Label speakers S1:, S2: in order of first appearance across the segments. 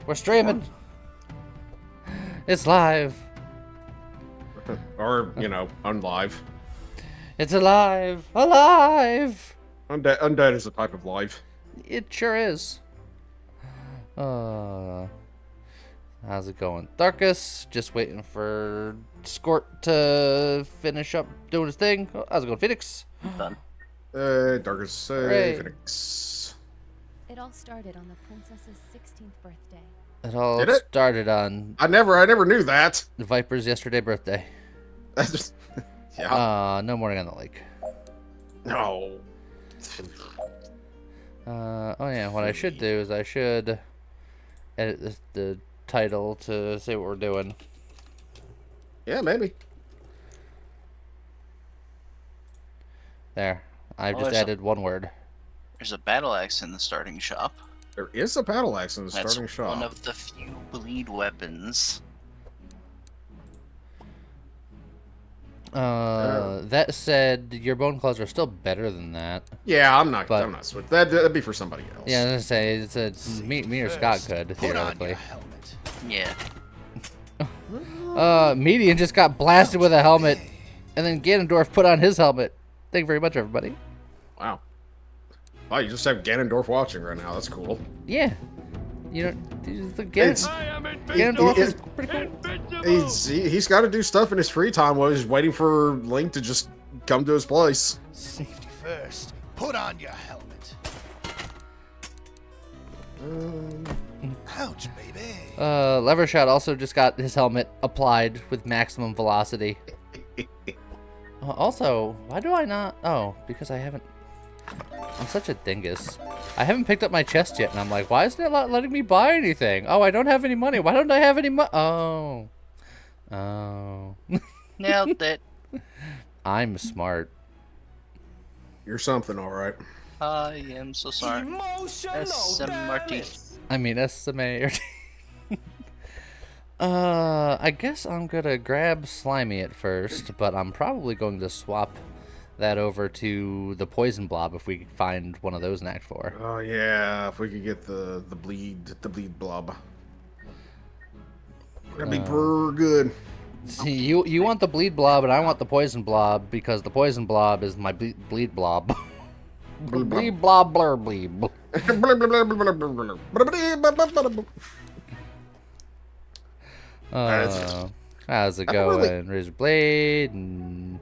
S1: We're streaming. It's live.
S2: Or, you know, unlive.
S1: It's alive. Alive.
S2: Undead is a type of life.
S1: It sure is. How's it going? Darkus, just waiting for Skort to finish up doing his thing. How's it going, Phoenix?
S3: Done.
S2: Darkest Phoenix.
S4: It all started on the princess's 16th birthday.
S1: It all
S2: Did it?
S1: started on
S2: I never knew that.
S1: the Viper's yesterday birthday.
S2: That's just, yeah.
S1: No morning on the lake.
S2: No.
S1: Oh yeah, what I should do is I should edit the title to say what we're doing.
S2: Yeah, maybe.
S1: There. I've just added one word.
S3: There's a battle axe in the starting shop.
S2: There is a battle axe in the
S3: That's
S2: starting shop.
S3: one of the few bleed weapons.
S1: That said, your bone claws are still better than that.
S2: Yeah, I'm not switching. That'd be for somebody else.
S1: Yeah, I was gonna say it's me or Scott could theoretically.
S3: Yeah.
S1: Median just got blasted with a helmet, and then Ganondorf put on his helmet. Thank you very much, everybody.
S2: Wow. Wow, you just have Ganondorf watching right now. That's cool.
S1: Yeah. You know, Ganondorf is pretty cool.
S2: He's got to do stuff in his free time while he's waiting for Link to just come to his place.
S5: Safety first. Put on your helmet. Ouch, baby.
S1: Levershot also just got his helmet applied with maximum velocity. Also, why do I not? Oh, because I haven't. I'm such a dingus. I haven't picked up my chest yet, and I'm like, why isn't it not letting me buy anything? Oh, I don't have any money. Why don't I have any money? Oh. Oh.
S3: Nailed it.
S1: I'm smart.
S2: You're something, all right.
S3: I am so sorry. SMRT.
S1: I mean, SMA. I guess I'm gonna grab Slimy at first, but I'm probably going to swap that over to the Poison Blob if we find one of those in Act 4.
S2: Oh yeah, if we could get the bleed blob. That'd be good.
S1: See, you want the Bleed Blob, and I want the Poison Blob because the Poison Blob is my Bleed Blob. Bleed Blob blur bleed. How's it going? Razor Blade and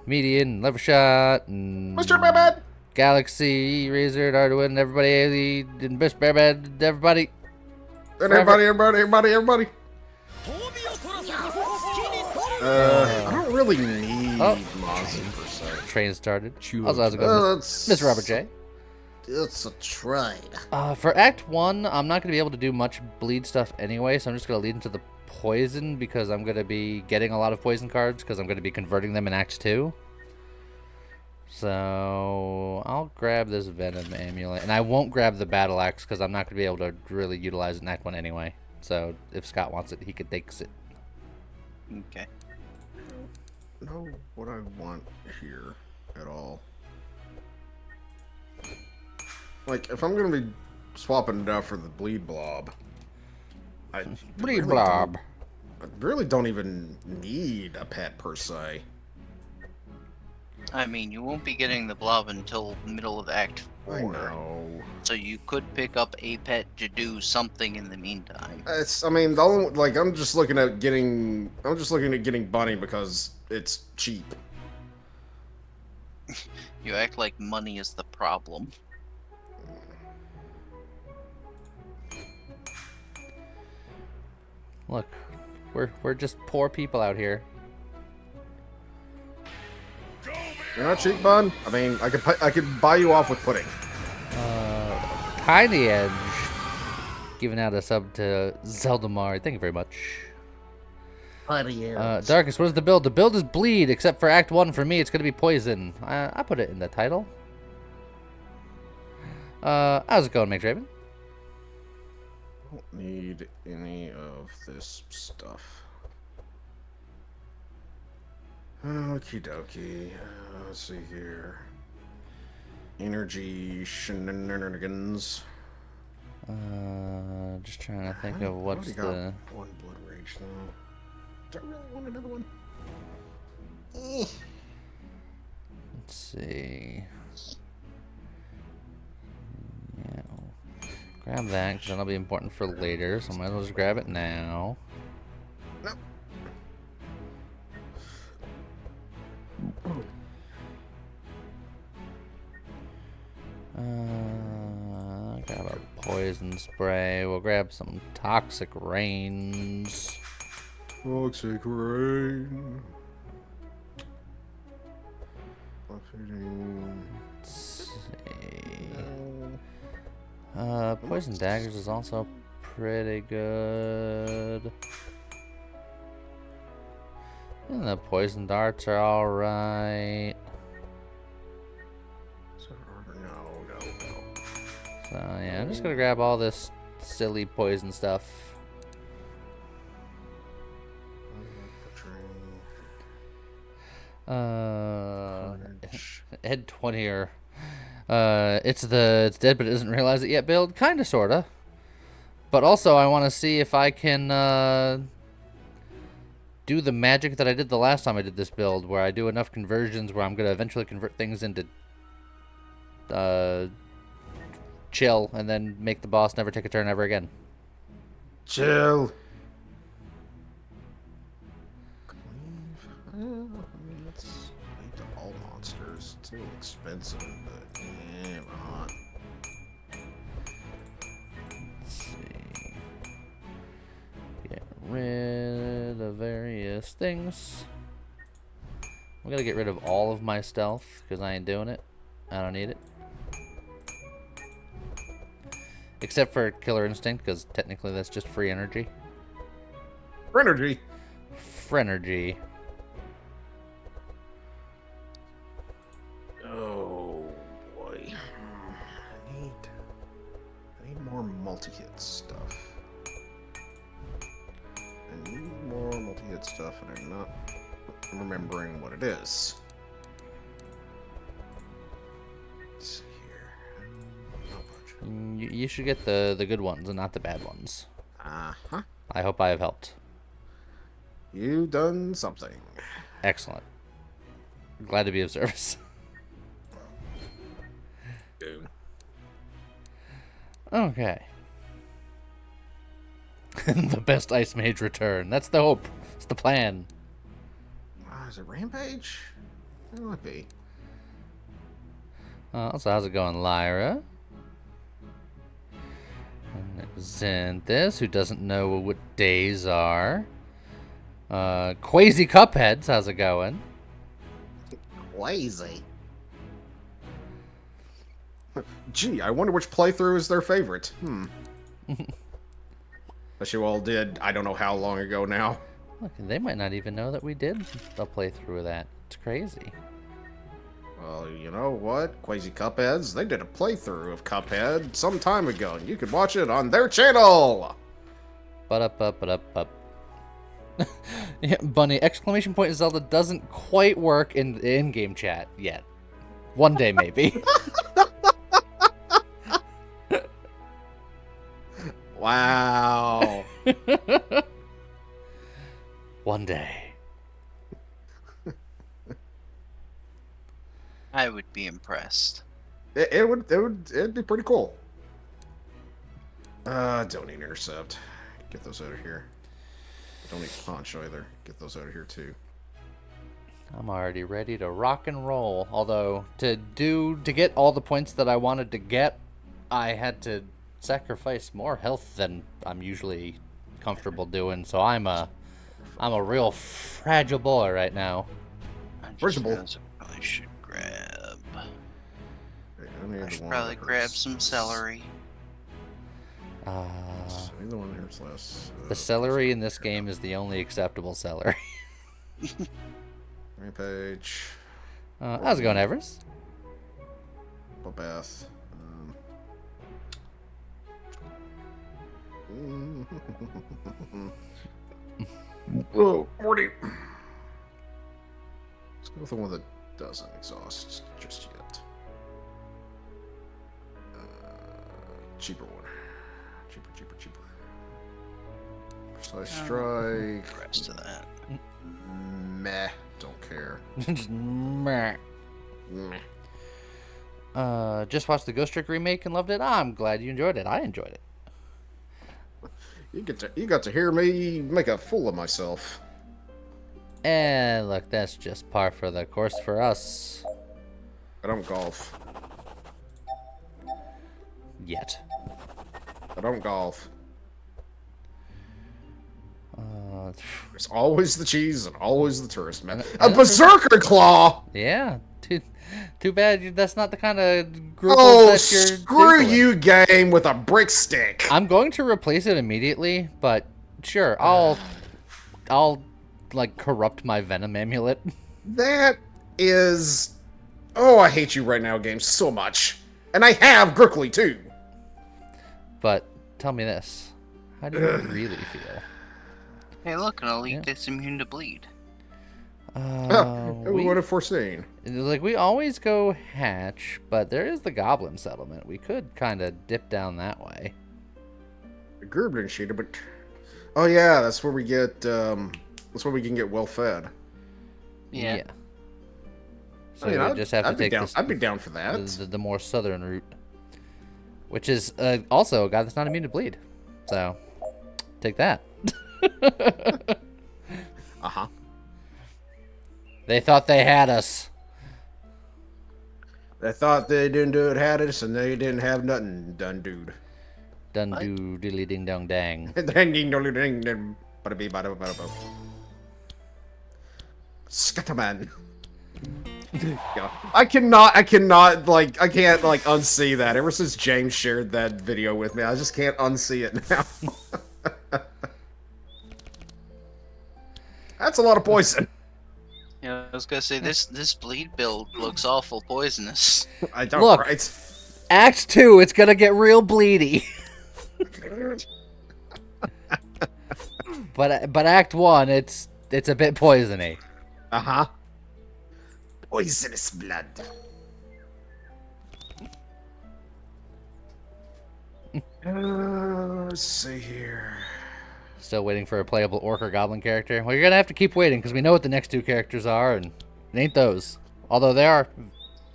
S1: Median, Lever Shot, and
S2: Mr. Bearbad!
S1: Galaxy, Razor, Arduin, and everybody, and Mr. Bearbad, everybody.
S2: And everybody. I don't really need Mozzie per se.
S1: Train started. How's it going, Mr. Robert J?
S5: It's a trade.
S1: For Act 1, I'm not going to be able to do much bleed stuff anyway, so I'm just going to lead into the poison because I'm going to be getting a lot of poison cards because I'm going to be converting them in Act 2. So I'll grab this Venom Amulet, and I won't grab the Battle Axe because I'm not going to be able to really utilize it in Act 1 anyway. So if Scott wants it, he could take it.
S3: Okay.
S2: I don't know what I want here at all. Like, if I'm going to be swapping it out for the Bleed Blob, I really don't even need a pet per se.
S3: I mean, you won't be getting the blob until middle of Act 4.
S2: I know.
S3: So you could pick up a pet to do something in the meantime.
S2: I mean, the only, like, I'm just looking at getting Bunny because it's cheap.
S3: You act like money is the problem.
S1: Look, we're just poor people out here.
S2: You're not cheap, bud. I mean, I could buy you off with pudding.
S1: Tiny Edge giving out a sub to Zeldamar. Thank you very much. Darkest, what is the build? The build is bleed, except for Act 1 for me, it's gonna be poison. I put it in the title. How's it going, McDraven?
S2: Don't need any of this stuff. Okie dokie. Let's see here. Energy shenanigans.
S1: Just Just trying to think of what's
S2: already
S1: the.
S2: got one blood rage though. Do I really want another one?
S1: Let's see. Yeah. Grab that, because that'll be important for later, so I might as well just grab it now.
S2: Nope.
S1: Grab a poison spray. We'll grab some toxic rains.
S2: Toxic rain.
S1: Let's see. Poison daggers is also pretty good. And the poison darts are alright.
S2: No.
S1: So yeah, I'm just gonna grab all this silly poison stuff. Head 20 or it's dead but it doesn't realize it yet build, kinda sorta. But also I wanna see if I can do the magic that I did the last time I did this build, where I do enough conversions where I'm gonna eventually convert things into chill and then make the boss never take a turn ever again.
S2: Chill. Let's wait to all monsters. It's a little expensive, but yeah, why not?
S1: Let's see. Get rid of various things. I'm gonna get rid of all of my stealth because I ain't doing it. I don't need it. Except for Killer Instinct, because technically that's just free energy.
S2: Energy.
S1: Frenergy.
S2: Oh boy. I need more multi-hit stuff. I need more multi-hit stuff, and I'm not remembering what it is. Let's see here. No budget.
S1: You should get the good ones and not the bad ones.
S2: Uh-huh.
S1: I hope I have helped.
S2: You done something.
S1: Excellent. Glad to be of service.
S2: Dude.
S1: Okay. The best Ice Mage return. That's the hope. It's the plan.
S2: Is it Rampage? It might be.
S1: So how's it going, Lyra? And Xanthus, who doesn't know what days are. Quasi Cupheads, how's it going?
S2: Lazy. Gee, I wonder which playthrough is their favorite. But you all did, I don't know how long ago now.
S1: Look, they might not even know that we did a playthrough of that. It's crazy.
S2: Well, you know what? Quasi Cupheads, they did a playthrough of Cuphead some time ago, and you could watch it on their channel!
S1: But up. Yeah, Bunny, exclamation point Zelda doesn't quite work in the in-game chat yet. One day, maybe.
S2: Wow.
S1: One day.
S3: I would be impressed.
S2: It'd be pretty cool. Don't need intercept. Get those out of here. Don't need punch either. Get those out of here too.
S1: I'm already ready to rock and roll. Although to get all the points that I wanted to get, I had to sacrifice more health than I'm usually comfortable doing. So I'm a real fragile boy right now.
S2: First of all,
S3: I probably should grab.
S2: I
S3: I should probably grab some celery.
S2: The one that hurts less.
S1: The celery in this game is the only acceptable celery.
S2: Rampage.
S1: How's it going, Evers?
S2: Bath. Oh, Morty. Let's go with the one that doesn't exhaust just yet. Cheaper one. Cheaper. So strike.
S3: The rest of that.
S2: Meh. Don't care.
S1: Just meh.
S2: Meh.
S1: Just watched the Ghost Trick remake and loved it. I'm glad you enjoyed it. I enjoyed it.
S2: You got to hear me make a fool of myself.
S1: And look, that's just par for the course for us.
S2: I don't golf.
S1: Yet.
S2: I don't golf.
S1: Uh,
S2: There's always the cheese and always the tourist man. A berserker claw!
S1: yeah. Too bad that's not the kind of group
S2: Oh,
S1: that you're
S2: screw
S1: thinking.
S2: you, game, with a brick stick.
S1: I'm going to replace it immediately, but sure, I'll like corrupt my Venom amulet.
S2: That is... Oh, I hate you right now, game, so much. And I have Grookly, too.
S1: But tell me this. How do you really feel?
S3: Hey, look, an elite that's immune to bleed.
S2: Who would have foreseen?
S1: Like, we always go hatch, but there is the goblin settlement. We could kind of dip down that way.
S2: The Gerblin sheeter, but... Oh, yeah, that's where we get, that's where we can get well fed.
S3: Yeah.
S1: So
S2: I mean,
S1: we just have to
S2: I'd be
S1: take
S2: down,
S1: this,
S2: I'd be down for that.
S1: the more southern route. Which is also a guy that's not immune to bleed. So, take that.
S2: Uh-huh.
S1: They thought they had us.
S2: They thought they didn't do it, had us, and they didn't have nothing done, dude.
S1: Dun do diddly ding dong dang.
S2: Scatterman. Yeah. I can't unsee that. Ever since James shared that video with me, I just can't unsee it now. That's a lot of poison.
S3: Yeah, I was gonna say this bleed build looks awful poisonous.
S2: I don't.
S1: Look.
S2: Right?
S1: Act 2, it's gonna get real bleedy. But Act 1, it's a bit poisony.
S2: Uh-huh. Poisonous blood. Let's see here.
S1: Still waiting for a playable orc or goblin character. Well, you're gonna have to keep waiting because we know what the next two characters are, and it ain't those. Although they are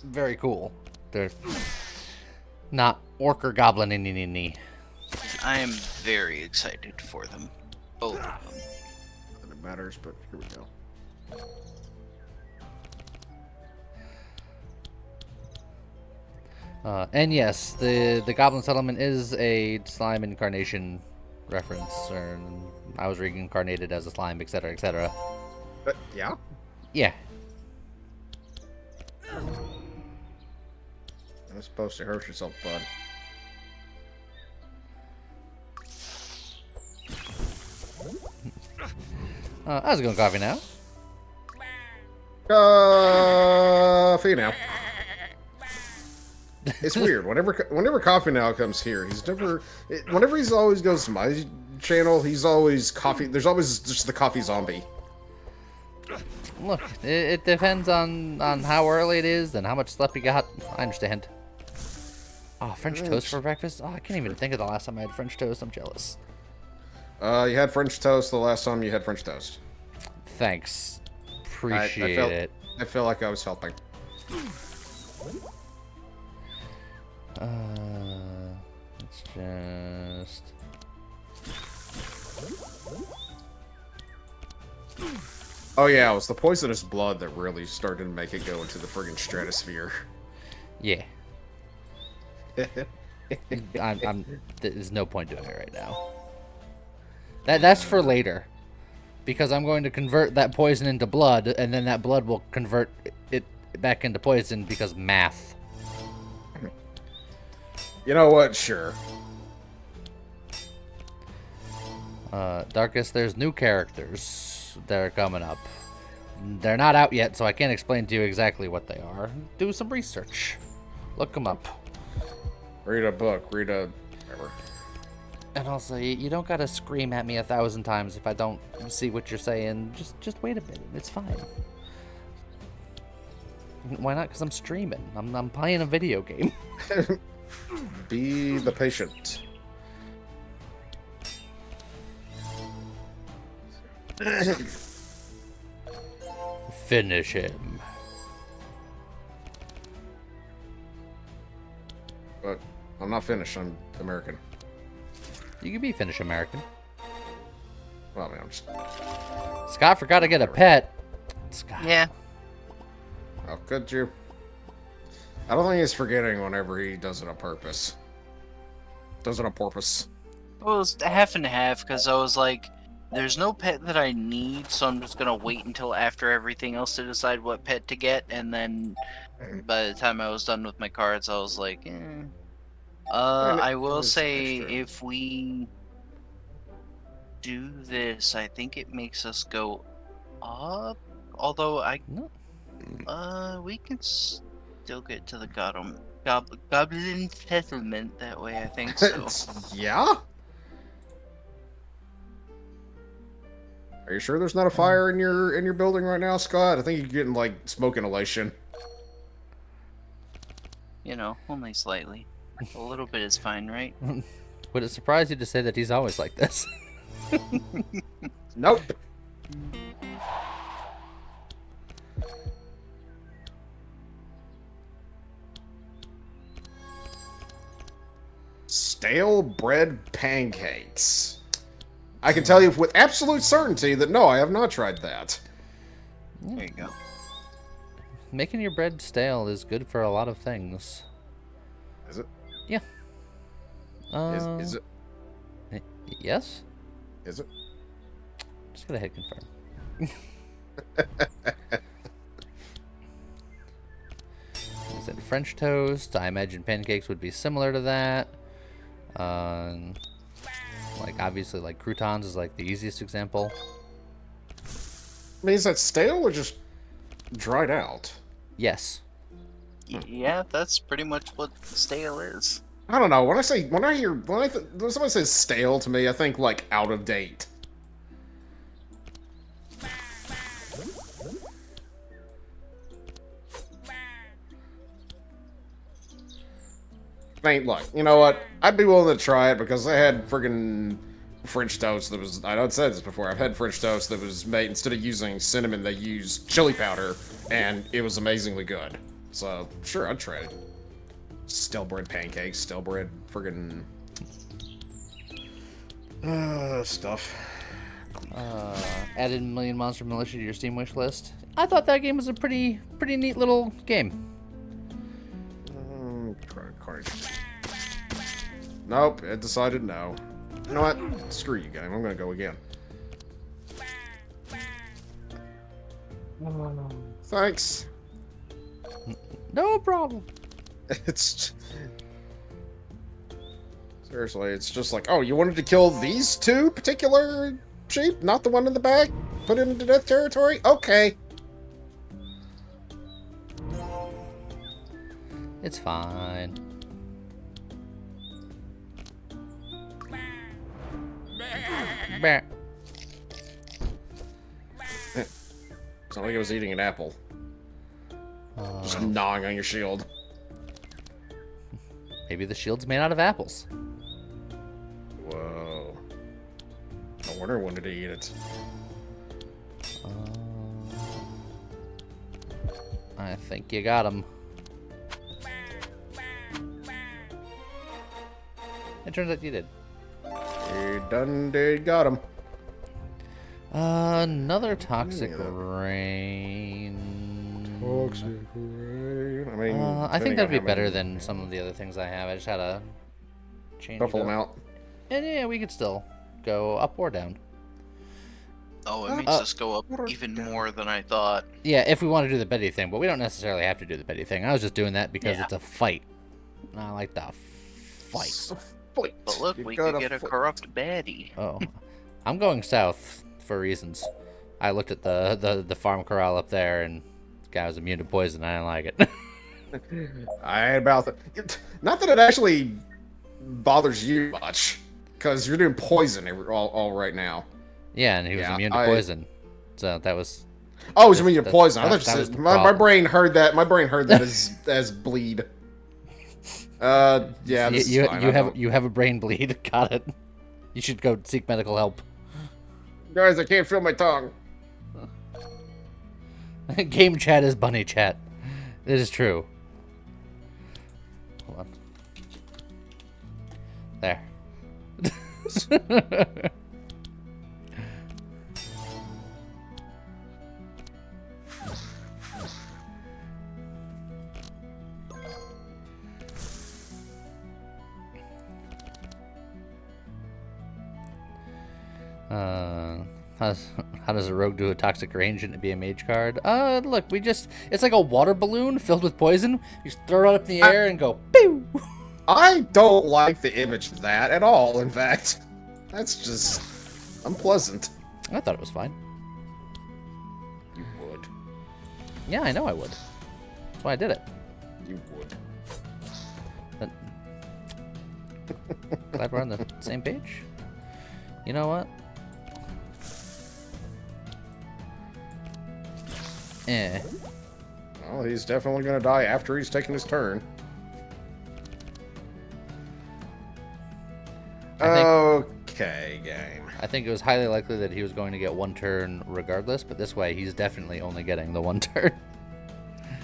S1: very cool. They're not orc or goblin.
S3: I am very excited for them. Both of them.
S2: Not that it matters, but here we go.
S1: And yes, the Goblin Settlement is a slime incarnation reference, or I was reincarnated as a slime, etc., etc.
S2: Yeah?
S1: Yeah.
S2: You're supposed to hurt yourself, bud.
S1: How's it going, Coffee now?
S2: Coffee now. It's weird. Whenever Coffee now comes here, he's never. Whenever he's always goes to my channel, he's always coffee. There's always just the coffee zombie.
S1: Look, it depends on how early it is and how much sleep you got. I understand. Oh, French toast for breakfast? Oh, I can't even think of the last time I had French toast. I'm jealous.
S2: You had French toast the last time you had French toast.
S1: Thanks. Appreciate it.
S2: I feel like I was helping.
S1: Let's just...
S2: Oh yeah, it was the poisonous blood that really started to make it go into the friggin' stratosphere.
S1: Yeah. There's no point doing it right now. That's for later. Because I'm going to convert that poison into blood, and then that blood will convert it back into poison because math.
S2: You know what? Sure.
S1: Darkest, there's new characters that are coming up. They're not out yet, so I can't explain to you exactly what they are. Do some research. Look them up.
S2: Read a book. Read a... whatever.
S1: And also, you don't gotta scream at me 1,000 times if I don't see what you're saying. Just wait a minute. It's fine. Why not? Because I'm streaming. I'm playing a video game.
S2: Be the patient.
S1: Finish him.
S2: But I'm not Finnish. I'm American.
S1: You can be Finnish American.
S2: Well, I mean, I'm just.
S1: Scott forgot to get a pet. Scott.
S3: Yeah.
S2: Oh, could you? I don't think he's forgetting whenever he does it on purpose. Does it on purpose.
S3: Well, it was half and half because I was like, there's no pet that I need, so I'm just gonna wait until after everything else to decide what pet to get, and then by the time I was done with my cards, I was like, eh.
S2: And
S3: I
S2: it
S3: will
S2: is
S3: say
S2: extra.
S3: if we do this, I think it makes us go up. Although
S1: No.
S3: we can still get to the goblin settlement that way. I think so.
S2: Yeah? Are you sure there's not a fire in your building right now, Scott? I think you're getting like smoke inhalation.
S3: You know, only slightly. A little bit is fine, right?
S1: Would it surprise you to say that he's always like this?
S2: Nope. Stale bread pancakes. I can tell you with absolute certainty that no, I have not tried that.
S3: There you go.
S1: Making your bread stale is good for a lot of things.
S2: Is it?
S1: Yeah.
S2: Is it?
S1: Yes?
S2: Is it?
S1: Just gotta hit confirm. Is it French toast? I imagine pancakes would be similar to that. Like obviously, like croutons is like the easiest example.
S2: I mean, is that stale or just dried out?
S1: Yes.
S3: Yeah, that's pretty much what stale is.
S2: I don't know. When somebody says stale to me, I think like out of date. I mean, look, you know what? I'd be willing to try it because I had friggin' French toast that was, I know I've said this before, I've had French toast that was made, instead of using cinnamon, they used chili powder, and it was amazingly good. So, sure, I'd try it. Stale bread pancakes, stale bread friggin' stuff.
S1: Added Million Monster Militia to your Steam wish list. I thought that game was a pretty neat little game.
S2: Carnage. Nope, it decided no. You know what? Screw you, game. I'm gonna go again. Thanks.
S1: No problem.
S2: It's... Seriously, it's just like, oh, you wanted to kill these two particular sheep? Not the one in the back? Put it into death territory? Okay.
S1: It's fine. Bah.
S2: It's not like I was eating an apple. Just gnawing on your shield.
S1: Maybe the shield's made out of apples.
S2: Whoa. I wonder when did he eat it.
S1: I think you got him. It turns out you did.
S2: He done did got him.
S1: Another toxic rain.
S2: Toxic rain. I mean,
S1: I think that'd be better than some of the other things I have. I just had to change
S2: Shuffle
S1: it
S2: them
S1: up.
S2: out.
S1: And yeah, we could still go up or down.
S3: Oh, it makes us go up even more than I thought.
S1: Yeah, if we want to do the Betty thing, but we don't necessarily have to do the Betty thing. I was just doing that because it's a fight. I like the fight.
S2: Fight.
S3: But look,
S2: You
S3: we
S2: gotta
S3: could get a corrupt baddie.
S1: Oh, I'm going south for reasons. I looked at the farm corral up there, and this guy was immune to poison. I didn't like it.
S2: I ain't about that. Not that it actually bothers you much, because you're doing poison all right now.
S1: Yeah, and he was immune to poison. So that was...
S2: Oh, it's immune to poison. I
S1: that
S2: thought you
S1: was
S2: said...
S1: the
S2: My
S1: problem.
S2: brain heard that. My brain heard that as bleed. Yeah, this is fine.
S1: You have a brain bleed. Got it. You should go seek medical help.
S2: Guys, I can't feel my tongue.
S1: Game chat is bunny chat. It is true. Hold on. There. How does a rogue do a toxic range and it be a mage card? Look, it's like a water balloon filled with poison. You just throw it up in the air and go, pew!
S2: I don't like the image of that at all, in fact. That's just unpleasant.
S1: I thought it was fine.
S2: You would.
S1: Yeah, I know I would. That's why I did it.
S2: You would.
S1: But glad we're on the same page. You know what? Eh.
S2: Well, he's definitely gonna die after he's taken his turn. Okay, game.
S1: I think it was highly likely that he was going to get one turn regardless, but this way he's definitely only getting the one turn.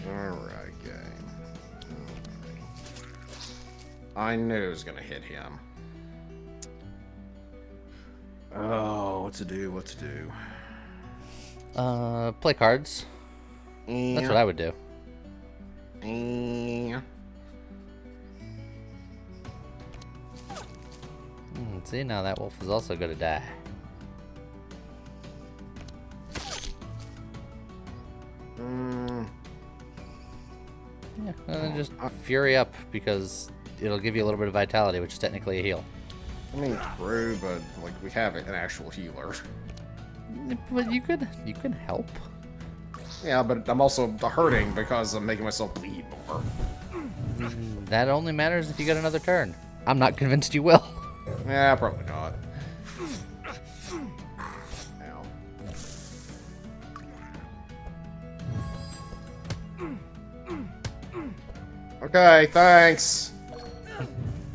S2: Alright, game. I knew it was gonna hit him. Oh, what to do, what to do.
S1: Play cards. That's what I would do. See, now that wolf is also going to die. Yeah, and then just fury up because it'll give you a little bit of vitality, which is technically a heal.
S2: I mean, true, but like we have an actual healer.
S1: But you could help.
S2: Yeah, but I'm also hurting because I'm making myself bleed more.
S1: That only matters if you get another turn. I'm not convinced you will.
S2: Yeah, probably not. Ow. Okay, thanks.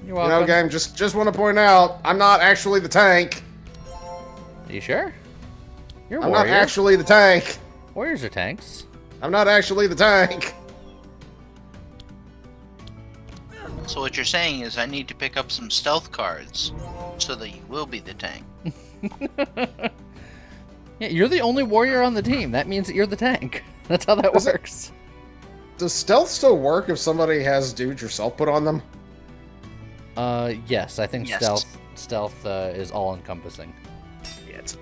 S1: You're welcome.
S2: You know, game, just want to point out, I'm not actually the tank.
S1: Are you sure? You're a
S2: I'm
S1: warrior.
S2: not actually the tank.
S1: Warriors are tanks.
S2: I'm not actually the tank.
S3: So what you're saying is I need to pick up some stealth cards so that you will be the tank.
S1: Yeah, you're the only warrior on the team. That means that you're the tank. That's how that works.
S2: Does stealth still work if somebody has dudes yourself put on them?
S1: Yes, I think
S3: Yes.
S1: stealth is all encompassing.
S2: Yet.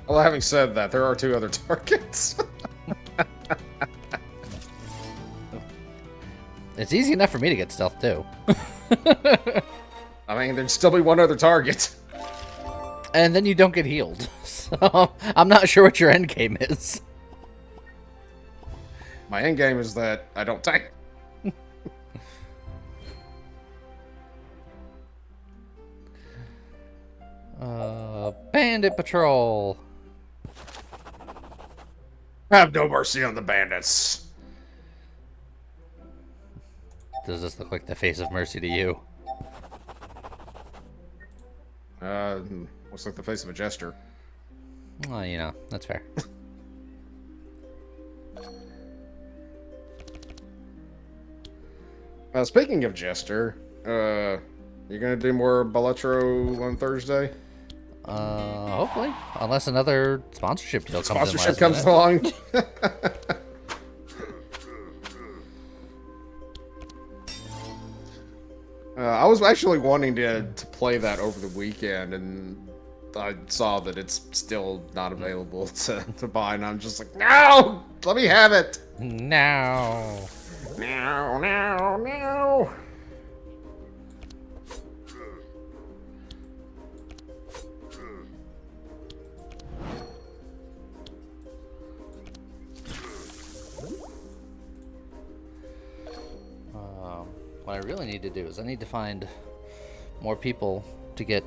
S2: Well, having said that, there are two other targets.
S1: It's easy enough for me to get stealth too.
S2: I mean, there'd still be one other target.
S1: And then you don't get healed. So I'm not sure what your end game is.
S2: My end game is that I don't tank.
S1: Bandit patrol.
S2: Have no mercy on the bandits.
S1: Does this look like the face of mercy to you?
S2: Looks like the face of a jester.
S1: Well, you know, that's fair.
S2: Speaking of jester, you gonna do more Balatro on Thursday?
S1: Hopefully. Unless another sponsorship deal comes in
S2: Sponsorship
S1: last
S2: comes
S1: minute.
S2: along. I was actually wanting to play that over the weekend, and I saw that it's still not available to buy, and I'm just like, no! Let me have it!
S1: No.
S2: No, no, no!
S1: What I really need to do is I need to find more people to get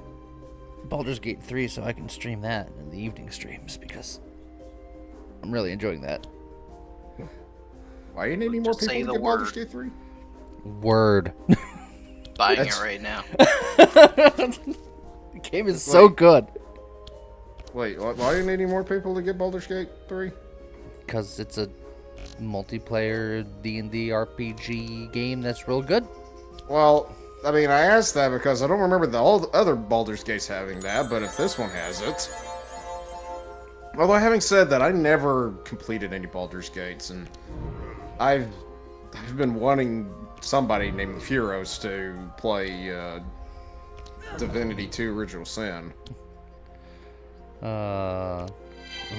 S1: Baldur's Gate 3 so I can stream that in the evening streams because I'm really enjoying that.
S2: Why you need any more
S3: Just say
S2: people to
S3: the
S2: get Baldur's
S3: word.
S2: Gate 3?
S1: Word.
S3: Buying
S2: That's-
S3: it right now.
S1: The game is so good.
S2: Wait, why you need any more people to get Baldur's Gate 3?
S1: Because it's a multiplayer D&D RPG game that's real good.
S2: Well, I mean, I asked that because I don't remember all the other Baldur's Gates having that, but if this one has it... Although, having said that, I never completed any Baldur's Gates, and I've been wanting somebody named Furos to play Divinity 2 Original Sin.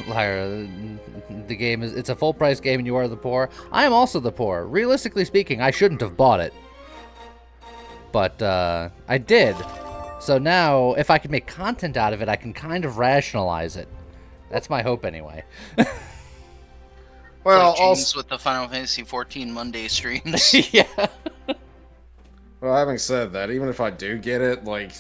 S1: Lyra, the game it's a full price game and you are the poor. I am also the poor. Realistically speaking, I shouldn't have bought it. But I did. So now, if I can make content out of it, I can kind of rationalize it. That's my hope anyway.
S2: Well,
S3: Like
S2: also,
S3: James with the Final Fantasy 14 Monday streams.
S1: Yeah.
S2: well, having said that, even if I do get it, like,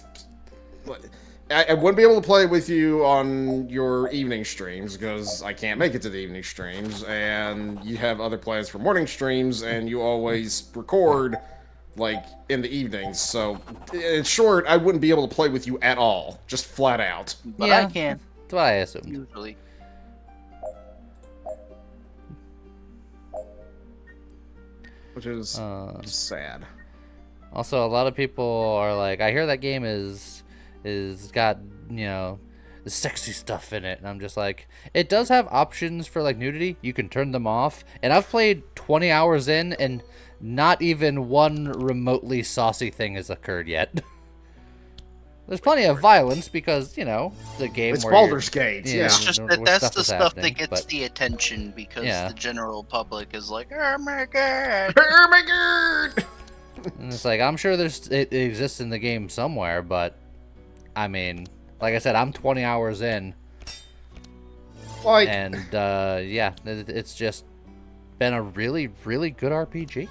S2: I wouldn't be able to play with you on your evening streams because I can't make it to the evening streams, and you have other plans for morning streams, and you always record like in the evenings. So, in short, I wouldn't be able to play with you at all, just flat out.
S3: But
S1: Yeah.
S3: I can,
S1: That's what I assumed.
S3: usually.
S2: Which is sad.
S1: Also, a lot of people are like, I hear that game is got, sexy stuff in it. And I'm just like, it does have options for like nudity. You can turn them off. And I've played 20 hours in and not even one remotely saucy thing has occurred yet. There's plenty of violence because, the game
S2: It's
S1: where
S2: Baldur's Gate,
S1: yeah.
S2: yeah.
S3: It's just
S1: where
S3: that that's
S1: stuff
S3: the
S1: is
S3: stuff
S1: happening,
S3: that gets
S1: but-
S3: the attention because
S1: Yeah.
S3: the general public is like, oh my god.
S2: Oh my god!
S1: And it's like, I'm sure it exists in the game somewhere, but I mean, like I said, I'm 20 hours in,
S2: Like,
S1: and yeah, it's just been a really, really good RPG.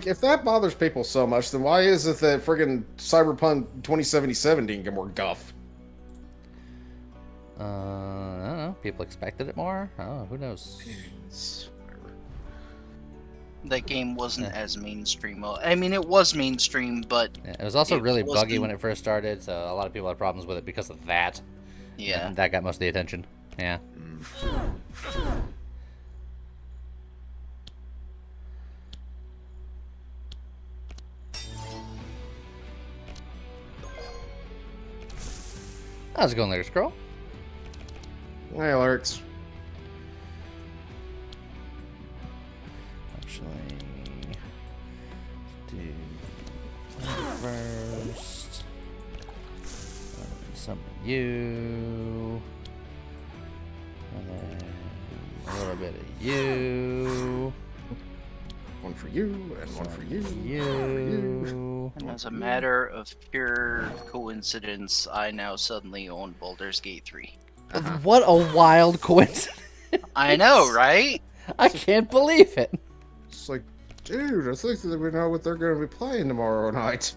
S2: if that bothers people so much, then why is it that friggin' Cyberpunk 2077 didn't get more guff?
S1: I don't know. People expected it more. Oh, who knows?
S3: That game wasn't as mainstream. I mean, it was mainstream, but
S1: Yeah, it was also
S3: It
S1: really buggy
S3: wasn't-
S1: when it first started, so a lot of people had problems with it because of that.
S3: yeah.
S1: And that got most of the attention. Yeah. How's it going there, Scroll?
S2: Hey, Lurks.
S1: Actually, let's do first. Summon you. And then a little bit of you.
S2: One for you, and one for you.
S1: You.
S3: And as a matter of pure coincidence, I now suddenly own Baldur's Gate 3.
S1: What a wild coincidence.
S3: I know, right?
S1: I can't believe it.
S2: It's like, dude, I think that we know what they're going to be playing tomorrow night.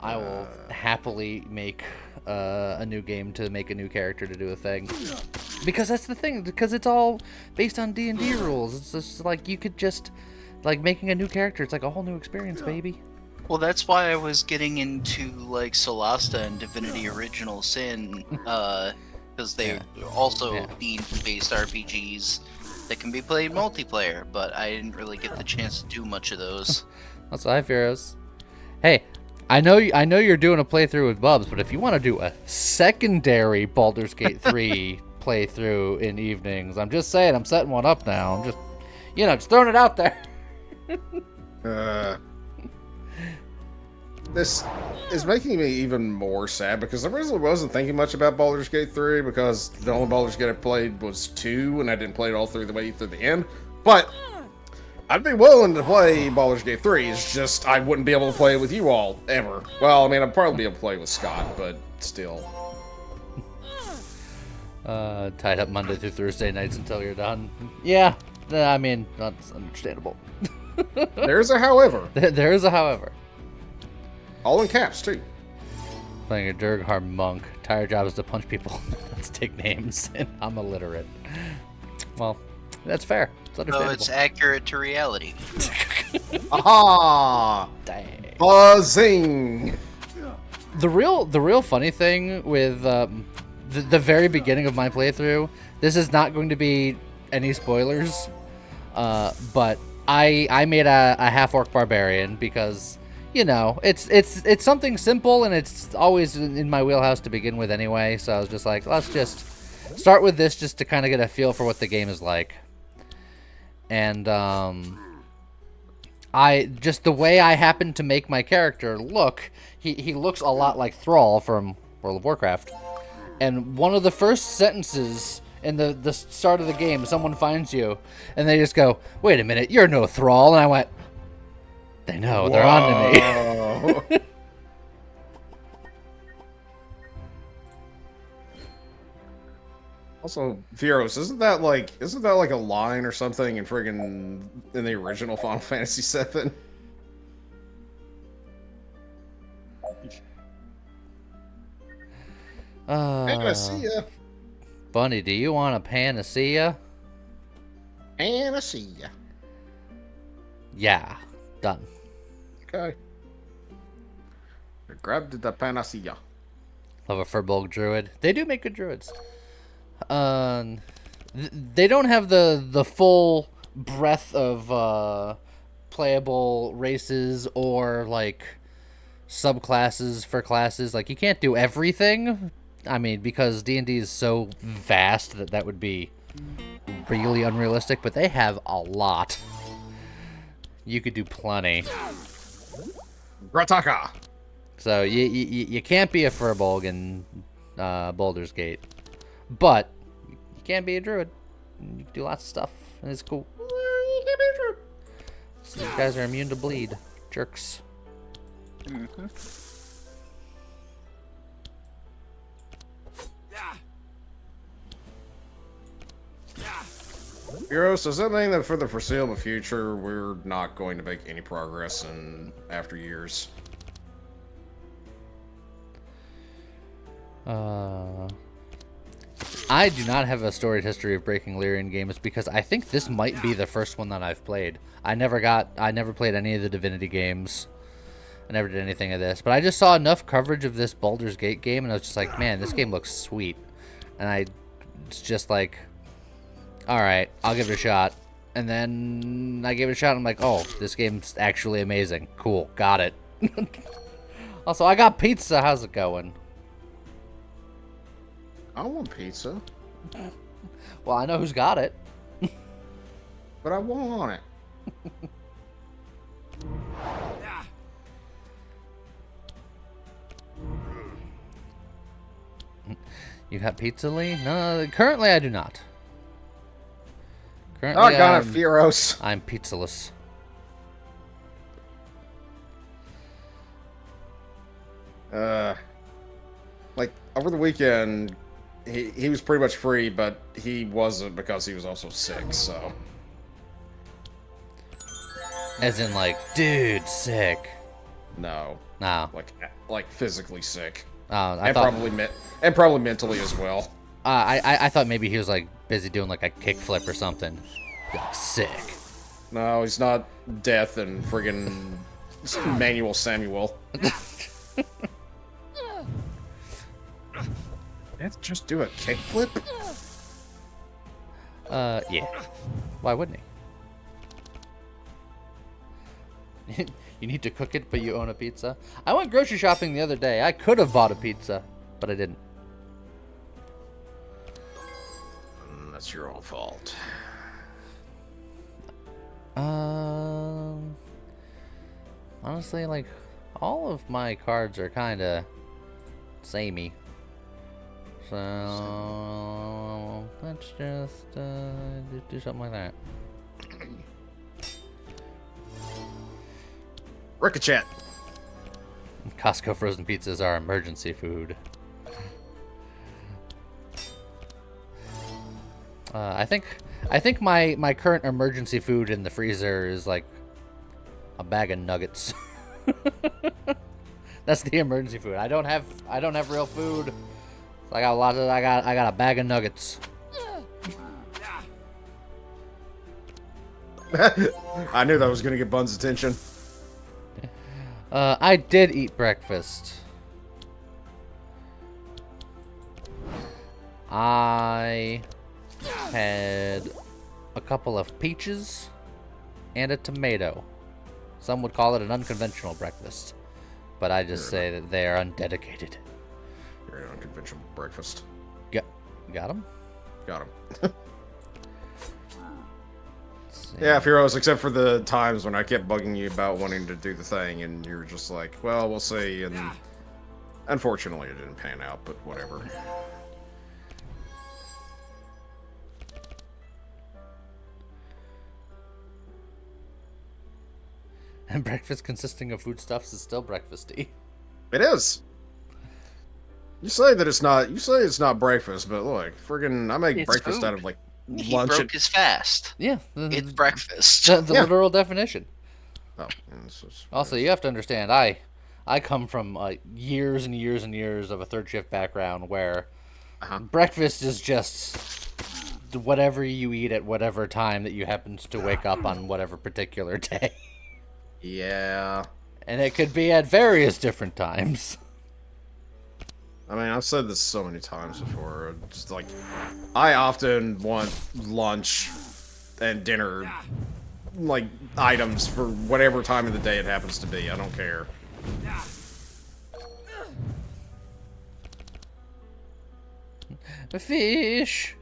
S1: I will happily make a new game to make a new character to do a thing. Because that's the thing, because it's all based on D&D rules. It's just like, you could just, like, making a new character, it's like a whole new experience, baby.
S3: Well, that's why I was getting into, like, Solasta and Divinity Original Sin, because they also D&D-based RPGs that can be played multiplayer, but I didn't really get the chance to do much of those.
S1: Also, hi, Pharaohs. Hey, I know you're doing a playthrough with Bubs, but if you want to do a secondary Baldur's Gate 3 playthrough in evenings, I'm just saying, I'm setting one up now. I'm just, just throwing it out there.
S2: This is making me even more sad because I originally wasn't thinking much about Baldur's Gate 3 because the only Baldur's Gate I played was 2 and I didn't play it all through the way through the end. But I'd be willing to play Baldur's Gate 3, it's just I wouldn't be able to play it with you all, ever. Well, I mean, I'd probably be able to play with Scott, but still.
S1: Tied up Monday through Thursday nights until you're done. Yeah, I mean, that's understandable.
S2: There's a however.
S1: There is a however.
S2: All in caps, too.
S1: Playing a Durghar monk. Entire job is to punch people. Let's take names, and I'm illiterate. Well, That's fair. It's
S3: So
S1: understandable.
S3: it's accurate to reality.
S2: Aha!
S1: Dang.
S2: Buzzing!
S1: The real funny thing with the very beginning of my playthrough, this is not going to be any spoilers, but I made a half-orc barbarian because, you know, it's something simple and it's always in my wheelhouse to begin with anyway, so I was just like, let's just start with this just to kind of get a feel for what the game is like. And I just the way I happen to make my character look, he looks a lot like Thrall from World of Warcraft. And one of the first sentences in the start of the game, someone finds you, and they just go, "Wait a minute, you're no Thrall." And I went, "They know, they're on to me."
S2: Also, Fieros, isn't that like a line or something in friggin' in the original Final Fantasy VII? Panacea.
S1: Bunny, do you want a panacea?
S2: Panacea.
S1: Yeah, done.
S2: Okay. I grabbed the panacea.
S1: Love a Firbolg druid. They do make good druids. They don't have the full breadth of playable races or like subclasses for classes. Like you can't do everything. I mean, because D&D is so vast that would be really unrealistic. But they have a lot. You could do plenty.
S2: Grataka.
S1: So you can't be a Firbolg in Baldur's Gate, but you can be a druid. You can do lots of stuff, and it's cool.
S2: You can't be a druid.
S1: So these guys are immune to bleed, jerks.
S2: Fieros, does that mean that for the foreseeable future, we're not going to make any progress in after years?
S1: I do not have a storied history of breaking Lyrian games because I think this might be the first one that I've played. I never played any of the Divinity games. I never did anything of this, but I just saw enough coverage of this Baldur's Gate game, and I was just like, man, this game looks sweet. And it's just like, all right, I'll give it a shot. And then I gave it a shot, and I'm like, oh, this game's actually amazing. Cool, got it. Also, I got pizza. How's it going?
S2: I want pizza,
S1: Well, I know who's got it.
S2: but I want it.
S1: You got pizza, Lee? No, currently I do not.
S2: Oh,
S1: Currently,
S2: I got it, Fieros.
S1: I'm pizzaless.
S2: Like over the weekend, he was pretty much free, but he wasn't because he was also sick. So,
S1: As in, like, dude, sick.
S2: no,
S1: No.
S2: like physically sick,
S1: I
S2: and
S1: thought
S2: probably mentally as well.
S1: I thought maybe he was like busy doing like a kickflip or something. Like, sick.
S2: No, he's not Death and friggin' Manuel Samuel. Death just do a kickflip?
S1: Yeah. Why wouldn't he? You need to cook it, but you own a pizza. I went grocery shopping the other day. I could have bought a pizza, but I didn't.
S2: That's your own fault.
S1: Honestly, like, all of my cards are kind of samey. So, let's just do something like that.
S2: Ricochet.
S1: Costco frozen pizzas are emergency food. I think my current emergency food in the freezer is like a bag of nuggets. That's the emergency food. I don't have real food. So I got a bag of nuggets.
S2: I knew that was gonna get Bun's attention.
S1: I did eat breakfast. I had a couple of peaches and a tomato. Some would call it an unconventional breakfast, but I just say that they are undedicated.
S2: Very unconventional breakfast.
S1: Got them?
S2: Got him. Yeah, Heroes, except for the times when I kept bugging you about wanting to do the thing, and you were just like, well, we'll see, and unfortunately it didn't pan out, but whatever.
S1: And breakfast consisting of foodstuffs is still breakfasty.
S2: It is! You say that it's not, you say it's not breakfast, but look, friggin' I make
S3: It's
S2: breakfast
S3: food.
S2: out of, like,
S3: He
S2: lunch
S3: broke
S2: and...
S3: his fast.
S1: Yeah.
S3: It's breakfast.
S1: The
S2: Yeah.
S1: literal definition.
S2: Oh, yeah, this is-
S1: Also, you have to understand, I come from years and years and years of a third shift background where breakfast is just whatever you eat at whatever time that you happen to wake up on whatever particular day.
S2: Yeah.
S1: And it could be at various different times.
S2: I mean, I've said this so many times before. Just like, I often want lunch and dinner, like, items for whatever time of the day it happens to be. I don't care.
S1: A fish.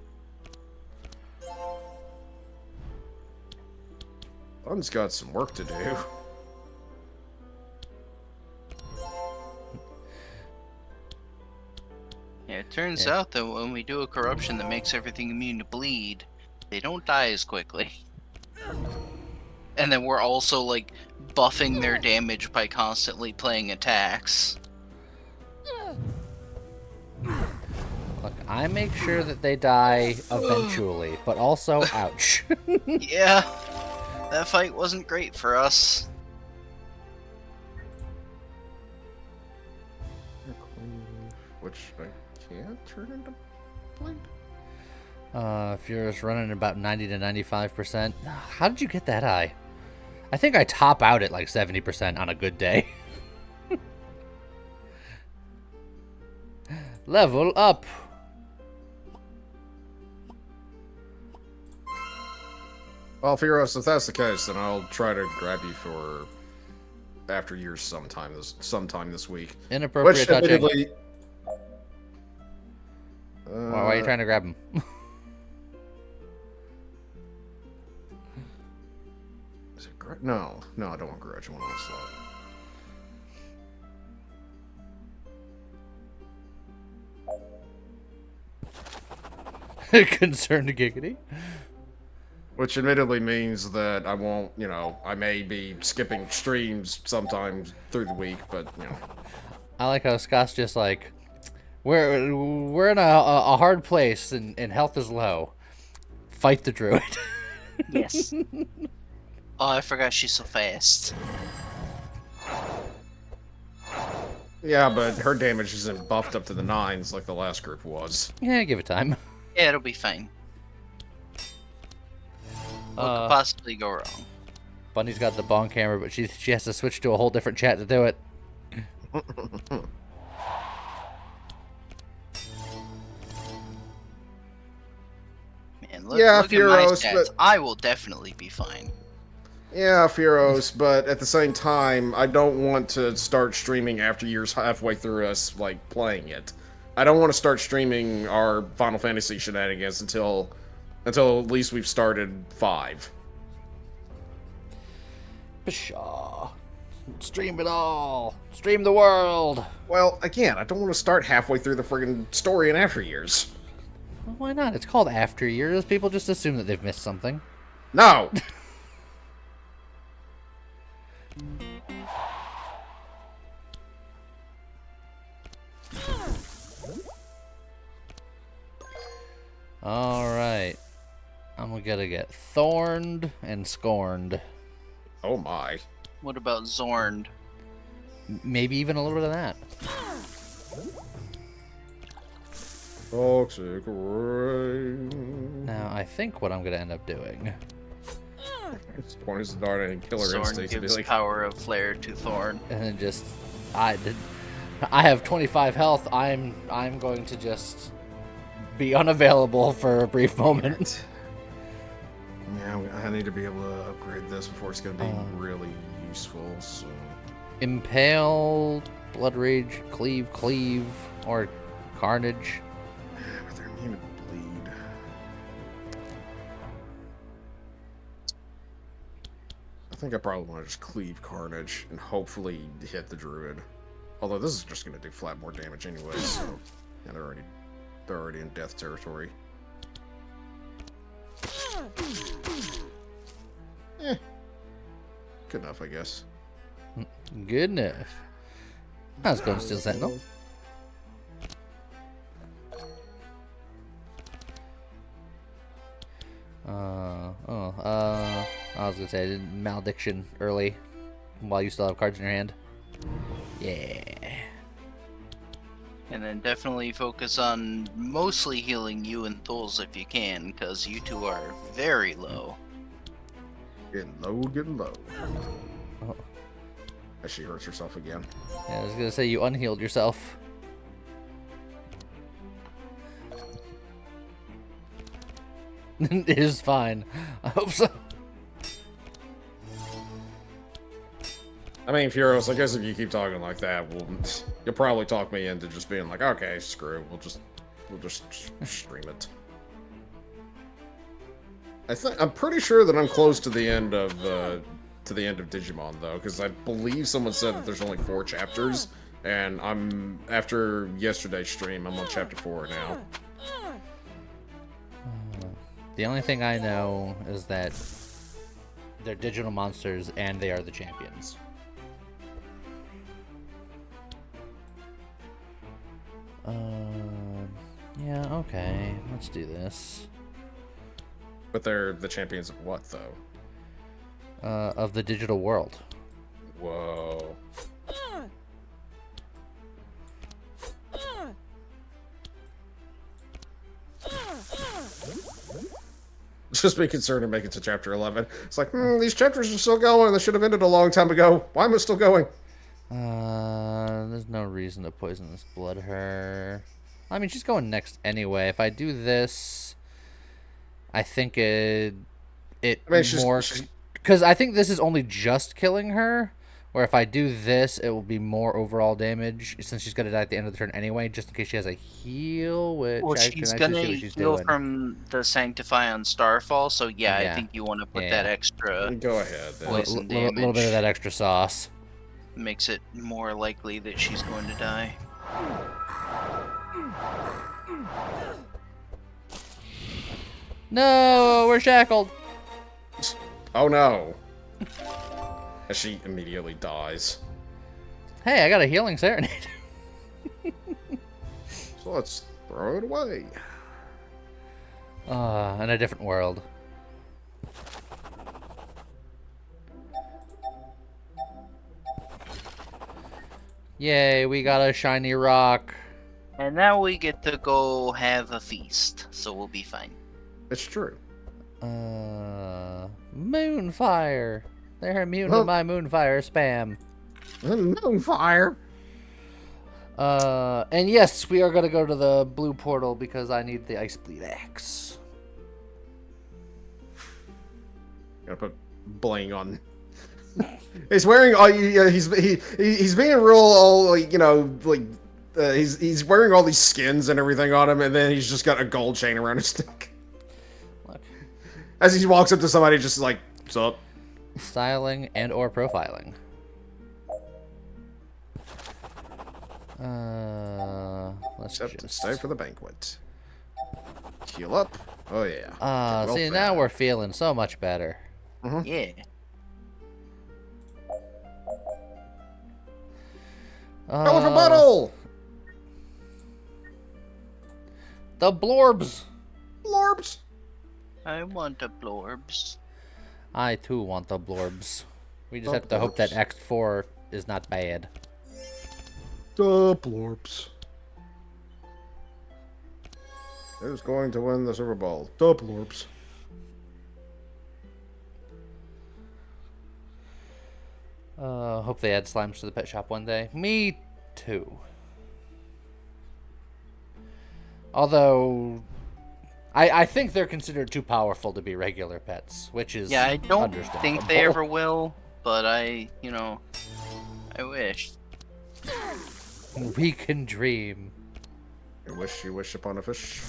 S2: Bun's got some work to do.
S3: Yeah, it turns out that when we do a corruption that makes everything immune to bleed, they don't die as quickly. And then we're also, like, buffing their damage by constantly playing attacks.
S1: Look, I make sure that they die eventually, but also, ouch.
S3: Yeah, that fight wasn't great for us.
S2: Which I can't turn into blade.
S1: If you're just running about 90 to 95%, how did you get that high? I think I top out at like 70% on a good day. Level up.
S2: Well, Firos, if that's the case, then I'll try to grab you for after years sometime this week.
S1: Inappropriate
S2: Which,
S1: touching.
S2: admittedly,
S1: Why are you trying to grab him?
S2: Is it no, I don't want grudge. I want onslaught.
S1: Concerned giggity.
S2: Which admittedly means that I won't, I may be skipping streams sometimes through the week, but,
S1: I like how Scott's just like, we're in a hard place and health is low. Fight the druid.
S3: Yes. Oh, I forgot she's so fast.
S2: Yeah, but her damage isn't buffed up to the 9s like the last group was.
S1: Yeah, give it time.
S3: Yeah, it'll be fine. What could possibly go wrong?
S1: Bunny's got the bonk hammer, but she has to switch to a whole different chat to do it.
S3: Man, look
S2: Yeah,
S3: at my
S2: Firos,
S3: stats.
S2: but-
S3: I will definitely be fine.
S2: Yeah, Firos, but at the same time, I don't want to start streaming after years halfway through us, like, playing it. I don't want to start streaming our Final Fantasy shenanigans until at least we've started 5.
S1: Pshaw. Stream it all. Stream the world.
S2: Well, again, I don't want to start halfway through the friggin' story in after years.
S1: Well, why not? It's called After Years. People just assume that they've missed something.
S2: No!
S1: Alright. I'm gonna get thorned and scorned.
S2: Oh my.
S3: What about Zorn?
S1: Maybe even a little bit of that.
S2: Toxic rain.
S1: Now, I think what I'm gonna end up doing
S2: Just point his dart and killer
S3: Soren
S2: instincts and be
S3: gives
S2: like,
S3: power of flare to Thorn.
S1: And then just, I did. I have 25 health. I'm going to just be unavailable for a brief moment.
S2: yeah, I need to be able to upgrade this before it's going to be really useful. So
S1: Impale, Blood Rage, Cleave, or Carnage.
S2: but they're immune to bleed. I think I probably want to just cleave Carnage and hopefully hit the Druid. Although this is just going to do flat more damage anyway, so yeah, they're already in death territory. Eh, good enough, I guess.
S1: Good enough. I was going to steal Sentinel. I was gonna say malediction early, while you still have cards in your hand. Yeah.
S3: And then definitely focus on mostly healing you and Thuls if you can, because you two are very low.
S2: Getting low, getting low.
S1: Oh.
S2: As she hurts herself again.
S1: Yeah, I was gonna say you unhealed yourself. It is fine. I hope so.
S2: I mean, Furos, I guess if you keep talking like that, you'll probably talk me into just being like, okay, screw it, we'll just stream it. I'm pretty sure that I'm close to the end of Digimon though, because I believe someone said that there's only 4 chapters, and after yesterday's stream, I'm on chapter 4 now.
S1: The only thing I know is that they're digital monsters and they are the champions. Yeah, okay. Let's do this.
S2: But they're the champions of what, though?
S1: Of the digital world.
S2: Whoa. Just be concerned to make it to chapter 11. It's like, these chapters are still going. They should have ended a long time ago. Why am I still going?
S1: There's no reason to poison this blood her. I mean, she's going next anyway. If I do this, I think it
S2: I mean,
S1: more, because I think this is only just killing her. Where if I do this, it will be more overall damage since she's gonna die at the end of the turn anyway, just in case she has a heal. Which
S3: Well,
S1: I
S3: she's
S1: can
S3: gonna
S1: actually see what she's
S3: heal
S1: doing.
S3: from the Sanctify on Starfall, so yeah, I
S1: Yeah.
S3: think you want to put
S1: Yeah.
S3: that extra
S2: Go ahead, then.
S3: poison
S1: little bit of
S3: damage.
S1: that extra sauce.
S3: Makes it more likely that she's going to die.
S1: No, we're shackled.
S2: Oh no. As she immediately dies.
S1: Hey, I got a healing serenade.
S2: So let's throw it away.
S1: In a different world. Yay, we got a shiny rock.
S3: And now we get to go have a feast, so we'll be fine.
S2: It's true.
S1: Moonfire. They're immune to my Moonfire spam.
S2: Moonfire.
S1: And yes, we are gonna go to the blue portal because I need the Ice Bleed Axe.
S2: Gotta put bling on. He's wearing all. He's being real all like he's wearing all these skins and everything on him, and then he's just got a gold chain around his neck.
S1: Look.
S2: As he walks up to somebody, just like, "What's up?"
S1: Styling and or profiling. Let's just
S2: stay for the banquet. Heal up. Oh yeah.
S1: see, now we're feeling so much better.
S3: Yeah.
S2: Elephant battle.
S1: The blorbs.
S2: Blorbs.
S3: I want the blorbs.
S1: I too want the blorbs. We just have to hope that Act 4 is not bad.
S2: The blorbs. Who's going to win the Super Bowl? The blorbs.
S1: Hope they add slimes to the pet shop one day. Me too. Although, I think they're considered too powerful to be regular pets, which is
S3: Yeah, I don't
S1: understandable.
S3: think they ever will, but I wish.
S1: We can dream.
S2: You wish upon a fish.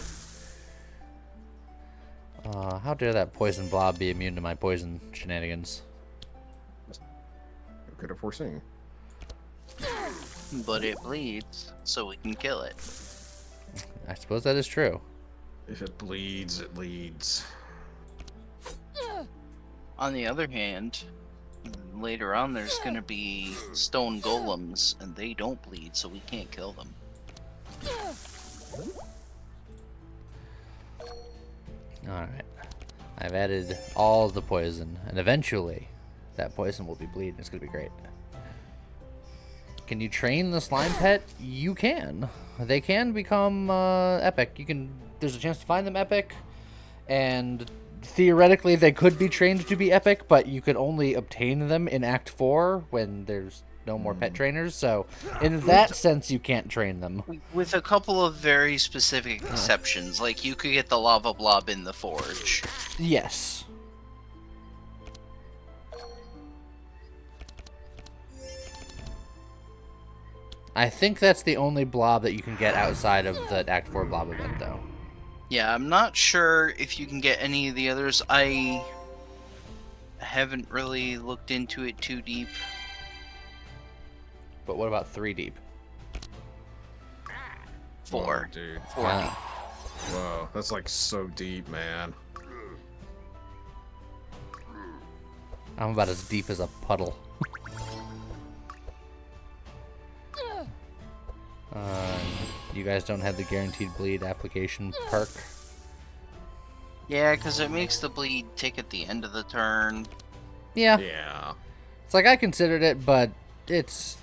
S1: How dare that poison blob be immune to my poison shenanigans?
S2: Who could have foreseen?
S3: But it bleeds, so we can kill it.
S1: I suppose that is true.
S2: If it bleeds, it leads.
S3: On the other hand, later on there's gonna be stone golems, and they don't bleed, so we can't kill them.
S1: Alright. I've added all the poison, and eventually that poison will be bleeding. It's going to be great. Can you train the slime pet? You can. They can become epic. There's a chance to find them epic, and theoretically they could be trained to be epic, but you could only obtain them in Act 4 when there's no more pet trainers, so in that sense you can't train them.
S3: With a couple of very specific exceptions, like you could get the lava blob in the forge.
S1: Yes. I think that's the only blob that you can get outside of the Act 4 blob event, though.
S3: Yeah, I'm not sure if you can get any of the others. I haven't really looked into it too deep.
S1: But what about 3 deep?
S3: 4.
S2: Whoa, dude.
S3: 4
S1: Wow.
S3: deep.
S2: Whoa, that's like so deep, man.
S1: I'm about as deep as a puddle. You guys don't have the guaranteed bleed application perk?
S3: Yeah, because it makes the bleed tick at the end of the turn.
S1: Yeah.
S2: Yeah.
S1: It's like I considered it, but it's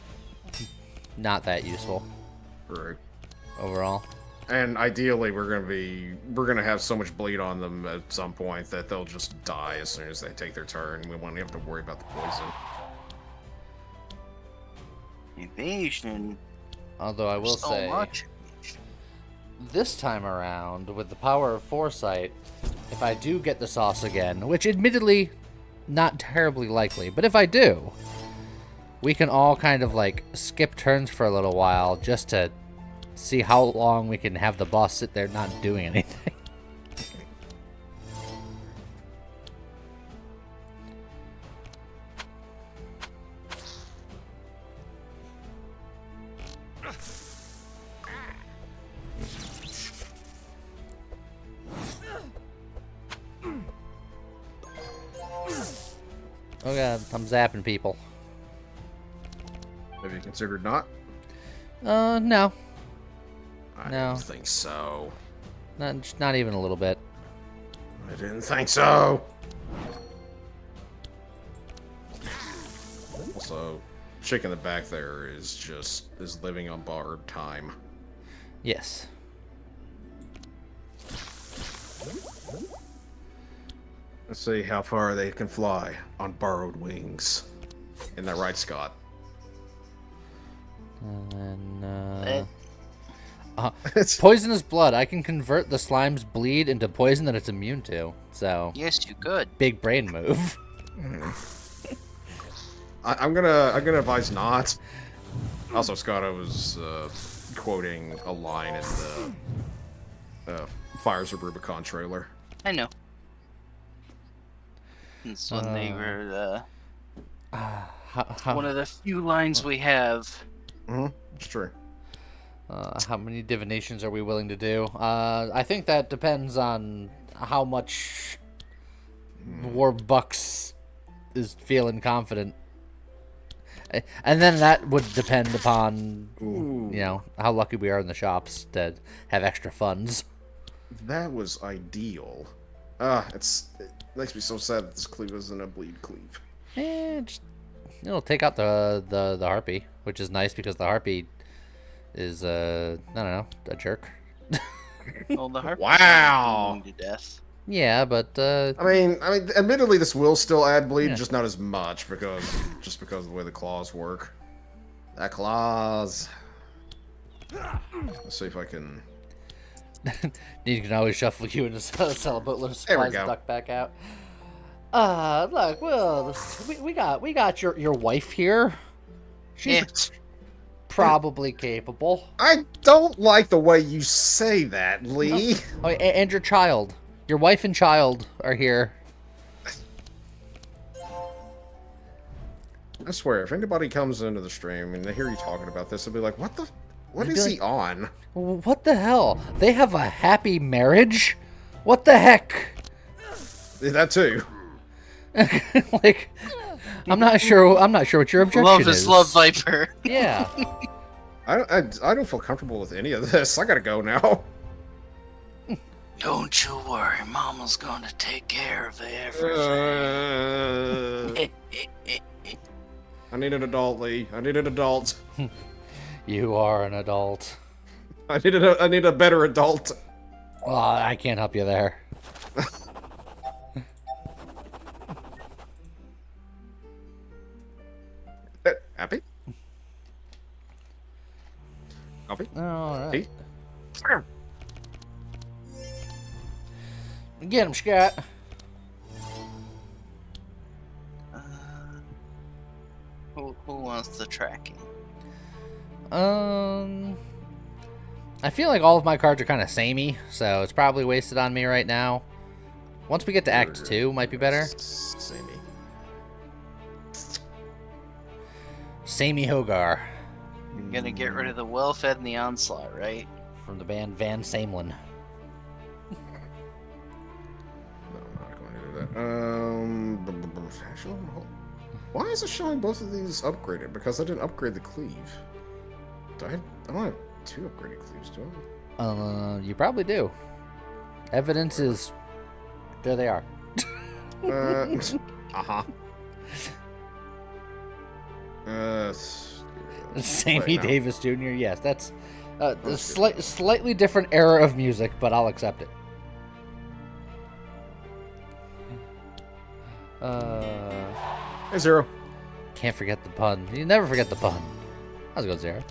S1: not that useful
S2: Right.
S1: overall.
S2: And ideally, we're gonna have so much bleed on them at some point that they'll just die as soon as they take their turn. We won't have to worry about the poison.
S3: Evasion.
S1: Although I will
S3: So
S1: say,
S3: much.
S1: this time around, with the power of foresight, if I do get the sauce again, which admittedly, not terribly likely, but if I do, we can all kind of like skip turns for a little while just to see how long we can have the boss sit there not doing anything. Oh god, I'm zapping people.
S2: Have you considered not?
S1: No.
S2: I
S1: No.
S2: didn't think so.
S1: Not even a little bit.
S2: I didn't think so. Also, chick in the back there is living on borrowed time.
S1: Yes.
S2: Let's see how far they can fly on borrowed wings. Isn't that right, Scott?
S1: And
S3: Eh.
S1: poisonous blood. I can convert the slime's bleed into poison that it's immune to. So
S3: Yes, you could.
S1: big brain move.
S2: I'm gonna advise not. Also, Scott, I was quoting a line in the Fires of Rubicon trailer.
S3: I know. It's when they were one of the few lines we have.
S2: Mm-hmm. It's true.
S1: How many divinations are we willing to do? I think that depends on how much Warbucks is feeling confident. And then that would depend upon, how lucky we are in the shops to have extra funds.
S2: That was ideal. It makes me so sad that this cleave isn't a bleed cleave.
S1: It'll take out the harpy, which is nice because the harpy is I don't know, a jerk.
S3: Well, the harp
S2: Wow.
S3: to death.
S1: Yeah, but
S2: admittedly, this will still add bleed,
S1: Yeah.
S2: just not as much because of the way the claws work. That claws. Let's see if I can.
S1: you can always shuffle you into sell a boatload of
S2: There we
S1: supplies and
S2: go.
S1: duck back out. Look, well, we got your wife here. She's
S3: Yeah.
S1: probably capable.
S2: I don't like the way you say that, Lee.
S1: Oh, and your child. Your wife and child are here.
S2: I swear, if anybody comes into the stream and they hear you talking about this, they'll be like, "What
S1: They'd
S2: is
S1: be
S2: he on?"
S1: What the hell? They have a happy marriage? What the heck?
S2: That too.
S1: Like, I'm not sure what your objection
S3: Love
S1: is.
S3: is love, Viper.
S1: Yeah.
S2: I don't feel comfortable with any of this. I gotta go now.
S3: Don't you worry, Mama's gonna take care of everything.
S2: I need an adult, Lee. I need an adult.
S1: You are an adult.
S2: I need a better adult.
S1: Well, I can't help you there.
S2: Happy? Coffee?
S1: All
S2: Tea?
S1: right. Get him, Scott.
S3: Who wants the tracking?
S1: I feel like all of my cards are kind of samey, so it's probably wasted on me right now. Once we get to Act 2, might be better.
S2: Samey.
S1: Samey Hogar
S3: You're gonna get rid of the well-fed and the onslaught, right?
S1: from the band Van Samelin.
S2: No, I'm not going to do that. Actually, why is it showing both of these upgraded? Because I didn't upgrade the cleave. I don't have 2 upgraded cleaves, do I?
S1: You probably do. Evidence is... There they are.
S2: Uh-huh.
S1: Sammy
S2: Wait, no.
S1: Davis Jr., yes, that's a slightly different era of music, but I'll accept it.
S2: Hey, Zero.
S1: Can't forget the pun. You never forget the pun. How's it going, Zero?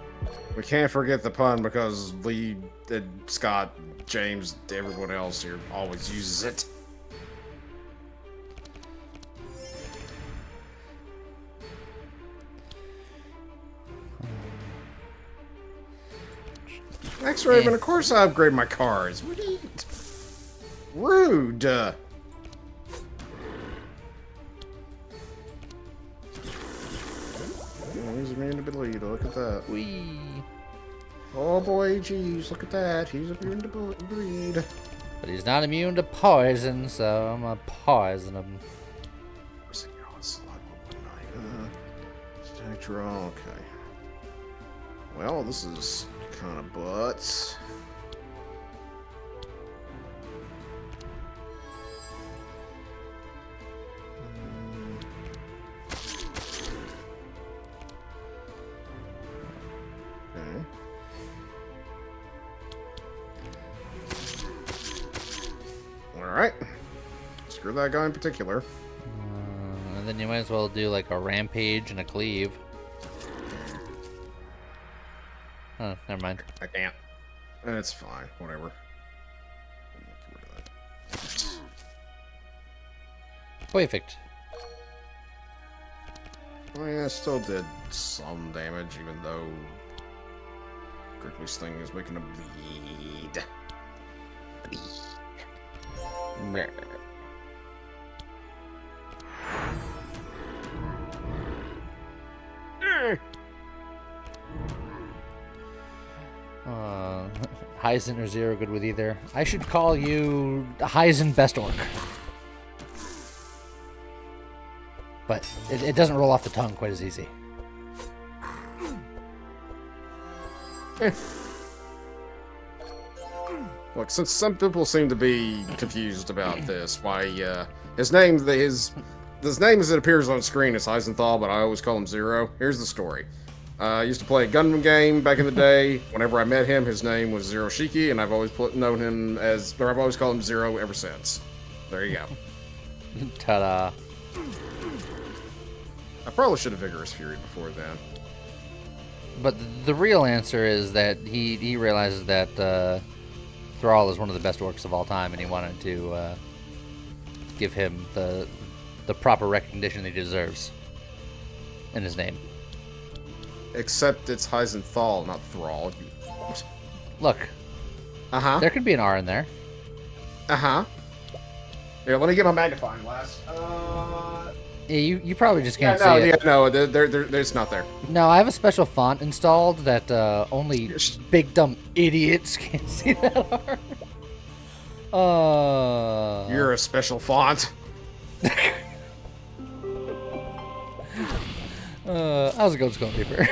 S2: We can't forget the pun because Lee, Scott, James, everyone else here always uses it. Next Raven, of course I upgrade my cards. What are you... Rude. He's immune to bleed. Look at that.
S1: Whee!
S2: Oh boy, geez, look at that. He's immune to bleed.
S1: But he's not immune to poison, so I'm gonna poison him.
S2: Stack draw, okay. Well, this is kind of butts. Okay. Alright. Screw that guy in particular.
S1: And then you might as well do like a rampage and a cleave. Oh, never mind.
S2: I can't. It's fine. Whatever. Get rid of that.
S1: Perfect.
S2: I mean, I still did some damage, even though Grickly's thing is making a bleed.
S1: Heisen or Zero good with either. I should call you Heisen Best Orc. But it doesn't roll off the tongue quite as easy.
S2: Look, since some people seem to be confused about this, why his name as it appears on screen is Heisenthal, but I always call him Zero. Here's the story. I used to play a Gundam game back in the day. Whenever I met him, his name was Zero Shiki, and I've always known him as, or I've always called him Zero ever since. There you go.
S1: Ta-da.
S2: I probably should have Vigorous Fury before then.
S1: But the real answer is that he realizes that Thrall is one of the best orcs of all time, and he wanted to give him the proper recognition he deserves in his name.
S2: Except it's Heisenthal, not Thrall.
S1: Look,
S2: Uh-huh.
S1: there could be an R in there.
S2: Uh-huh. Here, let me get my magnifying glass.
S1: Yeah, you probably just
S2: Yeah,
S1: can't see it.
S2: there's not there.
S1: No, I have a special font installed that only big dumb idiots can see that R.
S2: You're a special font.
S1: How's it going, Skull Reaper?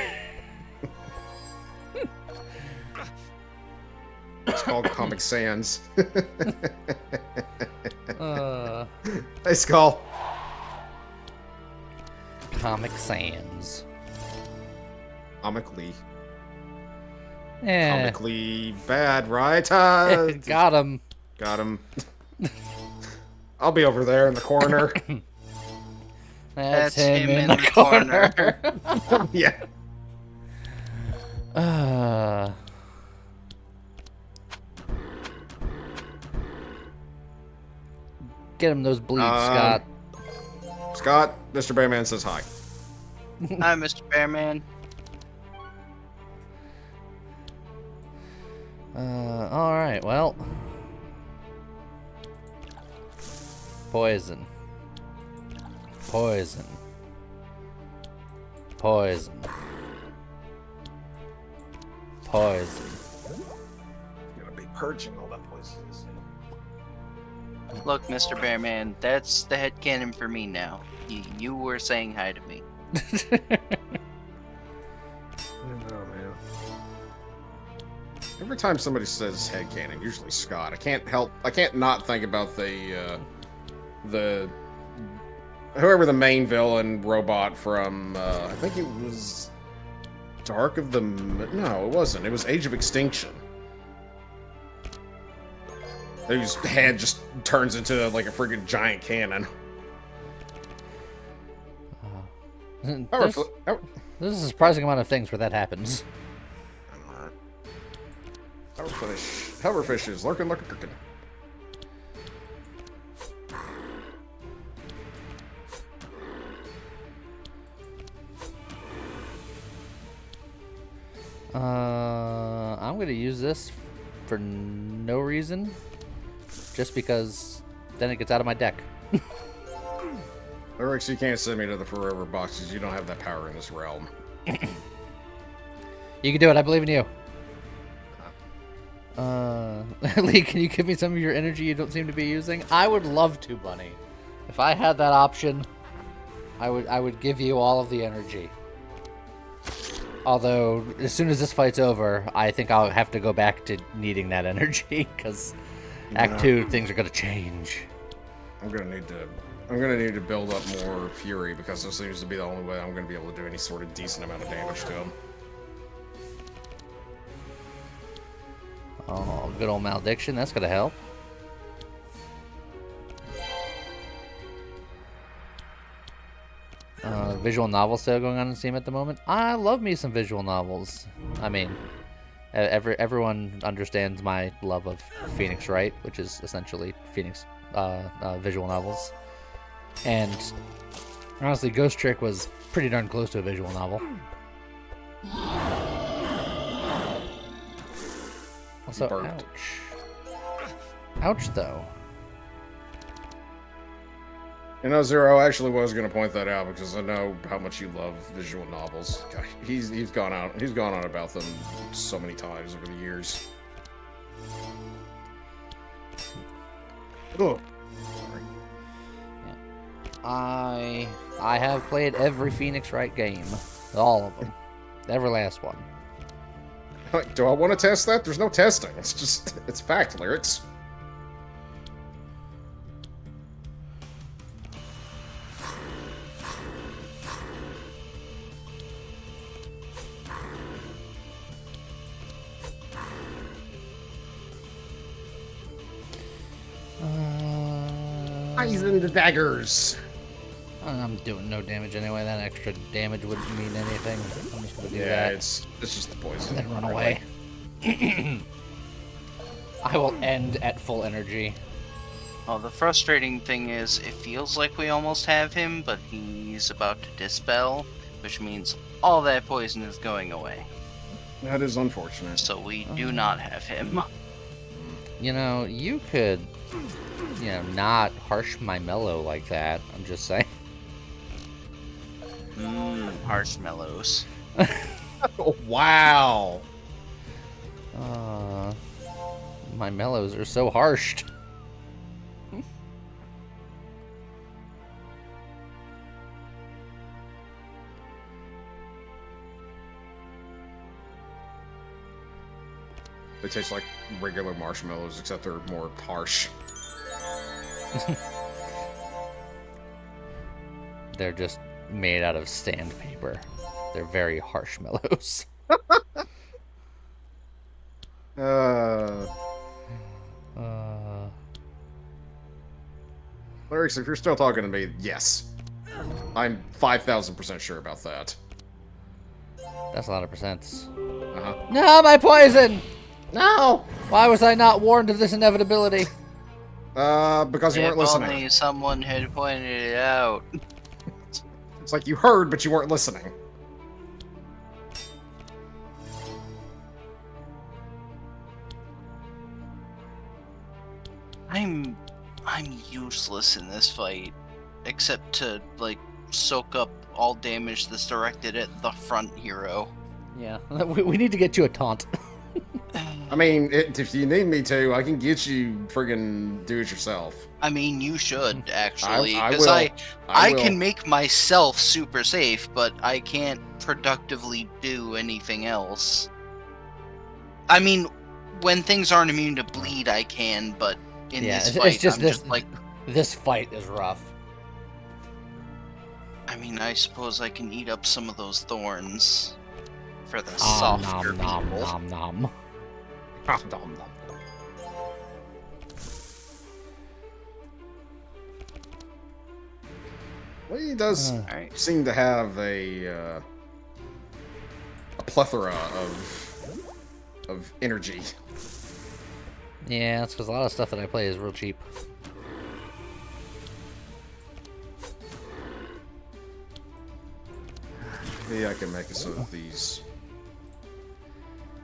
S2: It's called Comic Sans. Hey, Skull.
S1: Comic Sans.
S2: Comically.
S1: Eh,
S2: Comically bad, right?
S1: got him.
S2: Got him. I'll be over there in the corner.
S1: That's him in the corner.
S2: Yeah.
S1: Get him those bleeds, Scott.
S2: Scott, Mr. Bearman says hi.
S3: Hi, Mr. Bearman.
S1: Alright, well. Poison. Poison. Poison. Poison.
S2: Gonna be purging all that poison.
S3: Look, Mr. Bearman, that's the headcanon for me now. You were saying hi to me.
S2: Oh, man. Every time somebody says headcanon, usually Scott, I can't not think about the whoever the main villain robot from, I think it was Dark of the, no, it wasn't. It was Age of Extinction. Whose head just turns into like a friggin' giant cannon.
S1: There's a surprising amount of things where that happens.
S2: Hoverfish is lurking.
S1: I'm gonna use this for no reason, just because then it gets out of my deck.
S2: Lyrix, you can't send me to the forever boxes. You don't have that power in this realm.
S1: You can do it. I believe in you. Lee, can you give me some of your energy you don't seem to be using? I would love to, Bunny. If I had that option, I would give you all of the energy. Although, as soon as this fight's over, I think I'll have to go back to needing that energy, because Act 2, things are going to change.
S2: I'm gonna need to build up more fury, because this seems to be the only way I'm gonna be able to do any sort of decent amount of damage to him.
S1: Oh, good old malediction. That's going to help. Visual novel sale going on Steam at the moment. I love me some visual novels. I mean, everyone understands my love of Phoenix Wright, which is essentially Phoenix visual novels. And honestly, Ghost Trick was pretty darn close to a visual novel. Also, ouch. Ouch, though.
S2: You know, Zero, I actually was going to point that out because I know how much you love visual novels. God, he's gone on about them so many times over the years. Oh.
S1: I have played every Phoenix Wright game. All of them. Every last one.
S2: Do I want to test that? There's no testing. It's fact, Lyrics. Poison the daggers.
S1: I'm doing no damage anyway. That extra damage wouldn't mean anything. I'm just gonna do
S2: Yeah,
S1: that.
S2: it's just the poison.
S1: And then run away. I will end at full energy.
S3: Well, the frustrating thing is, it feels like we almost have him, but he's about to dispel, which means all that poison is going away.
S2: That is unfortunate.
S3: So we do not have him.
S1: You know, you could, not harsh my mellow like that. I'm just saying.
S3: Marshmallows.
S2: Oh, wow.
S1: My mellows are so harshed.
S2: They taste like regular marshmallows, except they're more harsh.
S1: They're just made out of sandpaper. They're very harsh mellows.
S2: Lyrics, if you're still talking to me, yes. I'm 5,000% sure about that.
S1: That's a lot of percents.
S2: Uh-huh.
S1: No, my poison!
S2: No!
S1: Why was I not warned of this inevitability?
S2: Because you
S3: If
S2: weren't listening.
S3: only someone had pointed it out.
S2: It's like you heard, but you weren't listening.
S3: I'm useless in this fight, except to like soak up all damage that's directed at the front hero.
S1: Yeah, we need to get you a taunt.
S2: I mean, if you need me to, I can get you friggin' do it yourself.
S3: I mean, you should actually,
S2: I
S3: because
S2: will.
S3: I
S2: will.
S3: can make myself super safe, but I can't productively do anything else. I mean, when things aren't immune to bleed, I can, but in this fight,
S1: it's just
S3: I'm
S1: this.
S3: just like,
S1: This fight is rough.
S3: I mean, I suppose I can eat up some of those thorns for the
S1: Nom,
S3: softer
S1: nom,
S3: people.
S1: nom, nom.
S2: Well, he does
S3: Alright.
S2: seem to have a plethora of energy.
S1: Yeah, that's because a lot of stuff that I play is real cheap.
S2: Maybe I can make it so that these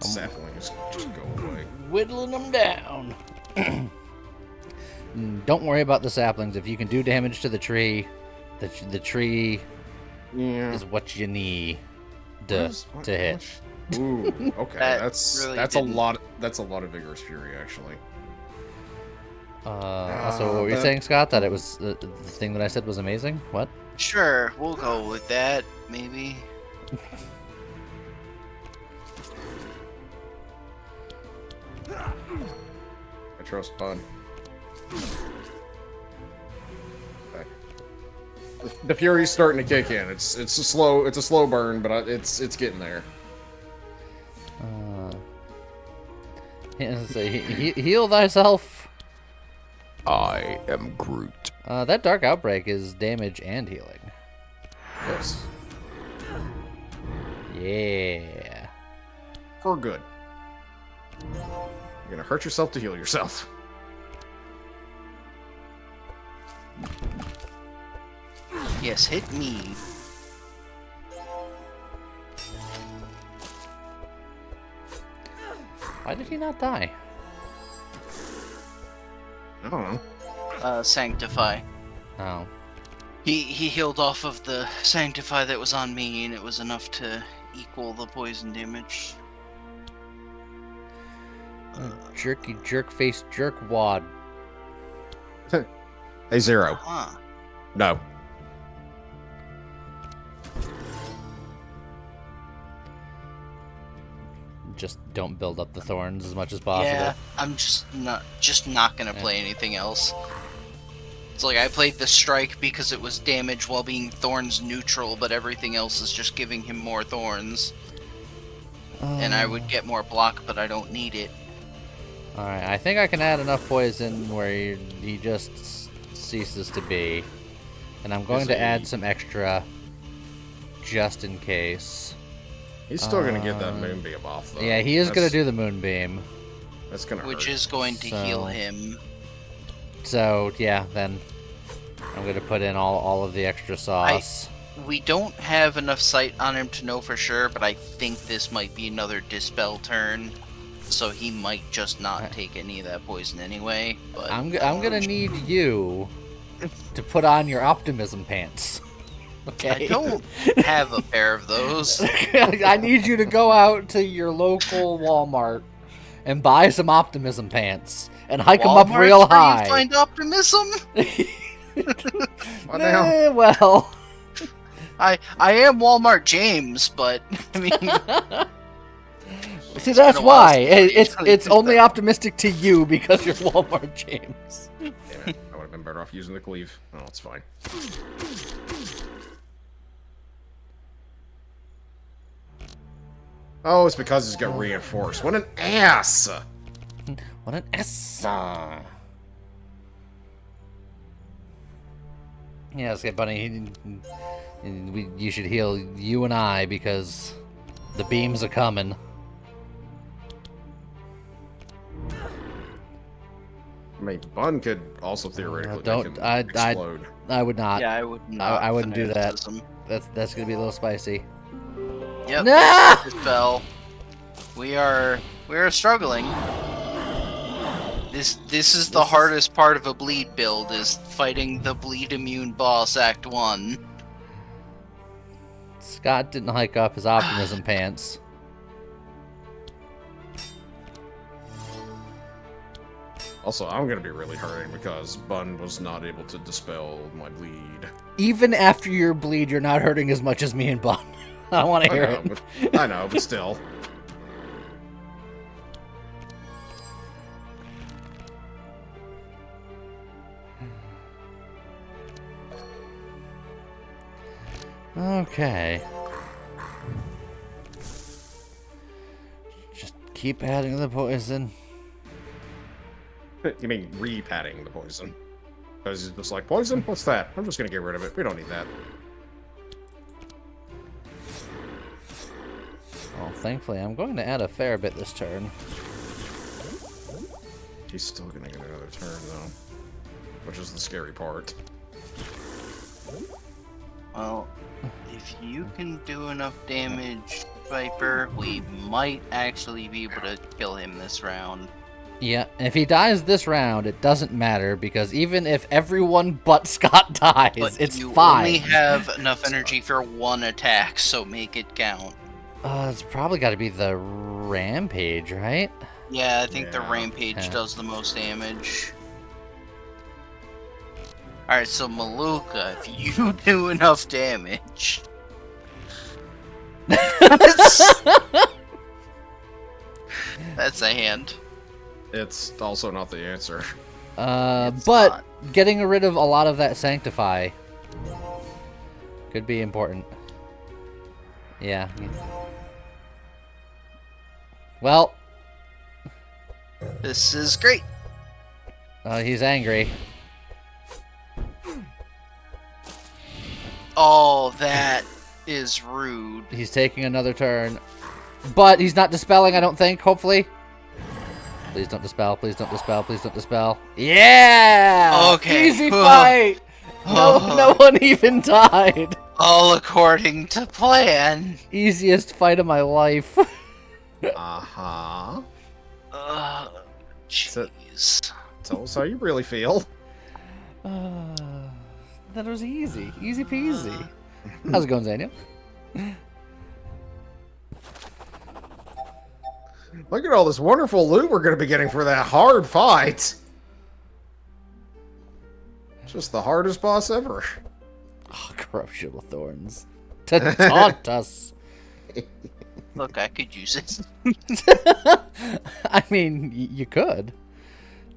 S2: saplings just go away.
S1: Whittling them down. Don't worry about the saplings. If you can do damage to the tree, the tree
S2: Yeah.
S1: is what you need to hit.
S2: Ooh, okay.
S3: That
S2: that's
S3: really
S2: a
S3: didn't-
S2: lot. That's a lot of vigorous fury, actually.
S1: Also, what were you
S2: that-
S1: saying, Scott? That it was the thing that I said was amazing? What?
S3: Sure, we'll go with that, maybe.
S2: I trust Bud. Okay. The fury's starting to kick in. It's a slow burn, but it's getting there.
S1: Heal thyself.
S2: I am Groot.
S1: That dark outbreak is damage and healing.
S2: Yes.
S1: Yeah.
S2: For good. You're gonna hurt yourself to heal yourself.
S3: Yes, hit me.
S1: Why did he not die?
S2: I don't know.
S3: Sanctify.
S1: Oh.
S3: He healed off of the Sanctify that was on me, and it was enough to equal the poison damage.
S1: Jerky jerk face jerk wad.
S2: Hey, Zero.
S3: Huh.
S2: No.
S1: Just don't build up the thorns as much as possible.
S3: Yeah, I'm just not gonna play anything else. It's like I played the strike because it was damage while being thorns neutral, but everything else is just giving him more thorns. And I would get more block, but I don't need it.
S1: Alright, I think I can add enough poison where he just ceases to be. And I'm going to add some extra just in case.
S2: He's still gonna get that moonbeam off, though.
S1: Yeah, he is going to do the moonbeam.
S2: That's gonna hurt.
S3: Which is going to heal him.
S1: So, yeah, then I'm going to put in all of the extra sauce.
S3: We don't have enough sight on him to know for sure, but I think this might be another Dispel turn. So he might just not take any of that poison anyway. But
S1: I'm going to need you to put on your optimism pants. Okay.
S3: I don't have a pair of those.
S1: I need you to go out to your local Walmart and buy some optimism pants and hike them up real
S3: Walmart's where
S1: high.
S3: you find optimism?
S2: What now?
S1: Well,
S3: I am Walmart James, but I mean,
S1: see, that's
S3: been a while
S1: why
S3: since I
S1: it's
S3: did
S1: only
S3: that.
S1: optimistic to you because you're Walmart James.
S2: Damn it. I would have been better off using the cleave. Oh, it's fine. Oh, it's because it's got reinforced. What an ass!
S1: What an ass. Yeah, okay, Bunny. You should heal you and I because the beams are coming.
S2: I mean, Bun could also theoretically
S1: don't-
S2: make him
S1: I-
S2: explode.
S1: I would not.
S3: yeah, I would not.
S1: I wouldn't do that.
S3: fanaticism.
S1: That's gonna be a little spicy.
S3: Yep.
S1: No!
S3: Dispel. We are struggling. This is the hardest part of a bleed build, is fighting the bleed immune boss Act 1.
S1: Scott didn't hike up his optimism pants.
S2: Also, I'm gonna be really hurting because Bun was not able to dispel my bleed.
S1: Even after your bleed, you're not hurting as much as me and Bun. I don't want to hear it.
S2: I know, but still.
S1: Okay. Just keep adding the poison.
S2: You mean re-patting the poison? Because it's just like, poison? What's that? I'm just gonna get rid of it. We don't need that.
S1: Well, thankfully, I'm going to add a fair bit this turn.
S2: He's still gonna get another turn, though. Which is the scary part.
S3: Well, if you can do enough damage, Viper, we might actually be able to kill him this round.
S1: Yeah, and if he dies this round, it doesn't matter, because even if everyone but Scott dies,
S3: But
S1: it's
S3: you
S1: fine.
S3: only have enough energy for one attack, so make it count.
S1: It's probably got to be the Rampage, right?
S3: Yeah, I think the
S2: Yeah.
S3: Rampage
S1: Yeah.
S3: does the most damage. Alright, so Maluka, if you do enough damage... That's a hand.
S2: It's also not the answer.
S3: It's
S1: But
S3: not.
S1: getting rid of a lot of that Sanctify could be important. Yeah. Well,
S3: This is great.
S1: he's angry.
S3: Oh, that is rude.
S1: He's taking another turn. But he's not dispelling, I don't think, hopefully. Please don't dispel, please don't dispel, please don't dispel. Yeah!
S3: Okay.
S1: Easy fight! No one even died.
S3: All according to plan.
S1: Easiest fight of my life.
S2: Uh-huh.
S3: Jeez.
S2: Tell us how you really feel.
S1: That was easy. Easy peasy. How's it going, Daniel?
S2: Look at all this wonderful loot we're going to be getting for that hard fight. Just the hardest boss ever.
S1: Oh, corruption with thorns. To taunt us.
S3: Look, I could use it.
S1: I mean, you could.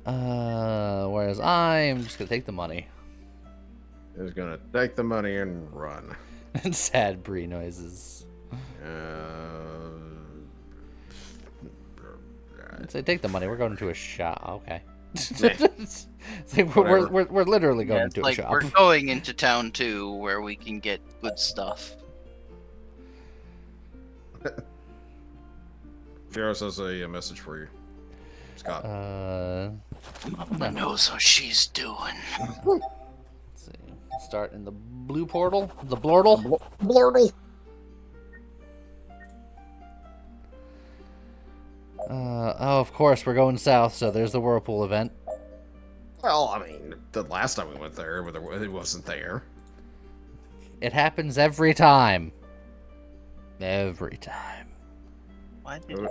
S1: Whereas I am just gonna take the money.
S2: He's going to take the money and run.
S1: And sad brie noises. I'd say take the money. We're going to a shop. Okay. It's like we're literally going
S3: Yeah, it's
S1: to a
S3: like
S1: shop.
S3: we're going into town too, where we can get good stuff.
S2: Fieros has a message for you. Scott.
S3: Mama knows how she's doing.
S1: Let's see. Start in the blue portal, the blortle.
S2: Blurtle.
S1: Oh, of course, we're going south, so there's the whirlpool event.
S2: Well, I mean, the last time we went there, it wasn't there.
S1: It happens every time. Every time.
S3: Why did
S2: I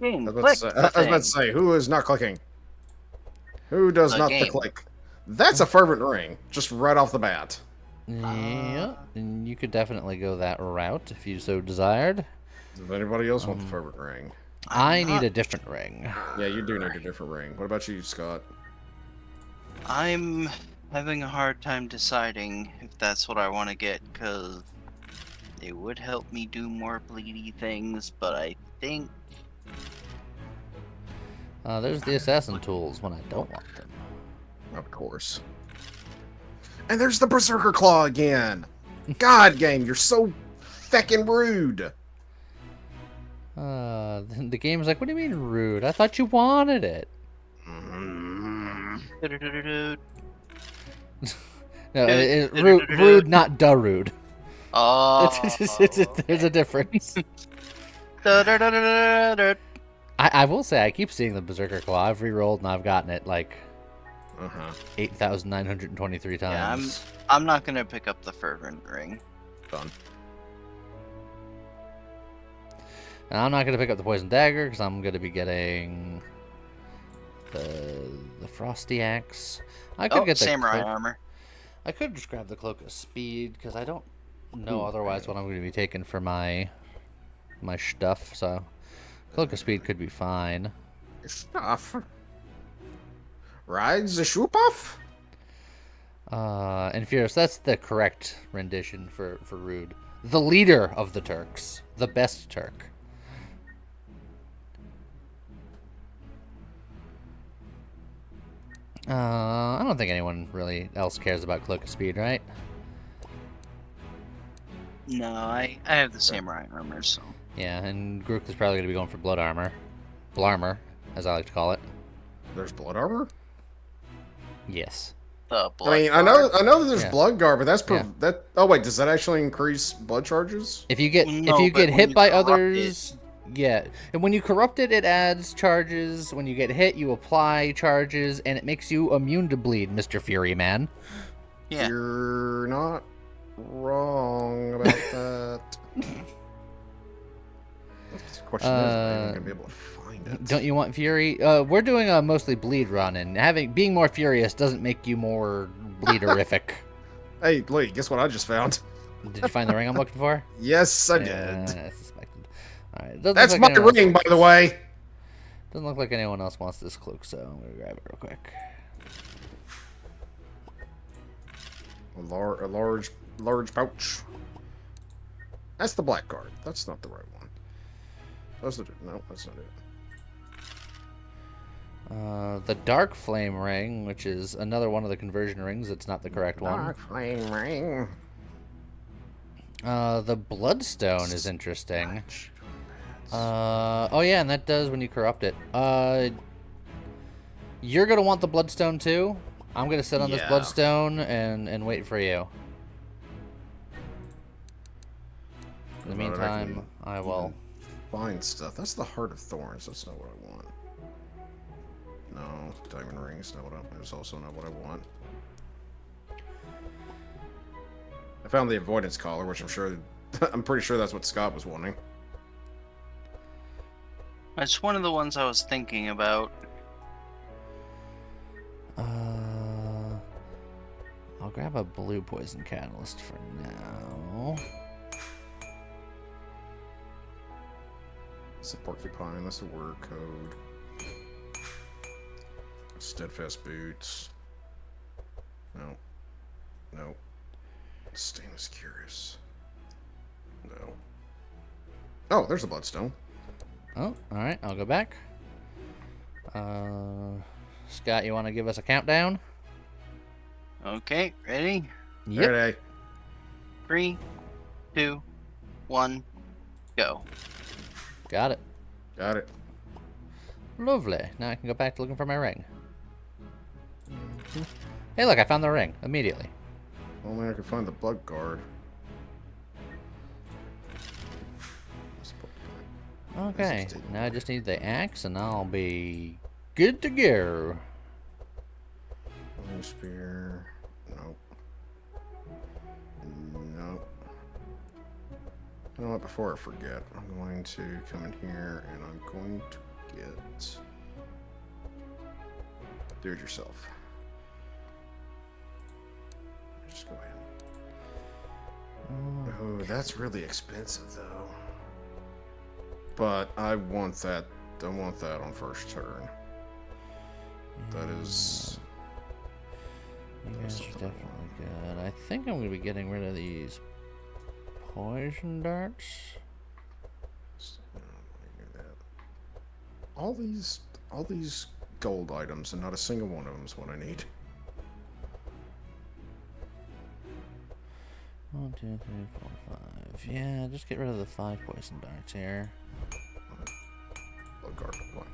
S3: game
S2: was
S3: click
S2: about
S3: the
S2: to say,
S3: thing?
S2: who is not clicking? Who does
S3: The
S2: not
S3: game.
S2: click? That's a fervent ring, just right off the bat.
S1: Yeah, and you could definitely go that route if you so desired.
S2: Does anybody else want the fervent ring?
S1: I need
S3: not-
S1: a different ring.
S2: Yeah, you do need a different ring. What about you, Scott?
S3: I'm having a hard time deciding if that's what I want to get, because it would help me do more bleedy things, but I think
S1: There's the assassin tools when I don't want them.
S2: Of course. And there's the Berserker Claw again. God, game, you're so feckin' rude.
S1: The game's like, what do you mean rude? I thought you wanted it. No, rude, not rude.
S3: oh,
S1: There's a difference. I will say, I keep seeing the Berserker Claw. I've re-rolled and I've gotten it like 8,923 times.
S3: Yeah, I'm not gonna pick up the fervent ring.
S2: Done.
S1: And I'm not going to pick up the Poison Dagger because I'm going to be getting the Frosty Axe. I could get the
S3: samurai
S1: cloak.
S3: armor.
S1: I could just grab the Cloak of Speed because I don't know otherwise what I'm going to be taking for my stuff. So Cloak of Speed could be fine.
S2: Stuff. Rides the shoop off?
S1: And Fierce, that's the correct rendition for Rude. The leader of the Turks. The best Turk. I don't think anyone really else cares about Cloak of Speed, right?
S3: No, I have the samurai armor, so
S1: Yeah, and Grook is probably going to be going for Blood Armor. Blarmor, as I like to call it.
S2: There's blood armor?
S1: Yes.
S3: the blood.
S2: I mean,
S3: guard.
S2: I know that there's
S1: Yeah.
S2: blood guard, but that's
S1: Yeah.
S2: that. Oh wait, does that actually increase blood charges?
S1: If you get
S3: No,
S1: if you
S3: but
S1: get
S3: when
S1: hit
S3: you
S1: by
S3: corrupt
S1: others, yeah. And when you corrupt it, it adds charges. When you get hit, you apply charges, and it makes you immune to bleed, Mr. Fury Man.
S3: Yeah.
S2: You're not wrong about that. The question is, am I even gonna be able to find it?
S1: Don't you want Fury? We're doing a mostly bleed run, and being more furious doesn't make you more bleederific.
S2: Hey, Lee, guess what I just found?
S1: Did you find the ring I'm looking for?
S2: Yes, I
S1: Yeah,
S2: did.
S1: I suspected. All right. Doesn't
S2: That's
S1: look
S2: my
S1: like anyone
S2: ring, by the way.
S1: Doesn't look like anyone else wants this cloak, so I'm gonna grab it real quick.
S2: A large pouch. That's the black card. That's not the right one. No, that's not it.
S1: The Dark Flame ring, which is another one of the conversion rings. It's not the correct one.
S2: Dark flame ring.
S1: The Bloodstone is interesting. Oh yeah, and that does when you corrupt it. You're gonna want the Bloodstone too. I'm gonna sit on this
S2: Yeah.
S1: Bloodstone and wait for you. In the
S2: Well, I
S1: meantime,
S2: can
S1: I will.
S2: Find stuff. That's the Heart of Thorns. That's not what I want. No, diamond rings. Not what it's also not what I want. I found the avoidance collar, which I'm pretty sure that's what Scott was wanting.
S3: It's one of the ones I was thinking about.
S1: I'll grab a blue poison catalyst for now.
S2: That's a porcupine. That's a word code. Steadfast boots. No. No. Stainless curious. No. Oh, there's a bloodstone.
S1: Oh, alright, I'll go back. Scott, you want to give us a countdown?
S3: Okay, ready?
S1: Yep.
S2: Ready?
S3: 3, 2, 1, go.
S1: Got it.
S2: Got it.
S1: Lovely. Now I can go back to looking for my ring. Hey, look, I found the ring immediately.
S2: Only I can find the blood guard.
S1: Okay, now I just need the axe and I'll be good to go.
S2: Spear. Nope. Nope. You know what? Before I forget, I'm going to come in here and I'm going to get. Do it yourself. Just go ahead. Oh, that's really expensive though. But I want that. Don't want that on first turn. That is.
S1: You guys are definitely good. I think I'm going to be getting rid of these poison darts.
S2: All these gold items, and not a single one of them is what I need.
S1: 1, 2, 3, 4, 5. Yeah, just get rid of the 5 poison darts here.
S2: Blood guard, come on.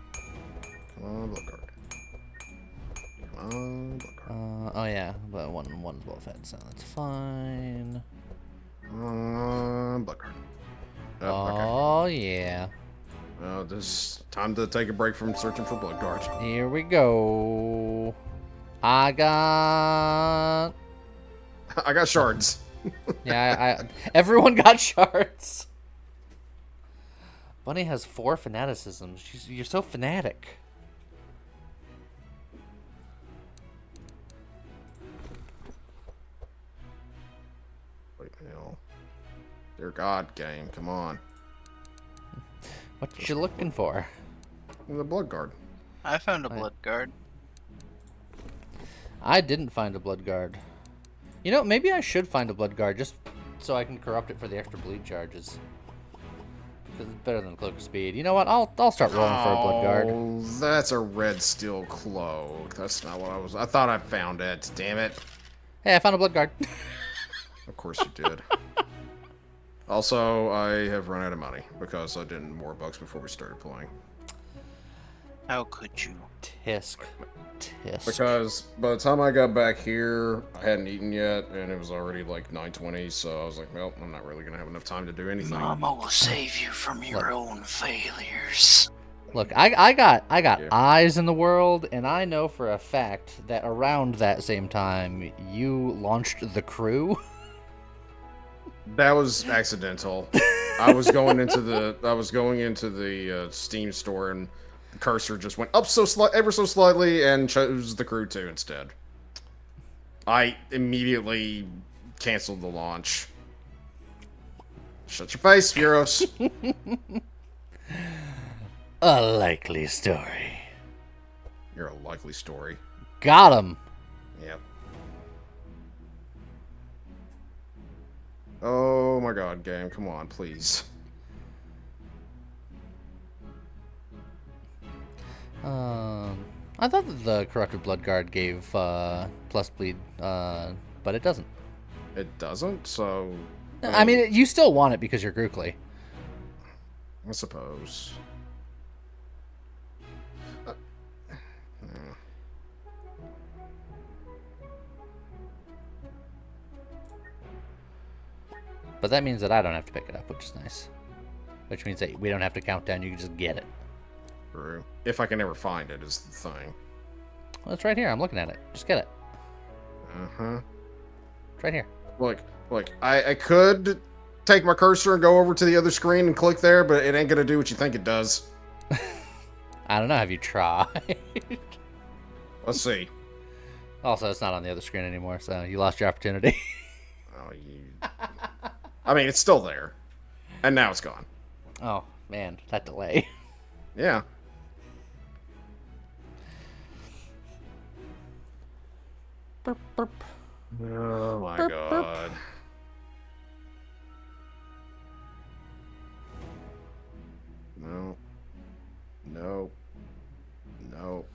S2: Come on, blood guard. Come on, blood guard.
S1: Oh yeah, but one's well fed, so that's fine.
S2: Blood guard.
S1: Oh
S2: Okay.
S1: yeah.
S2: Well, this time to take a break from searching for blood guard.
S1: Here we go. I got
S2: I got shards.
S1: Yeah, everyone got shards. Bunny has 4 fanaticisms. You're so fanatic.
S2: Wait, hell. Dear God, game, come on.
S1: What you looking for?
S2: The blood guard.
S3: I found a blood guard.
S1: I didn't find a blood guard. You know, maybe I should find a blood guard just so I can corrupt it for the extra bleed charges. Because it's better than cloak of speed. You know what? I'll start rolling for a blood guard.
S2: Oh, that's a red steel cloak. That's not what I was. I thought I found it. Damn it.
S1: Hey, I found a blood guard.
S2: Of course you did. Also, I have run out of money because I did more bucks before we started playing.
S3: How could you?
S1: Tisk. Tisk.
S2: Because by the time I got back here, I hadn't eaten yet, and it was already like 9:20. So I was like, well, I'm not really gonna have enough time to do anything.
S3: Mama will save you from your own failures.
S1: Look, I got
S2: Yeah.
S1: eyes in the world, and I know for a fact that around that same time you launched the crew.
S2: That was accidental. I was going into the Steam store, and the cursor just went up ever so slightly and chose the crew 2 instead. I immediately canceled the launch. Shut your face, Furos.
S1: A likely story.
S2: You're a likely story.
S1: Got him.
S2: Yep. Oh my God, game, come on, please.
S1: I thought that the corrupted blood guard gave plus bleed, but it doesn't.
S2: It doesn't, so
S1: I mean, you still want it because you're Grookly.
S2: I suppose.
S1: But that means that I don't have to pick it up, which is nice. Which means that we don't have to count down, you can just get it.
S2: True. If I can ever find it, is the thing.
S1: Well, it's right here, I'm looking at it. Just get it.
S2: Uh-huh.
S1: It's right here.
S2: Look, I could take my cursor and go over to the other screen and click there, but it ain't gonna do what you think it does.
S1: I don't know, have you tried?
S2: Let's see.
S1: Also, it's not on the other screen anymore, so you lost your opportunity.
S2: Oh, you... I mean, it's still there. And now it's gone.
S1: Oh, man, that delay.
S2: Yeah.
S1: Burp, burp.
S2: Oh my
S1: Burp, burp.
S2: God. No. No. No.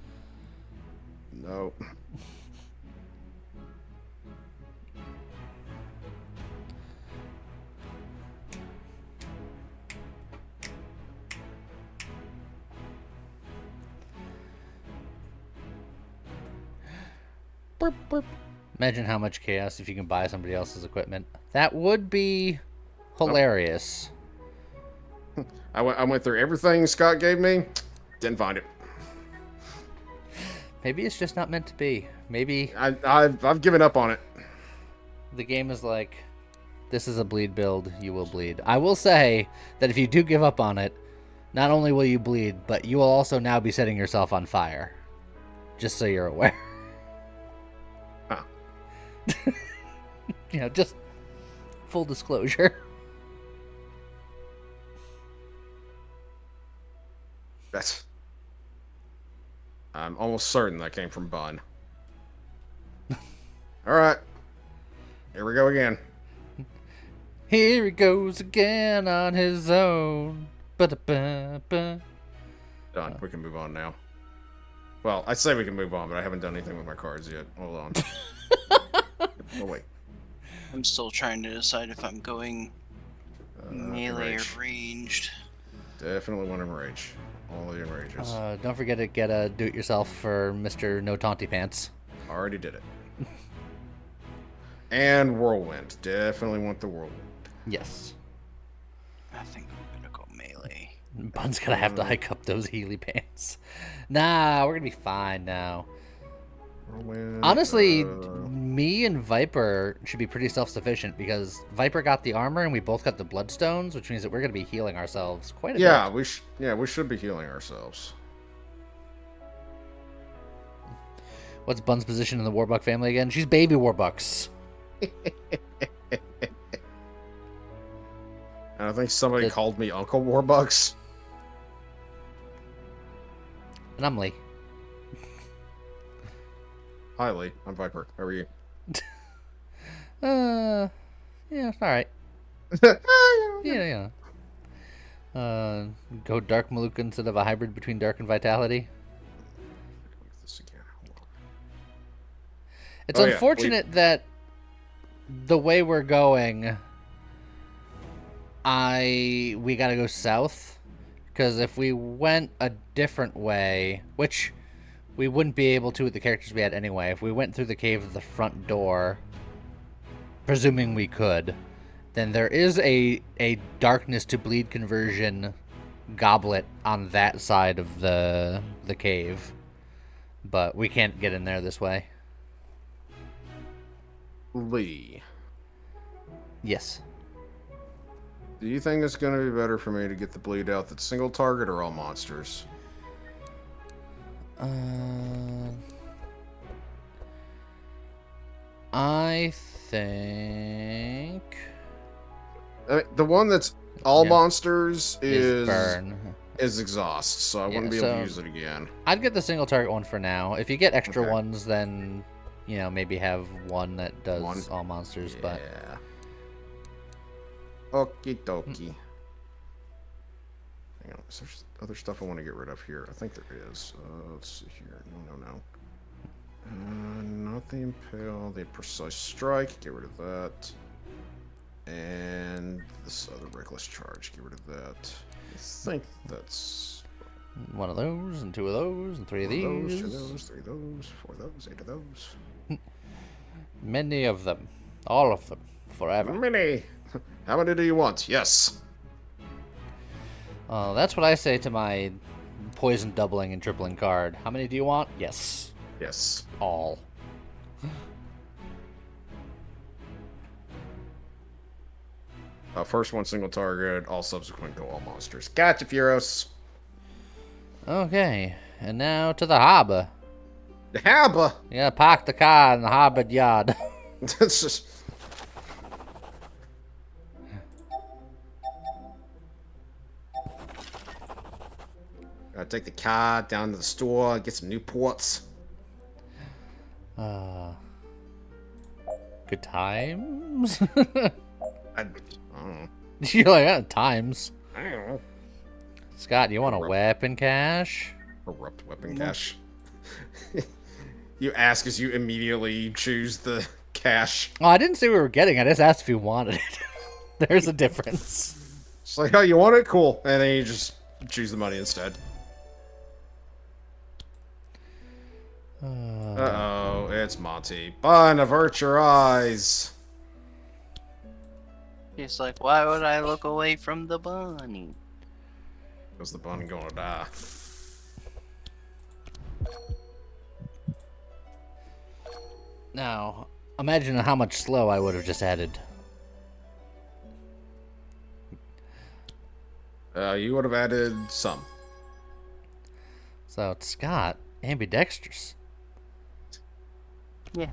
S1: Burp, burp. Imagine how much chaos if you can buy somebody else's equipment. That would be hilarious.
S2: I went through everything Scott gave me. Didn't find it.
S1: Maybe it's just not meant to be. Maybe
S2: I've given up on it.
S1: the game is like, this is a bleed build, you will bleed. I will say that if you do give up on it, not only will you bleed, but you will also now be setting yourself on fire. Just so you're aware.
S2: Huh.
S1: You know, just full disclosure.
S2: I'm almost certain that came from Bun. Alright. Here we go again.
S1: Here he goes again on his own. Ba-da-ba-ba.
S2: Done. We can move on now. Well, I say we can move on, but I haven't done anything with my cards yet. Hold on. Oh, wait.
S3: I'm still trying to decide if I'm going melee
S2: enrage.
S3: or ranged.
S2: Definitely want to enrage. All the enrages.
S1: Don't forget to get a do-it-yourself for Mr. No Taunty Pants.
S2: Already did it. And whirlwind. Definitely want the whirlwind.
S1: Yes.
S3: I think I'm gonna go melee.
S1: Bun's gonna have to hike up those Healy pants. Nah, we're gonna be fine now.
S2: Whirlwind,
S1: Honestly, me and Viper should be pretty self-sufficient because Viper got the armor and we both got the bloodstones, which means that we're gonna be healing ourselves quite a bit.
S2: we should be healing ourselves.
S1: What's Bun's position in the Warbuck family again? She's baby Warbucks.
S2: And I think somebody
S1: The-
S2: called me Uncle Warbucks.
S1: And I'm Lee.
S2: Hi, Lee. I'm Viper. How are you?
S1: Yeah, alright. Yeah. Go Dark Maluka instead of a hybrid between Dark and Vitality.
S2: This again. Hold on.
S1: It's
S2: Oh, yeah,
S1: unfortunate that the way we're going, we gotta go south. Because if we went a different way, which we wouldn't be able to with the characters we had anyway, if we went through the cave of the front door, presuming we could, then there is a darkness to bleed conversion goblet on that side of the cave. But we can't get in there this way.
S2: Lee,
S1: Yes.
S2: do you think it's going to be better for me to get the bleed out that's single target or all monsters?
S1: I think
S2: The one that's all
S1: Yeah.
S2: monsters
S1: is
S2: is
S1: burn.
S2: exhaust, so I wouldn't be able to use it again.
S1: I'd get the single target one for now. If you get extra
S2: Okay.
S1: ones, then maybe have one that does
S2: One?
S1: all monsters. But
S2: Yeah. Okie dokie. Hang on, is there other stuff I want to get rid of here? I think there is. Let's see here. No. Not the impale, the precise strike. Get rid of that. And this other reckless charge. Get rid of that. I think that's
S1: one of those, and two of those, and three of
S2: one of
S1: these.
S2: those, 2 of those, 3 of those, 4 of those, 8 of those.
S1: Many of them, all of them, forever.
S2: Many. How many do you want? Yes.
S1: That's what I say to my poison doubling and tripling card. How many do you want? Yes,
S2: Yes.
S1: all.
S2: First one single target, all subsequent go all monsters. Gotcha, Furos.
S1: Okay, and now to the harbor.
S2: The Haba.
S1: You gotta park the car in the harbor yard.
S2: That's just. Gotta take the car down to the store, get some Newports.
S1: Good times.
S2: I don't know.
S1: You're like, times.
S2: I don't know.
S1: Scott, you want a weapon cache?
S2: Corrupt weapon cache. You ask as you immediately choose the cache.
S1: Oh, I didn't say we were getting it. I just asked if you wanted it. There's a difference.
S2: It's like, oh, you want it? Cool. And then you just choose the money instead. Uh-oh, it's Monty. Bun, avert your eyes.
S3: He's like, why would I look away from the bunny?
S2: Because the bun gonna die.
S1: Now, imagine how much slow I would have just added.
S2: You would have added some.
S1: So it's Scott, ambidextrous.
S3: Yeah.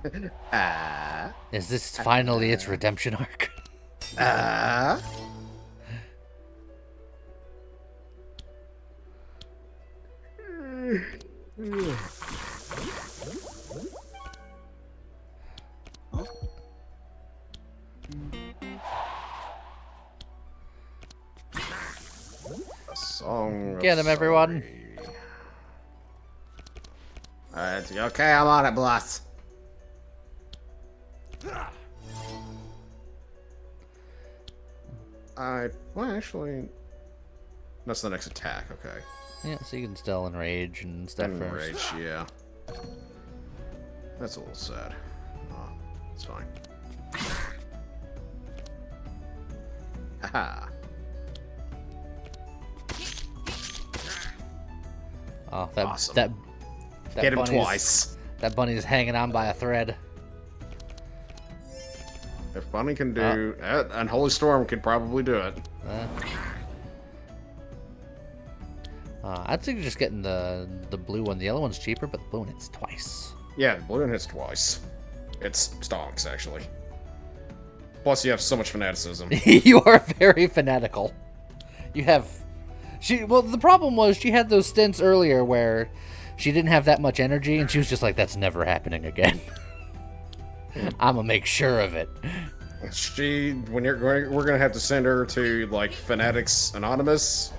S2: Ah.
S1: Is this finally its redemption arc?
S2: Ah. A song.
S1: Get him, everyone.
S2: Alright, okay, I'm on it, boss. Well, actually, that's the next attack. Okay.
S1: Yeah, so you can still enrage and stuff
S2: Enrage,
S1: first.
S2: yeah. That's a little sad. Oh, it's fine. Haha.
S1: Oh, that
S2: Awesome.
S1: that
S2: Hit him
S1: bunny's-
S2: twice.
S1: That bunny's hanging on by a thread.
S2: If Bunny can do and Holy Storm could probably do it.
S1: I'd think just getting the blue one. The yellow one's cheaper, but the blue one hits twice.
S2: Yeah, the blue one hits twice. It's stonks, actually. Plus, you have so much fanaticism.
S1: You are very fanatical. You have... Well, the problem was she had those stints earlier where she didn't have that much energy, and she was just like, that's never happening again. I'm gonna make sure of it.
S2: When you're going, we're gonna have to send her to, like, Fanatics Anonymous.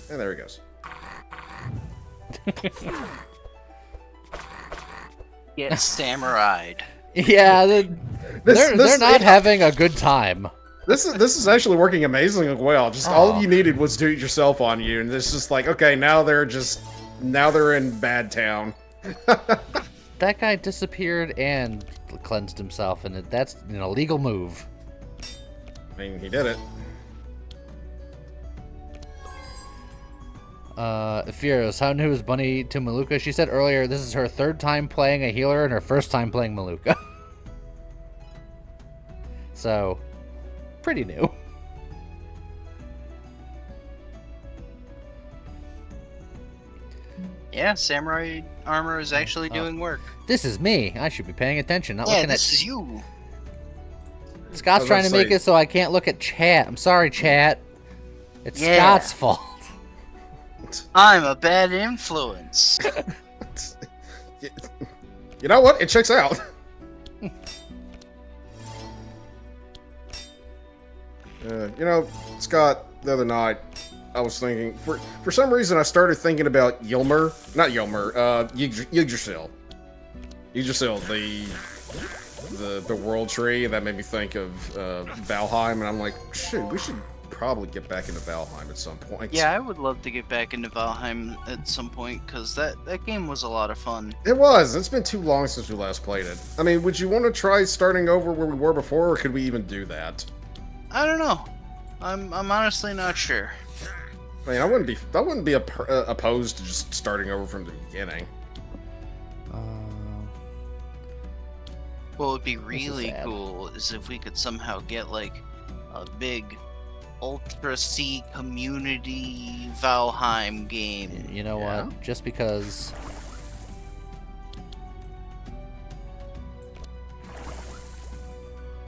S2: And there he goes.
S3: Get samurai'd.
S1: Yeah, they're not having a good time.
S2: This is actually working amazingly well. Just all you needed was do it yourself on you, and it's just like, okay, now they're in Bad Town.
S1: That guy disappeared and cleansed himself, and that's an illegal move.
S2: I mean, he did it.
S1: Furious, how new is Bunny to Maluka? She said earlier this is her third time playing a healer and her first time playing Maluka. So, pretty new.
S3: Yeah, samurai armor is actually doing work.
S1: This is me. I should be paying attention, not
S3: Yeah,
S1: looking
S3: this
S1: at...
S3: is you.
S1: Scott's trying to make it so I can't look at chat. I'm sorry, chat. It's
S3: Yeah.
S1: Scott's fault.
S3: I'm a bad influence.
S2: You know what? It checks out. Scott, the other night, I was thinking, for some reason, I started thinking about Yggdrasil. Yggdrasil, the world tree, and that made me think of Valheim, and I'm like, shoot, we should probably get back into Valheim at some point.
S3: Yeah, I would love to get back into Valheim at some point, because that game was a lot of fun.
S2: It was. It's been too long since we last played it. I mean, would you want to try starting over where we were before, or could we even do that?
S3: I don't know. I'm honestly not sure.
S2: I mean, I wouldn't be opposed to just starting over from the beginning.
S3: What would be really
S1: sad.
S3: cool is if we could somehow get like a big Ultra C community Valheim game.
S1: You know
S2: Yeah.
S1: what? Just because...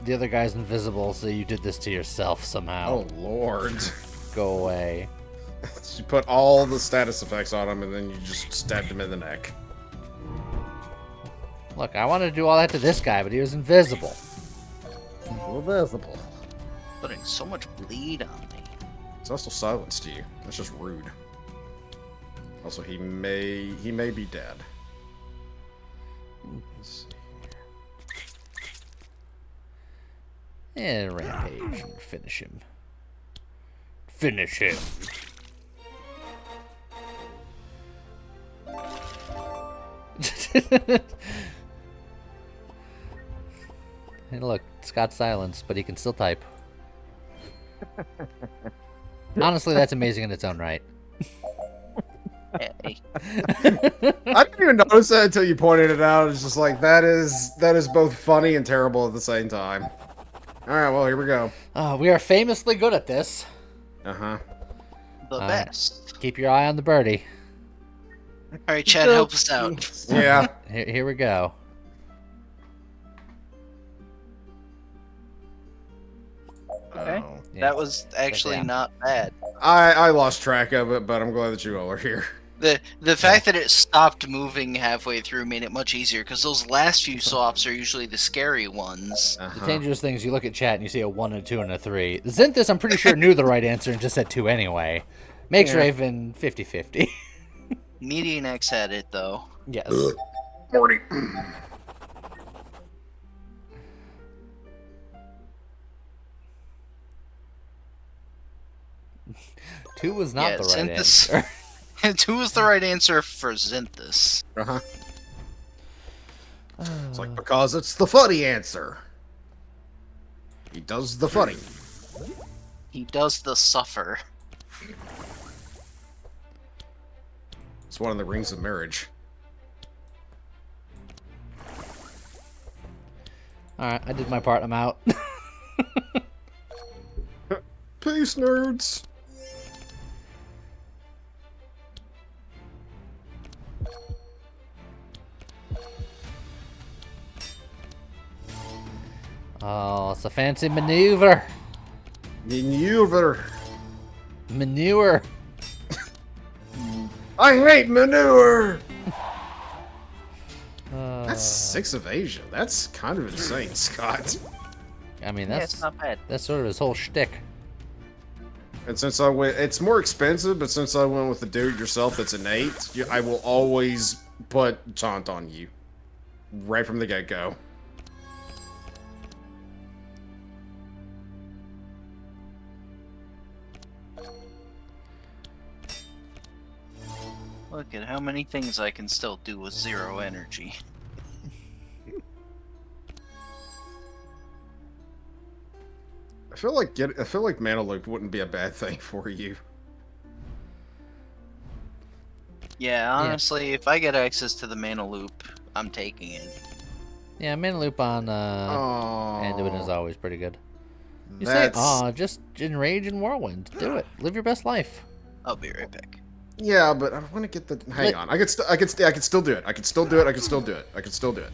S1: the other guy's invisible, so you did this to yourself somehow.
S2: Oh, Lord.
S1: Go away.
S2: You put all the status effects on him, and then you just stabbed him in the neck.
S1: Look, I wanted to do all that to this guy, but he was invisible.
S2: Invisible.
S3: Putting so much bleed on me.
S2: It's also silenced you. That's just rude. Also, he may be dead. Let's see.
S1: And rampage and finish him. Finish him. Hey, look, Scott's silenced, but he can still type. Honestly, that's amazing in its own right.
S3: Hey.
S2: I didn't even notice that until you pointed it out. It's just like that is both funny and terrible at the same time. All right, well here we go.
S1: We are famously good at this.
S2: Uh-huh.
S3: The best.
S1: Keep your eye on the birdie.
S3: All right, Chad, help us out.
S2: Yeah.
S1: Here we go.
S3: Okay.
S2: Oh.
S1: Yeah.
S3: That was actually
S1: down.
S3: not bad.
S2: I lost track of it, but I'm glad that you all are here.
S3: The fact that it stopped moving halfway through made it much easier, because those last few swaps are usually the scary ones.
S1: The dangerous thing is you look at chat and you see a 1, a 2, and a 3. Zinthus, I'm pretty sure, knew the right answer and just said 2 anyway. Makes Raven 50-50.
S3: Median X had it, though.
S1: Yes.
S2: Morty.
S1: 2 was not
S3: Yeah,
S1: the right
S3: Zinthus-
S1: answer.
S3: 2 was the right answer for Zinthus.
S2: Uh-huh. It's like, because it's the funny answer. He does the funny.
S3: He does the suffer.
S2: It's one of the rings of marriage.
S1: Alright, I did my part. I'm out.
S2: Peace, nerds.
S1: Oh, it's a fancy maneuver.
S2: Maneuver.
S1: Manure.
S2: I hate manure. That's 6 evasion. That's kind of insane, Scott.
S1: I mean,
S3: Yeah,
S1: that's
S3: it's not bad.
S1: that's sort of his whole shtick.
S2: And since I went, it's more expensive, but since I went with the do-it-yourself that's innate, I will always put taunt on you. Right from the get-go.
S3: Look at how many things I can still do with 0 energy.
S2: I feel like Mana Loop wouldn't be a bad thing for you.
S3: Yeah, honestly, if I get access to the mana loop, I'm taking it.
S1: Yeah, Mana Loop on Anduin is always pretty good. You say, just Enrage and Whirlwind. Do it. Live your best life.
S3: I'll be right back.
S2: Yeah, but I want to get the. Hang on, I could still do it. I could still do it. I could still do it. I could still do it.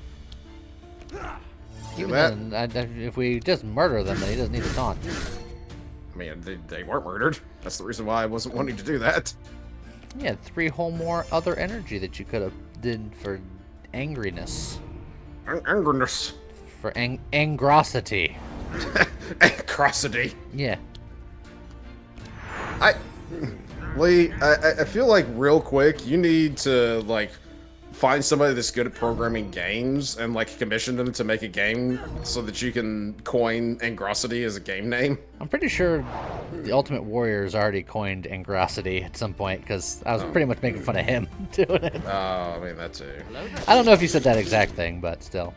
S1: Even then, if we just murder them, then he doesn't need to taunt.
S2: I mean, they weren't murdered. That's the reason why I wasn't wanting to do that.
S1: Yeah, 3 whole more other energy that you could have did for angriness.
S2: Angerness.
S1: For angrosity.
S2: Ancrosity.
S1: Yeah.
S2: Lee, I feel like real quick, you need to, like, find somebody that's good at programming games and, like, commission them to make a game so that you can coin Angrosity as a game name.
S1: I'm pretty sure the Ultimate Warrior's already coined angrosity at some point, because I was pretty much making fun of him doing it.
S2: Oh, I mean, that too.
S1: I don't know if you said that exact thing, but still.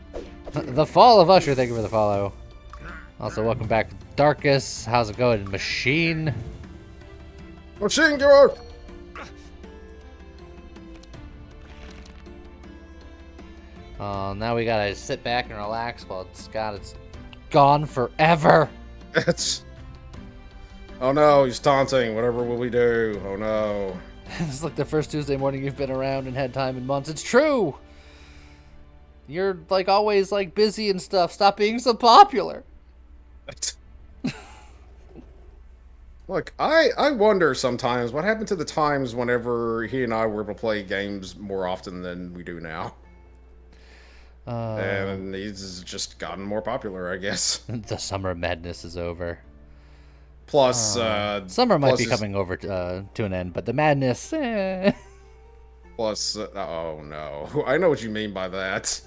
S1: The Fall of Usher, thank you for the follow. Also, welcome back, Darkus. How's it going, Machine?
S2: Machine Gunner!
S1: Now we gotta sit back and relax while Scott is gone forever.
S2: It's... Oh no, he's taunting. Whatever will we do? Oh no.
S1: It's like the first Tuesday morning you've been around and had time in months. It's true! You're, like, always, like, busy and stuff. Stop being so popular.
S2: Look, I wonder sometimes what happened to the times whenever he and I were able to play games more often than we do now. And he's just gotten more popular, I guess.
S1: The summer madness is over.
S2: Plus,
S1: Summer might
S2: plus
S1: be
S2: his-
S1: coming over to an end, but the madness,
S2: Plus, oh no, I know what you mean by that.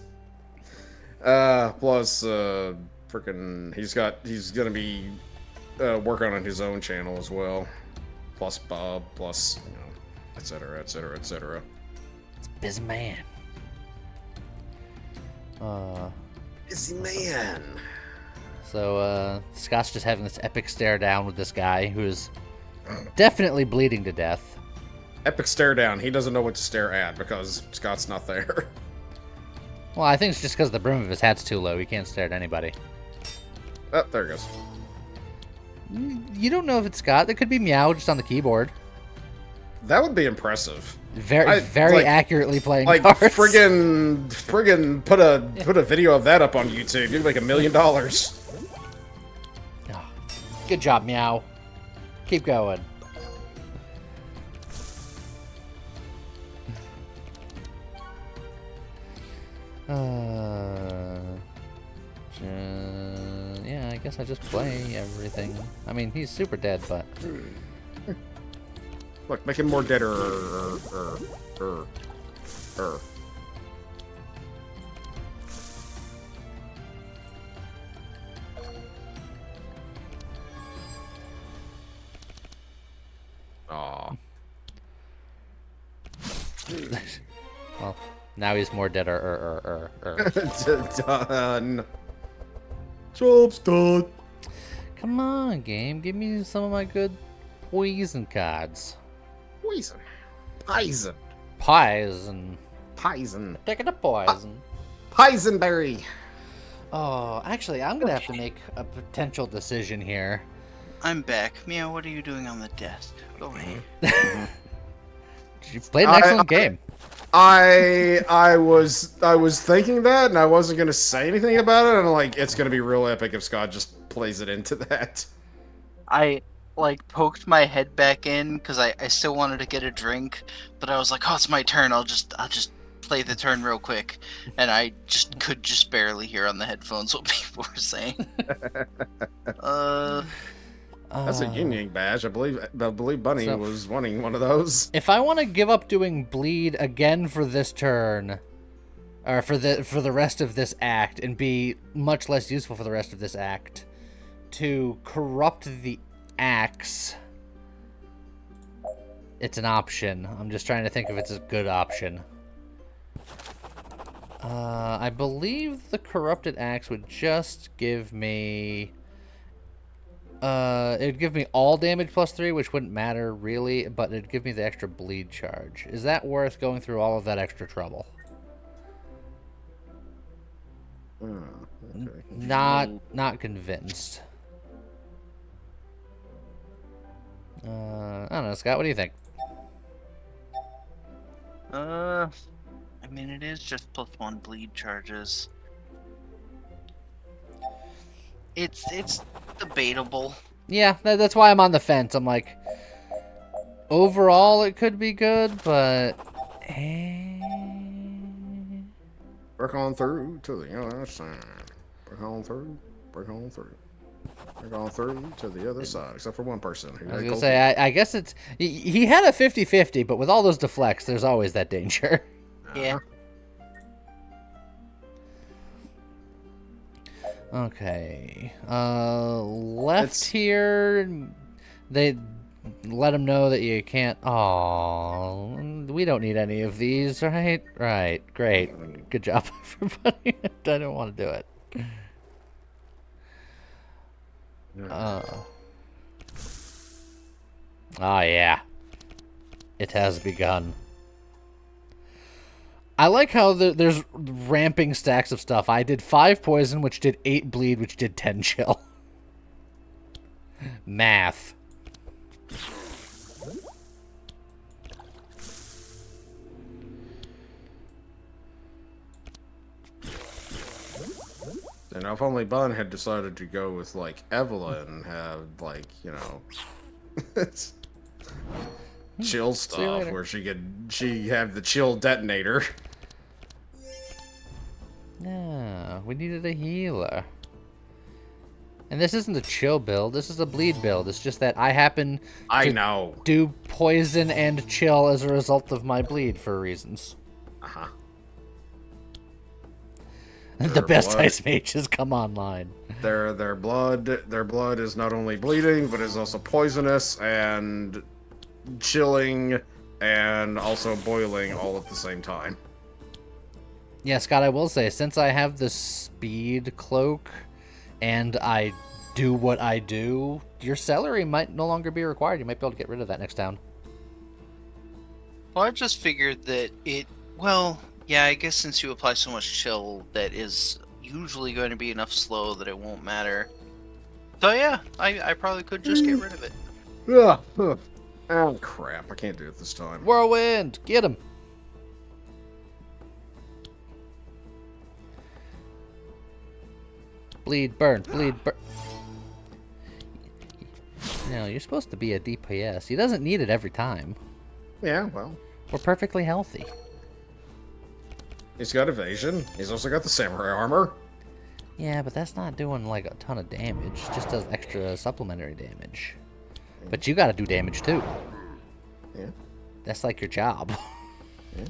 S2: Plus, freaking, he's gonna be working on his own channel as well. Plus Bob, plus, you know, etc., etc., etc.
S1: Busy man.
S2: Busy man.
S1: So Scott's just having this epic stare down with this guy who's definitely bleeding to death.
S2: Epic stare down. He doesn't know what to stare at because Scott's not there.
S1: Well, I think it's just because the brim of his hat's too low. He can't stare at anybody.
S2: Oh, there it goes.
S1: You don't know if it's Scott. It could be Meow just on the keyboard.
S2: That would be impressive.
S1: Very accurately playing
S2: like
S1: cards.
S2: friggin' put a video of that up on YouTube. You'd make $1 million.
S1: Oh, good job, Meow. Keep going. Yeah, I guess I just play everything. I mean, he's super dead, but...
S2: Look, make him more deader. Aw.
S1: Well, now he's more dead.
S2: Done. Job's done.
S1: Come on, game. Give me some of my good poison cards.
S2: Poison. Poison.
S1: Poison.
S2: Poison.
S1: Taking a poison.
S2: Poisonberry.
S1: Oh, actually, I'm gonna have to make a potential decision here.
S3: I'm back. Meow, what are you doing on the desk? Go away.
S1: You played an excellent game.
S2: I was thinking that, and I wasn't gonna say anything about it. And I'm like, it's gonna be real epic if Scott just plays it into that.
S3: I like poked my head back in because I still wanted to get a drink, but I was like, oh, it's my turn. I'll just play the turn real quick, and I could just barely hear on the headphones what people were saying.
S2: That's a Yin badge. I believe Bunny was wanting one of those.
S1: If I want to give up doing bleed again for this turn, or for the rest of this act, and be much less useful for the rest of this act, to corrupt the axe, it's an option. I'm just trying to think if it's a good option. I believe the corrupted axe would just give me... it would give me all damage +3, which wouldn't matter, really, but it'd give me the extra bleed charge. Is that worth going through all of that extra trouble?
S2: Okay.
S1: Not convinced. I don't know, Scott, what do you think?
S3: I mean, it is just +1 bleed charges. It's debatable.
S1: Yeah, that's why I'm on the fence. I'm like, overall it could be good, but...
S2: Work on through to the other side. Work on through. Work on through. Work on through to the other side, except for one person.
S1: I was going to say, I guess it's... He had a 50-50, but with all those deflects, there's always that danger.
S3: Yeah.
S1: Okay. Left here, they let him know that you can't... Oh, we don't need any of these, right? Right, great. Good job, everybody. I don't want to do it. Oh, yeah. It has begun. I like how there's ramping stacks of stuff. I did 5 poison, which did 8 bleed, which did 10 chill. Math.
S2: And if only Bun had decided to go with, like, Evelyn and have, like, you know, chill stuff where she have the chill detonator.
S1: No, we needed a healer. And this isn't a chill build, this is a bleed build. It's just that I happen to do poison and chill as a result of my bleed for reasons.
S2: Uh-huh.
S1: The best ice mages come online.
S2: Their blood is not only bleeding, but is also poisonous and chilling and also boiling all at the same time.
S1: Yeah, Scott, I will say, since I have the speed cloak and I do what I do, your celery might no longer be required. You might be able to get rid of that next down.
S3: Well, I just figured that well, yeah, I guess since you apply so much chill, that is usually going to be enough slow that it won't matter. So yeah, I probably could just get rid of it.
S2: Ugh, ugh. Oh, crap. I can't do it this time.
S1: Whirlwind! Get him! Bleed, burn, bleed, burn. No, you're supposed to be a DPS. He doesn't need it every time.
S2: Yeah, well.
S1: We're perfectly healthy.
S2: He's got evasion. He's also got the samurai armor.
S1: Yeah, but that's not doing like a ton of damage. It just does extra supplementary damage. But you gotta do damage too.
S2: Yeah.
S1: That's like your job.
S2: Yeah.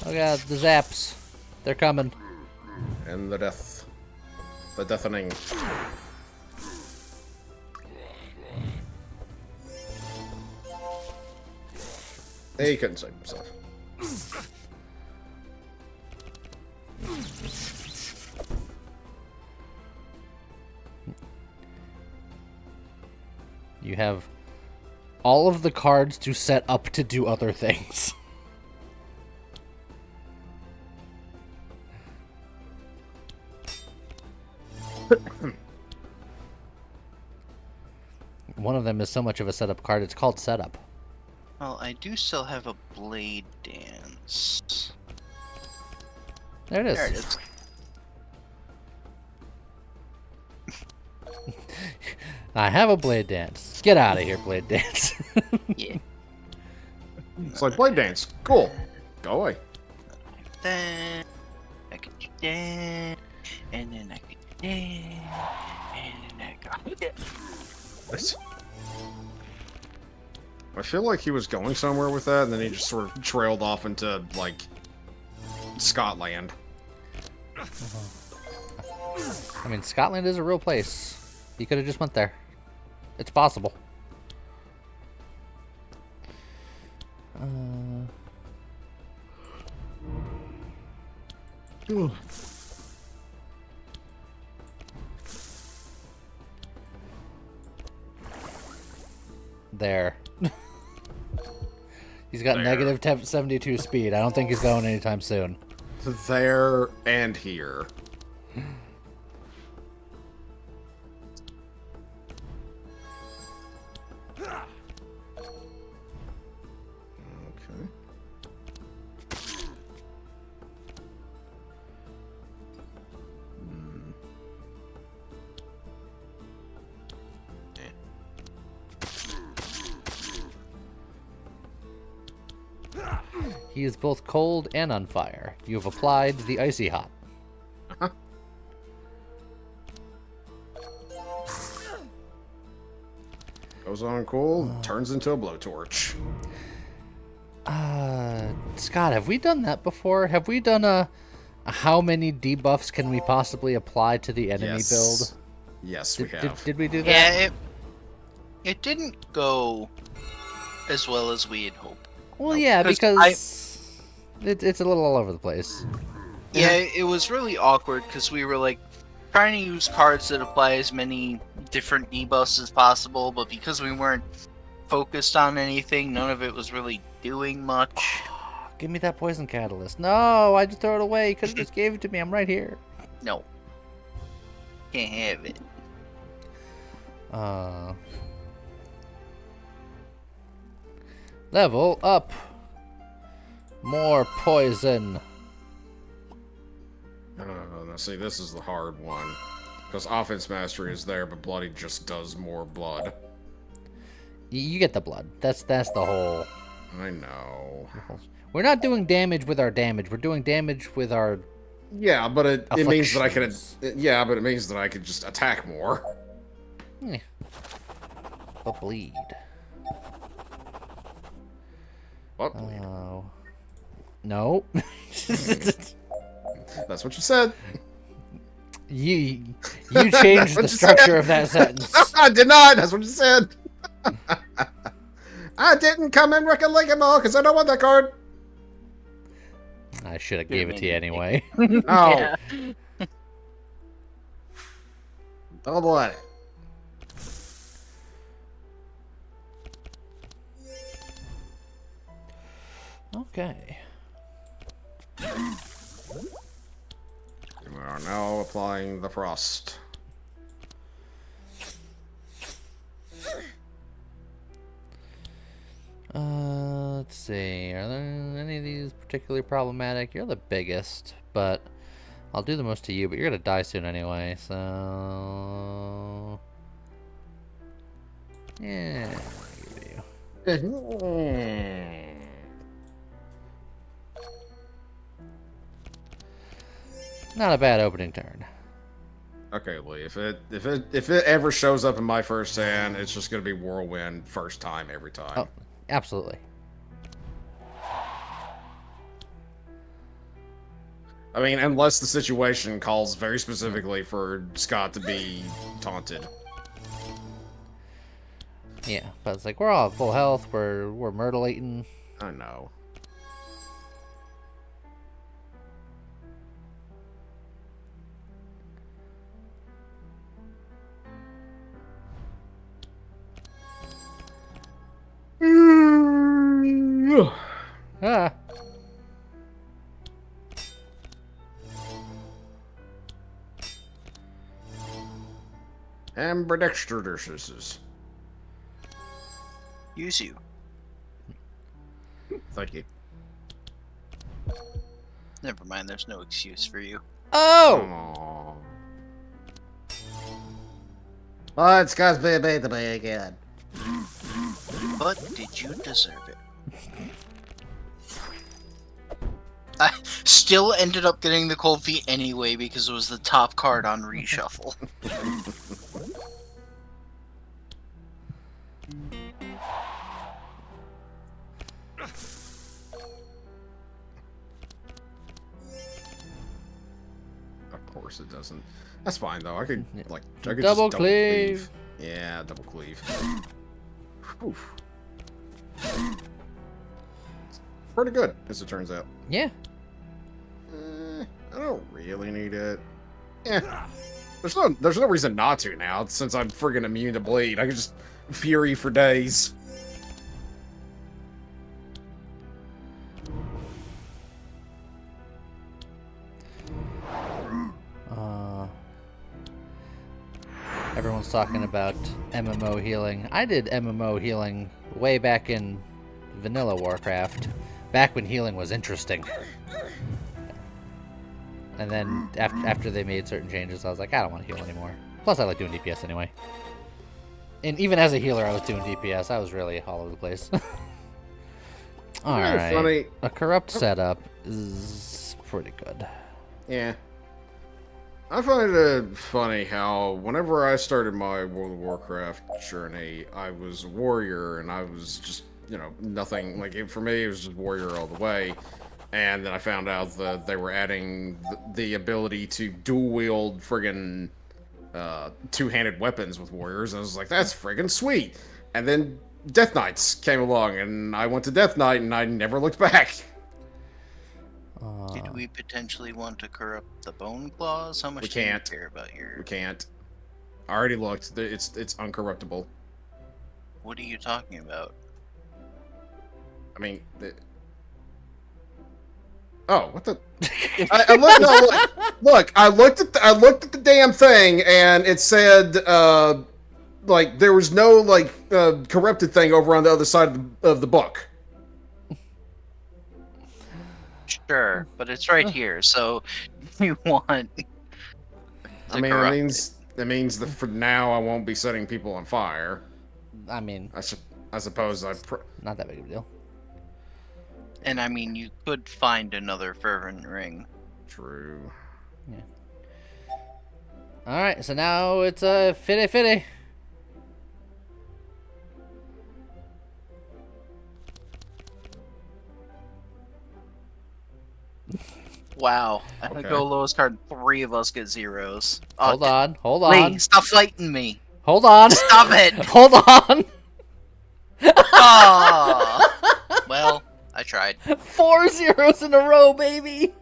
S1: Oh god, the zaps. They're coming.
S2: And the death. The deafening. He couldn't save himself.
S1: You have all of the cards to set up to do other things. One of them is so much of a setup card, it's called setup.
S3: Well, I do still have a blade dance.
S1: There it is.
S3: There it is.
S1: I have a blade dance. Get out of here, blade dance.
S3: Yeah.
S2: It's like Blade Dance. Cool. Go away.
S3: Then I could do that, and then I could do that, and then I could do that.
S2: I feel like he was going somewhere with that, and then he just sort of trailed off into, like, Scotland.
S1: I mean, Scotland is a real place. He could have just went there. It's possible. There. He's got
S2: There.
S1: negative 72 speed. I don't think he's going anytime soon.
S2: There and here. Okay.
S1: He is both cold and on fire. You have applied the icy hot.
S2: Goes on cool, turns into a blowtorch.
S1: Scott, have we done that before? Have we done a how many debuffs can we possibly apply to the enemy build?
S2: Yes, we have.
S1: Did we do that?
S3: Yeah, it didn't go as well as we had hoped.
S1: Well, yeah,
S3: 'Cause
S1: because it's a little all over the place.
S3: Yeah, it was really awkward because we were like trying to use cards that apply as many different debuffs as possible, but because we weren't focused on anything, none of it was really doing much.
S1: Give me that poison catalyst. No, I just throw it away. You could have just gave it to me. I'm right here.
S3: No. Can't have it.
S1: Level up. More poison.
S2: Now see, this is the hard one. Because offense mastery is there, but bloody just does more blood.
S1: You get the blood. That's the whole.
S2: I know.
S1: We're not doing damage with our damage. We're doing damage with our.
S2: Yeah, but it means that I can.
S1: Afflictions.
S2: Yeah, but it means that I could just attack more.
S1: But bleed.
S2: What bleed?
S1: Oh. No.
S2: That's what you said.
S1: You
S2: That's
S1: changed
S2: what
S1: the
S2: you
S1: structure
S2: said.
S1: of that sentence.
S2: I did not. That's what you said. I didn't come in Wreck-a-Leg Ball because I don't want that card.
S1: I should have
S3: Could've
S1: gave it to you
S3: made
S1: anyway.
S2: Oh.
S3: Yeah.
S2: Double at it.
S1: Okay.
S2: We are now applying the frost.
S1: Let's see. Are there any of these particularly problematic? You're the biggest, but I'll do the most to you, but you're gonna die soon anyway, so... Yeah, I'll give you. Not a bad opening turn.
S2: Okay, Lee. If it ever shows up in my first hand, it's just gonna be whirlwind first time every time.
S1: Oh, absolutely.
S2: I mean, unless the situation calls very specifically for Scott to be taunted.
S1: Yeah, but it's like we're all at full health. We're myrtle-eating.
S2: I know.
S1: Ah.
S2: Ambidextrous.
S3: Use you.
S2: Thank you.
S3: Never mind, there's no excuse for you.
S1: Oh!
S2: Aww.
S5: Oh, Scott's being made to me again.
S3: But did you deserve it? I still ended up getting the cold feet anyway because it was the top card on reshuffle.
S2: Of course it doesn't. That's fine though. I could like
S1: Double
S2: just
S1: cleave.
S2: Yeah, double cleave. Oof. Pretty good, as it turns out.
S1: Yeah.
S2: I don't really need it. Yeah. There's no reason not to now, since I'm friggin' immune to bleed. I can just fury for days.
S1: Everyone's talking about MMO healing. I did MMO healing way back in vanilla Warcraft, back when healing was interesting. And then after they made certain changes, I was like, I don't want to heal anymore. Plus, I like doing DPS anyway. And even as a healer, I was doing DPS. I was really all over the place. Alright.
S2: Funny.
S1: A corrupt setup is pretty good.
S2: Yeah. I find it funny how whenever I started my World of Warcraft journey, I was a warrior and I was just, nothing. Like, for me, it was just warrior all the way. And then I found out that they were adding the ability to dual wield friggin' two-handed weapons with warriors. And I was like, that's friggin' sweet. And then Death Knights came along and I went to Death Knight and I never looked back.
S3: Did we potentially want to corrupt the bone claws? How much
S2: We
S3: do you
S2: can't.
S3: care about your...
S2: We can't. I already looked. It's uncorruptible.
S3: What are you talking about?
S2: I mean, oh, what the? I looked. No, look. I looked at the damn thing, and it said, like there was no corrupted thing over on the other side of the book.
S3: Sure, but it's right here, so you want to
S2: I mean,
S3: corrupt
S2: that means that for now I won't be setting people on fire.
S1: I mean,
S2: I suppose
S1: not that big of a deal.
S3: And I mean, you could find another fervent ring.
S2: True.
S1: Yeah. Alright, so now it's a fitty.
S3: Wow. I
S2: Okay.
S3: go lowest card, 3 of us get zeros. Oh,
S1: Hold
S3: Lee,
S1: on.
S3: stop fighting me.
S1: Hold on.
S3: Stop it!
S1: Hold on.
S3: Oh. Well, I tried.
S1: 4 zeros in a row, baby.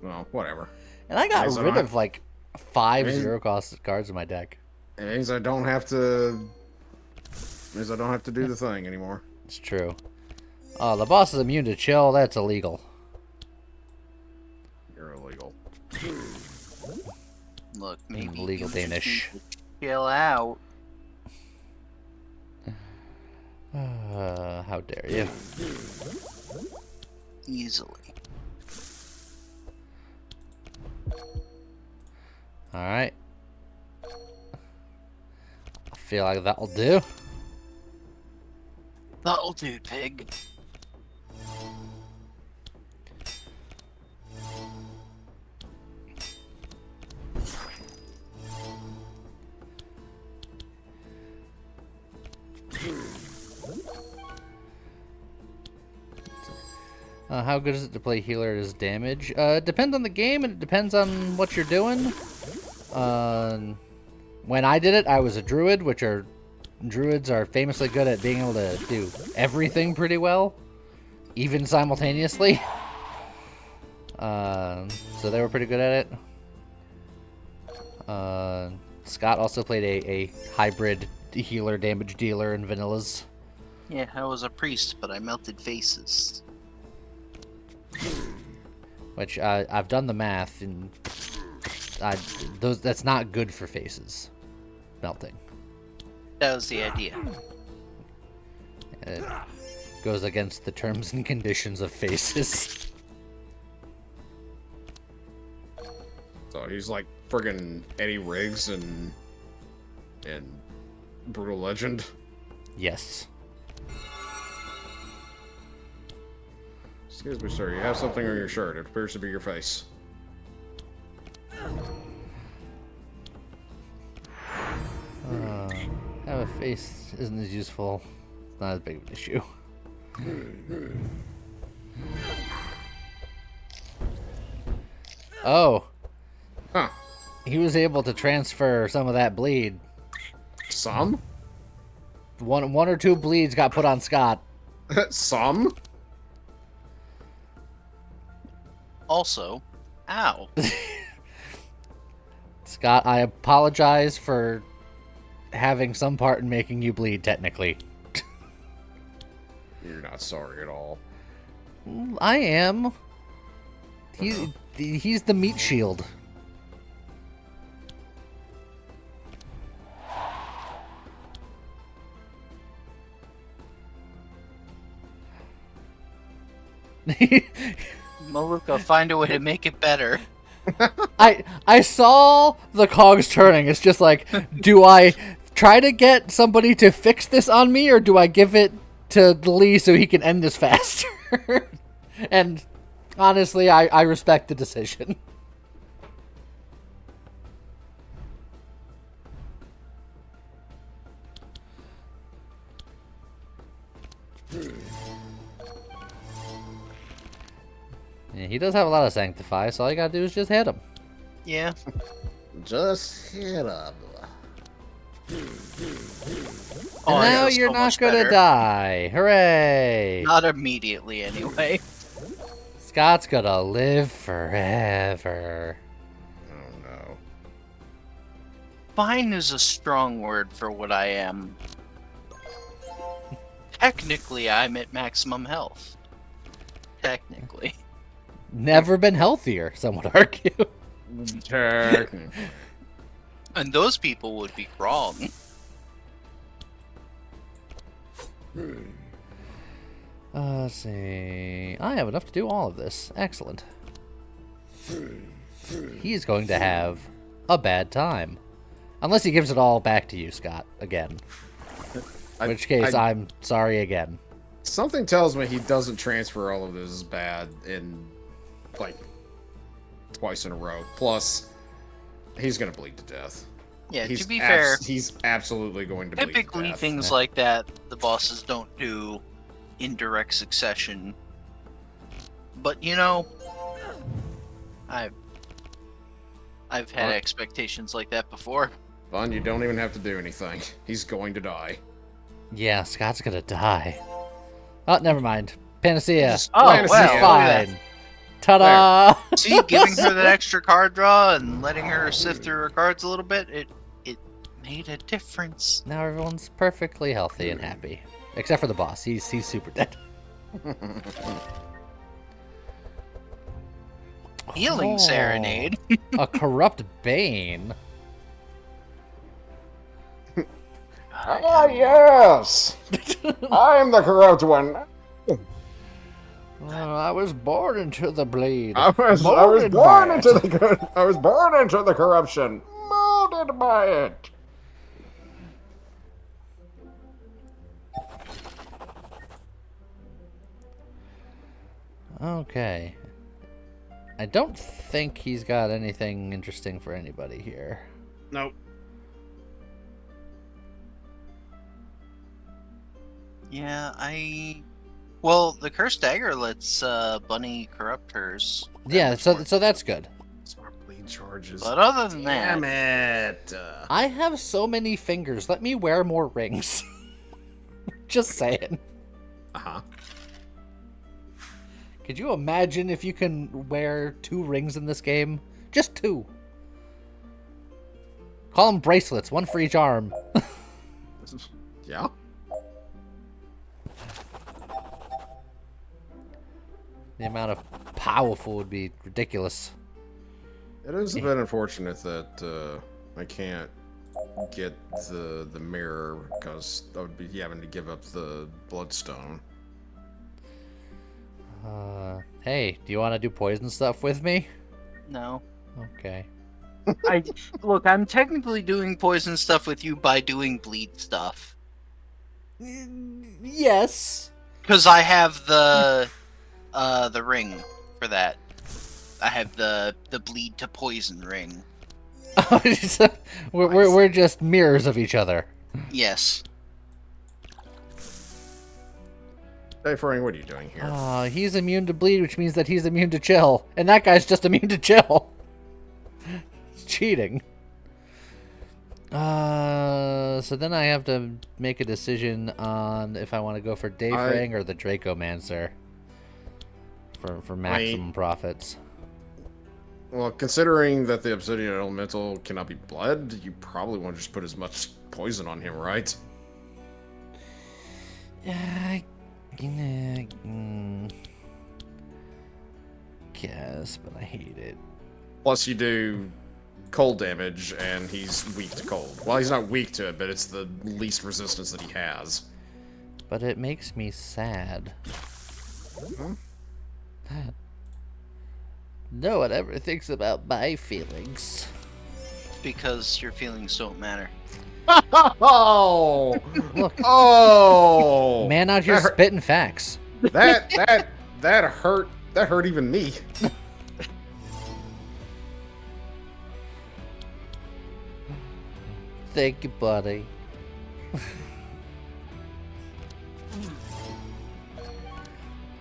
S2: Well, whatever.
S1: And I got
S2: Means I
S1: rid
S2: don't
S1: of like 5
S2: Means-
S1: 0-cost cards in my deck.
S2: It means I don't have to. Means I don't have to do the thing anymore.
S1: It's true. Oh, the boss is immune to chill. That's illegal.
S2: You're illegal.
S3: Look, maybe
S1: Legal
S3: you
S1: Danish.
S3: just need to chill out.
S1: How dare you?
S3: Easily.
S1: Alright. I feel like that'll do.
S3: That'll do, pig.
S1: How good is it to play healer as damage? It depends on the game and it depends on what you're doing. When I did it, I was a druid, druids are famously good at being able to do everything pretty well, even simultaneously. So they were pretty good at it. Scott also played a hybrid healer damage dealer in vanillas.
S3: Yeah, I was a priest, but I melted faces.
S1: Which I've done the math, and that's not good for faces melting.
S3: That was the idea.
S1: It goes against the terms and conditions of faces.
S2: So he's like friggin' Eddie Riggs and Brutal Legend.
S1: Yes.
S2: Excuse me, sir. You have something on your shirt. It appears to be your face.
S1: Have a face isn't as useful. It's not as big of an issue. Oh.
S2: Huh.
S1: He was able to transfer some of that bleed.
S2: Some?
S1: One or two bleeds got put on Scott.
S2: Some?
S3: Also, ow.
S1: Scott, I apologize for having some part in making you bleed, technically.
S2: You're not sorry at all.
S1: I am. He's the meat shield.
S3: Maluka, find a way to make it better.
S1: I saw the cogs turning. It's just like, do I try to get somebody to fix this on me, or do I give it to Lee so he can end this faster? And honestly, I respect the decision. Yeah, he does have a lot of Sanctify, so all you gotta do is just hit him.
S3: Yeah.
S5: Just hit up.
S1: And
S3: Oh, I
S1: now
S3: feel
S1: you're
S3: so
S1: not
S3: much
S1: gonna
S3: better.
S1: die. Hooray!
S3: Not immediately, anyway.
S1: Scott's gonna live forever.
S2: Oh no.
S3: Fine is a strong word for what I am. Technically, I'm at maximum health. Technically.
S1: Never been healthier, some would argue.
S2: Technically.
S3: And those people would be wrong.
S1: Let's see. I have enough to do all of this. Excellent. He's going to have a bad time. Unless he gives it all back to you, Scott, again. In which case, I'm sorry again.
S2: Something tells me he doesn't transfer all of this as bad in, like, twice in a row. Plus, he's gonna bleed to death.
S3: Yeah,
S2: He's
S3: to be fair,
S2: he's absolutely going to bleed to
S3: typically
S2: death.
S3: things like that, the bosses don't do in direct succession. but you know, I've had
S2: What?
S3: expectations like that before.
S2: Fun, you don't even have to do anything. He's going to die.
S1: Yeah, Scott's gonna die. Oh, never mind. Panacea.
S2: Just
S3: Oh,
S2: Fantasy,
S3: wow,
S1: He's
S3: look at
S1: fine. Ta-da!
S3: See, giving her that extra card draw and letting her sift through her cards a little bit, it made a difference.
S1: Now everyone's perfectly healthy and happy. Except for the boss. He's super dead.
S3: Healing
S1: Oh,
S3: Serenade.
S1: A corrupt bane.
S2: Ah, yes! I am the corrupt one.
S1: I was born into the bleed.
S2: I was
S1: Molded
S2: born
S1: by
S2: into
S1: it.
S2: the corruption. Molded by it.
S1: Okay. I don't think he's got anything interesting for anybody here.
S2: Nope.
S3: Yeah, well, the Cursed Dagger lets Bunny corrupt hers.
S1: Yeah, so that's good.
S2: Smart bleed charges.
S3: But other than that,
S2: Damn it.
S1: I have so many fingers. Let me wear more rings. Just saying.
S2: Uh-huh.
S1: Could you imagine if you can wear 2 rings in this game? Just 2. Call them bracelets, 1 for each arm.
S2: Yeah.
S1: The amount of powerful would be ridiculous.
S2: It is a bit unfortunate that I can't get the mirror because I would be having to give up the bloodstone.
S1: Hey, do you want to do poison stuff with me?
S3: no.
S1: Okay.
S3: Look, I'm technically doing poison stuff with you by doing bleed stuff.
S1: Yes.
S3: Because I have the ring for that. I have the bleed to poison ring.
S1: we're just mirrors of each other.
S3: Yes.
S2: Hey, Frank, what are you doing here?
S1: He's immune to bleed, which means that he's immune to chill. And that guy's just immune to chill. It's cheating. So then I have to make a decision on if I want to go for Dayfrang or the Dracomancer. For maximum profits.
S2: Well, considering that the Obsidian Elemental cannot be bled, you probably want to just put as much poison on him, right?
S1: Guess, but I hate it.
S2: Plus, you do cold damage, and he's weak to cold. Well, he's not weak to it, but it's the least resistance that he has.
S1: But it makes me sad. No one ever thinks about my feelings.
S3: Because your feelings don't matter.
S2: Oh!
S1: Look,
S2: Oh!
S1: man out here
S2: That hurt-
S1: spitting facts.
S2: That hurt. That hurt even me.
S1: Thank you, buddy.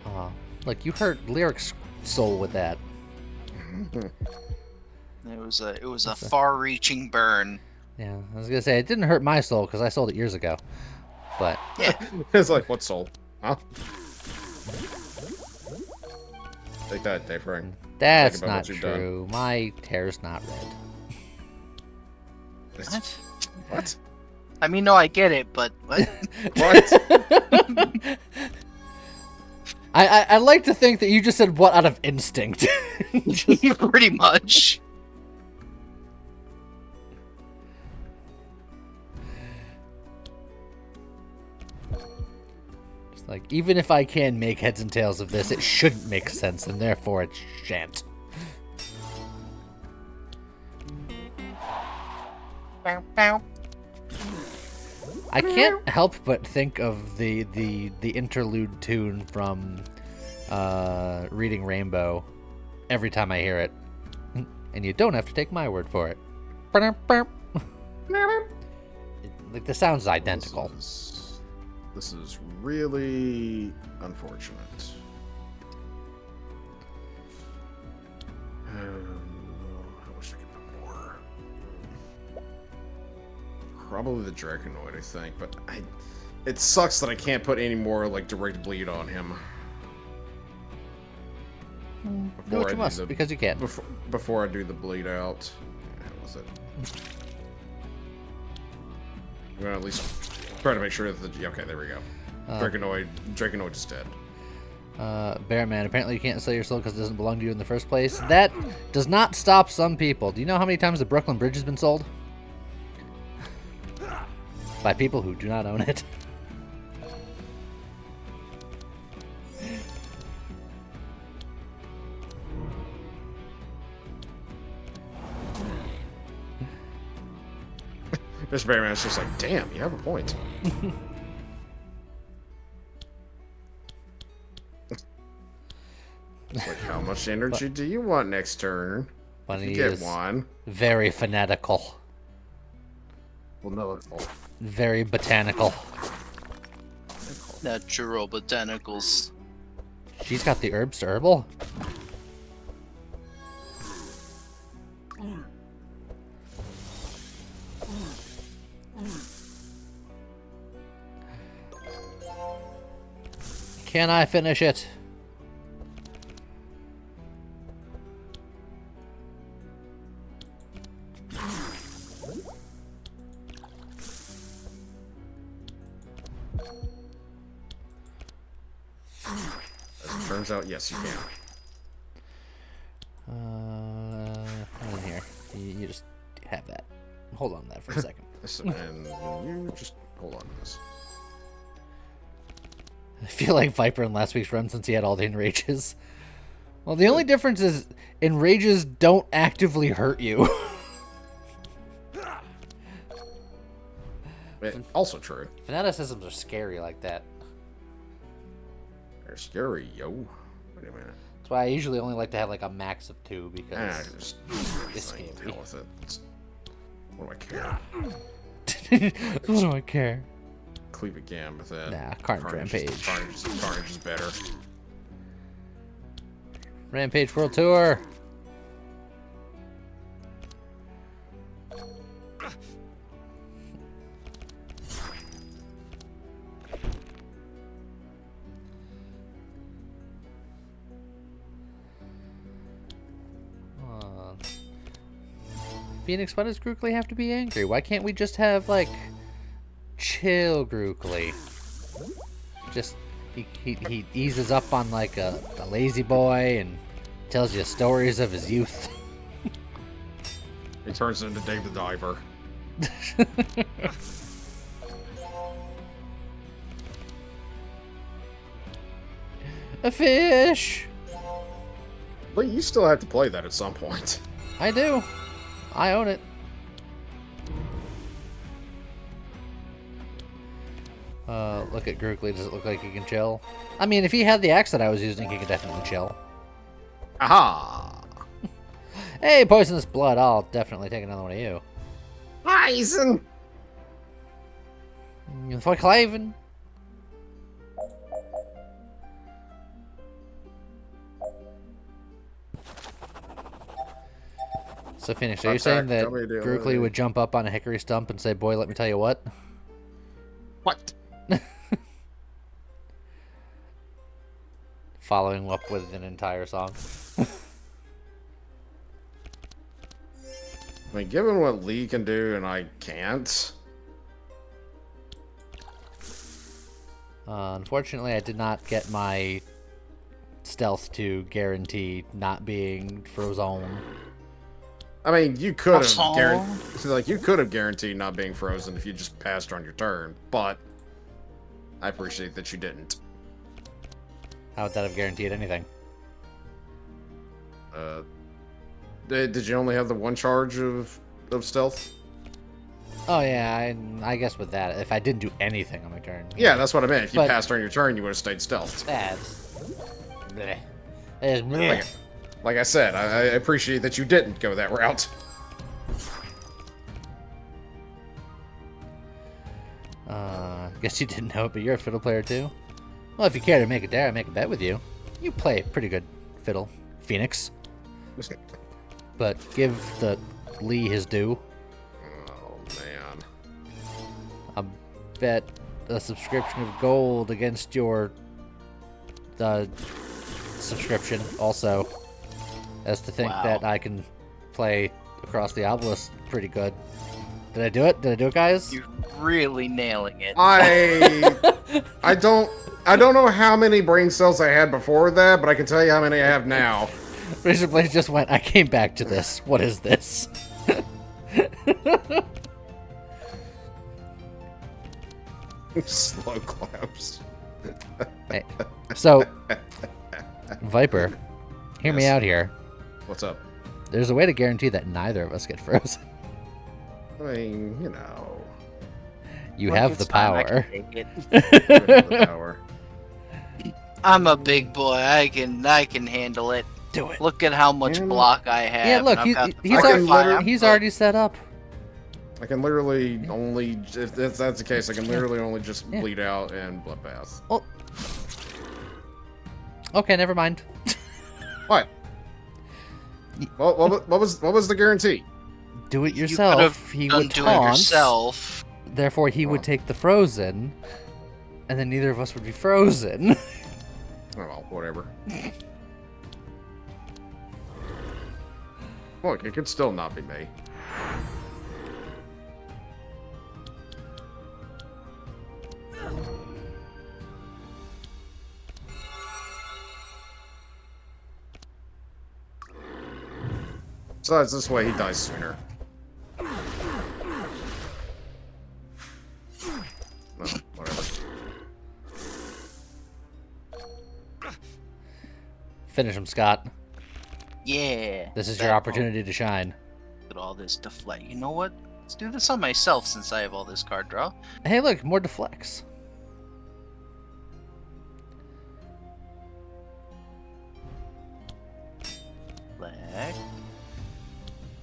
S1: Aw, look, you hurt Lyric's soul with that.
S3: It was a far-reaching burn.
S1: Yeah, I was gonna say it didn't hurt my soul because I sold it years ago. But
S2: It's like, what soul? Huh? Take that, Dave Ring.
S1: that's
S2: Think about
S1: not
S2: what you've done.
S1: true. My hair's not red.
S3: What?
S2: What?
S3: I mean, no, I get it, but what?
S2: What?
S1: I like to think that you just said what out of instinct. Just-
S3: Pretty much.
S1: It's like, even if I can make heads and tails of this, it shouldn't make sense, and therefore it shan't.
S3: Bow, bow.
S1: I can't help but think of the interlude tune from Reading Rainbow every time I hear it. And you don't have to take my word for it. Like, the sound's identical.
S2: This is really unfortunate. Probably the Draconoid, I think, but it sucks that I can't put any more like direct bleed on him.
S1: Do what you must, because you can.
S2: Before I do the bleed out. Yeah, was it? I'm gonna at least try to make sure that okay, there we go. Draconoid is dead.
S1: Bearman, apparently you can't sell your soul because it doesn't belong to you in the first place. That does not stop some people. Do you know how many times the Brooklyn Bridge has been sold? By people who do not own it.
S2: Mr. Bearman's just like, damn, you have a point. Like, how much energy do you want next turn?
S1: Bunny
S2: You get
S1: is
S2: one.
S1: very fanatical.
S2: Well, no, it's all.
S1: Very botanical.
S3: Natural botanicals.
S1: She's got the herbs to herbal. Can I finish it?
S2: As it turns out, yes, you can.
S1: In here. You just have that. Hold on to that for a second.
S2: And you just hold on to this.
S1: I feel like Viper in last week's run since he had all the enrages. Well, the only difference is enrages don't actively hurt you.
S2: Also true.
S1: Fanaticisms are scary like that.
S2: They're scary, yo. Wait a minute.
S1: That's why I usually only like to have like a max of 2 because
S2: Just
S1: it's
S2: like,
S1: scary.
S2: hell with it. What do I care?
S1: What do I care?
S2: Cleave again with that.
S1: Nah, Carnage Rampage.
S2: Carnage is better.
S1: Rampage World Tour. Phoenix, why does Grookly have to be angry? Why can't we just have, like, chill Grookly? Just, he eases up on, like, a lazy boy and tells you stories of his youth.
S2: He turns into Dave the Diver.
S1: A fish!
S2: But you still have to play that at some point.
S1: I do. I own it. Look at Grookly. Does it look like he can chill? I mean, if he had the axe that I was using, he could definitely chill.
S2: Aha!
S1: Hey, Poisonous Blood. I'll definitely take another one of you.
S2: Poison!
S1: For Claven. So, Phoenix, are you saying that Grookly would jump up on a hickory stump and say, boy, let me tell you what?
S2: What?
S1: Following up with an entire song.
S2: I mean, given what Lee can do and I can't.
S1: Unfortunately, I did not get my stealth to guarantee not being frozen.
S2: I mean, you could have guaranteed not being frozen if you just passed on your turn, but I appreciate that you didn't.
S1: How would that have guaranteed anything?
S2: Did you only have the one charge of stealth?
S1: Oh yeah, I guess with that, if I didn't do anything on my turn.
S2: Yeah, that's what I meant. If you
S1: But-
S2: passed on your turn, you would have stayed stealthed.
S1: That's... bleh. That is bleh.
S2: Like I said, I appreciate that you didn't go that route.
S1: Guess you didn't know it, but you're a fiddle player too? Well, if you care to make a dare, I make a bet with you. You play pretty good fiddle, Phoenix. But give the Lee his due.
S2: Oh, man.
S1: bet a subscription of gold against your subscription also, as to think
S3: Wow.
S1: that I can play across the obelisk pretty good. Did I do it? Did I do it, guys?
S3: You're really nailing it.
S2: I don't know how many brain cells I had before that, but I can tell you how many I have now.
S1: Razor Blade just went, I came back to this. What is this?
S2: Slow claps.
S1: Hey. So, Viper, hear me
S2: Yes.
S1: out here.
S2: What's up?
S1: There's a way to guarantee that neither of us get frozen.
S2: I mean, you know.
S1: You
S3: Look,
S1: have the
S3: it's fine, I can
S1: power.
S3: take it.
S2: you have the power.
S3: I'm a big boy. I can handle it.
S1: Do it.
S3: Look at how much
S2: Yeah.
S3: block I have.
S1: Yeah, look,
S3: and I've got the
S1: he's,
S2: I can
S3: Firefly.
S2: literally-
S3: I'm
S1: he's
S3: good.
S1: already set up.
S2: I can literally only, if that's the case, I can literally only just
S1: Yeah.
S2: bleed out and bloodbath.
S1: Okay, never mind.
S2: What? Well, what was the guarantee?
S1: Do it
S3: You
S1: yourself.
S3: could've
S1: He
S3: done
S1: would
S3: do it
S1: taunt.
S3: yourself.
S1: Therefore, he would
S2: Oh.
S1: take the frozen, and then neither of us would be frozen.
S2: Oh, well, whatever. Look, it could still not be me. Besides, this way he dies sooner. No, whatever.
S1: Finish him, Scott.
S3: Yeah.
S1: This is
S3: that
S1: your
S3: ball.
S1: opportunity to shine.
S3: Look at all this deflect. You know what? Let's do this on myself since I have all this card draw.
S1: Hey, look, more deflects.
S3: Deflect.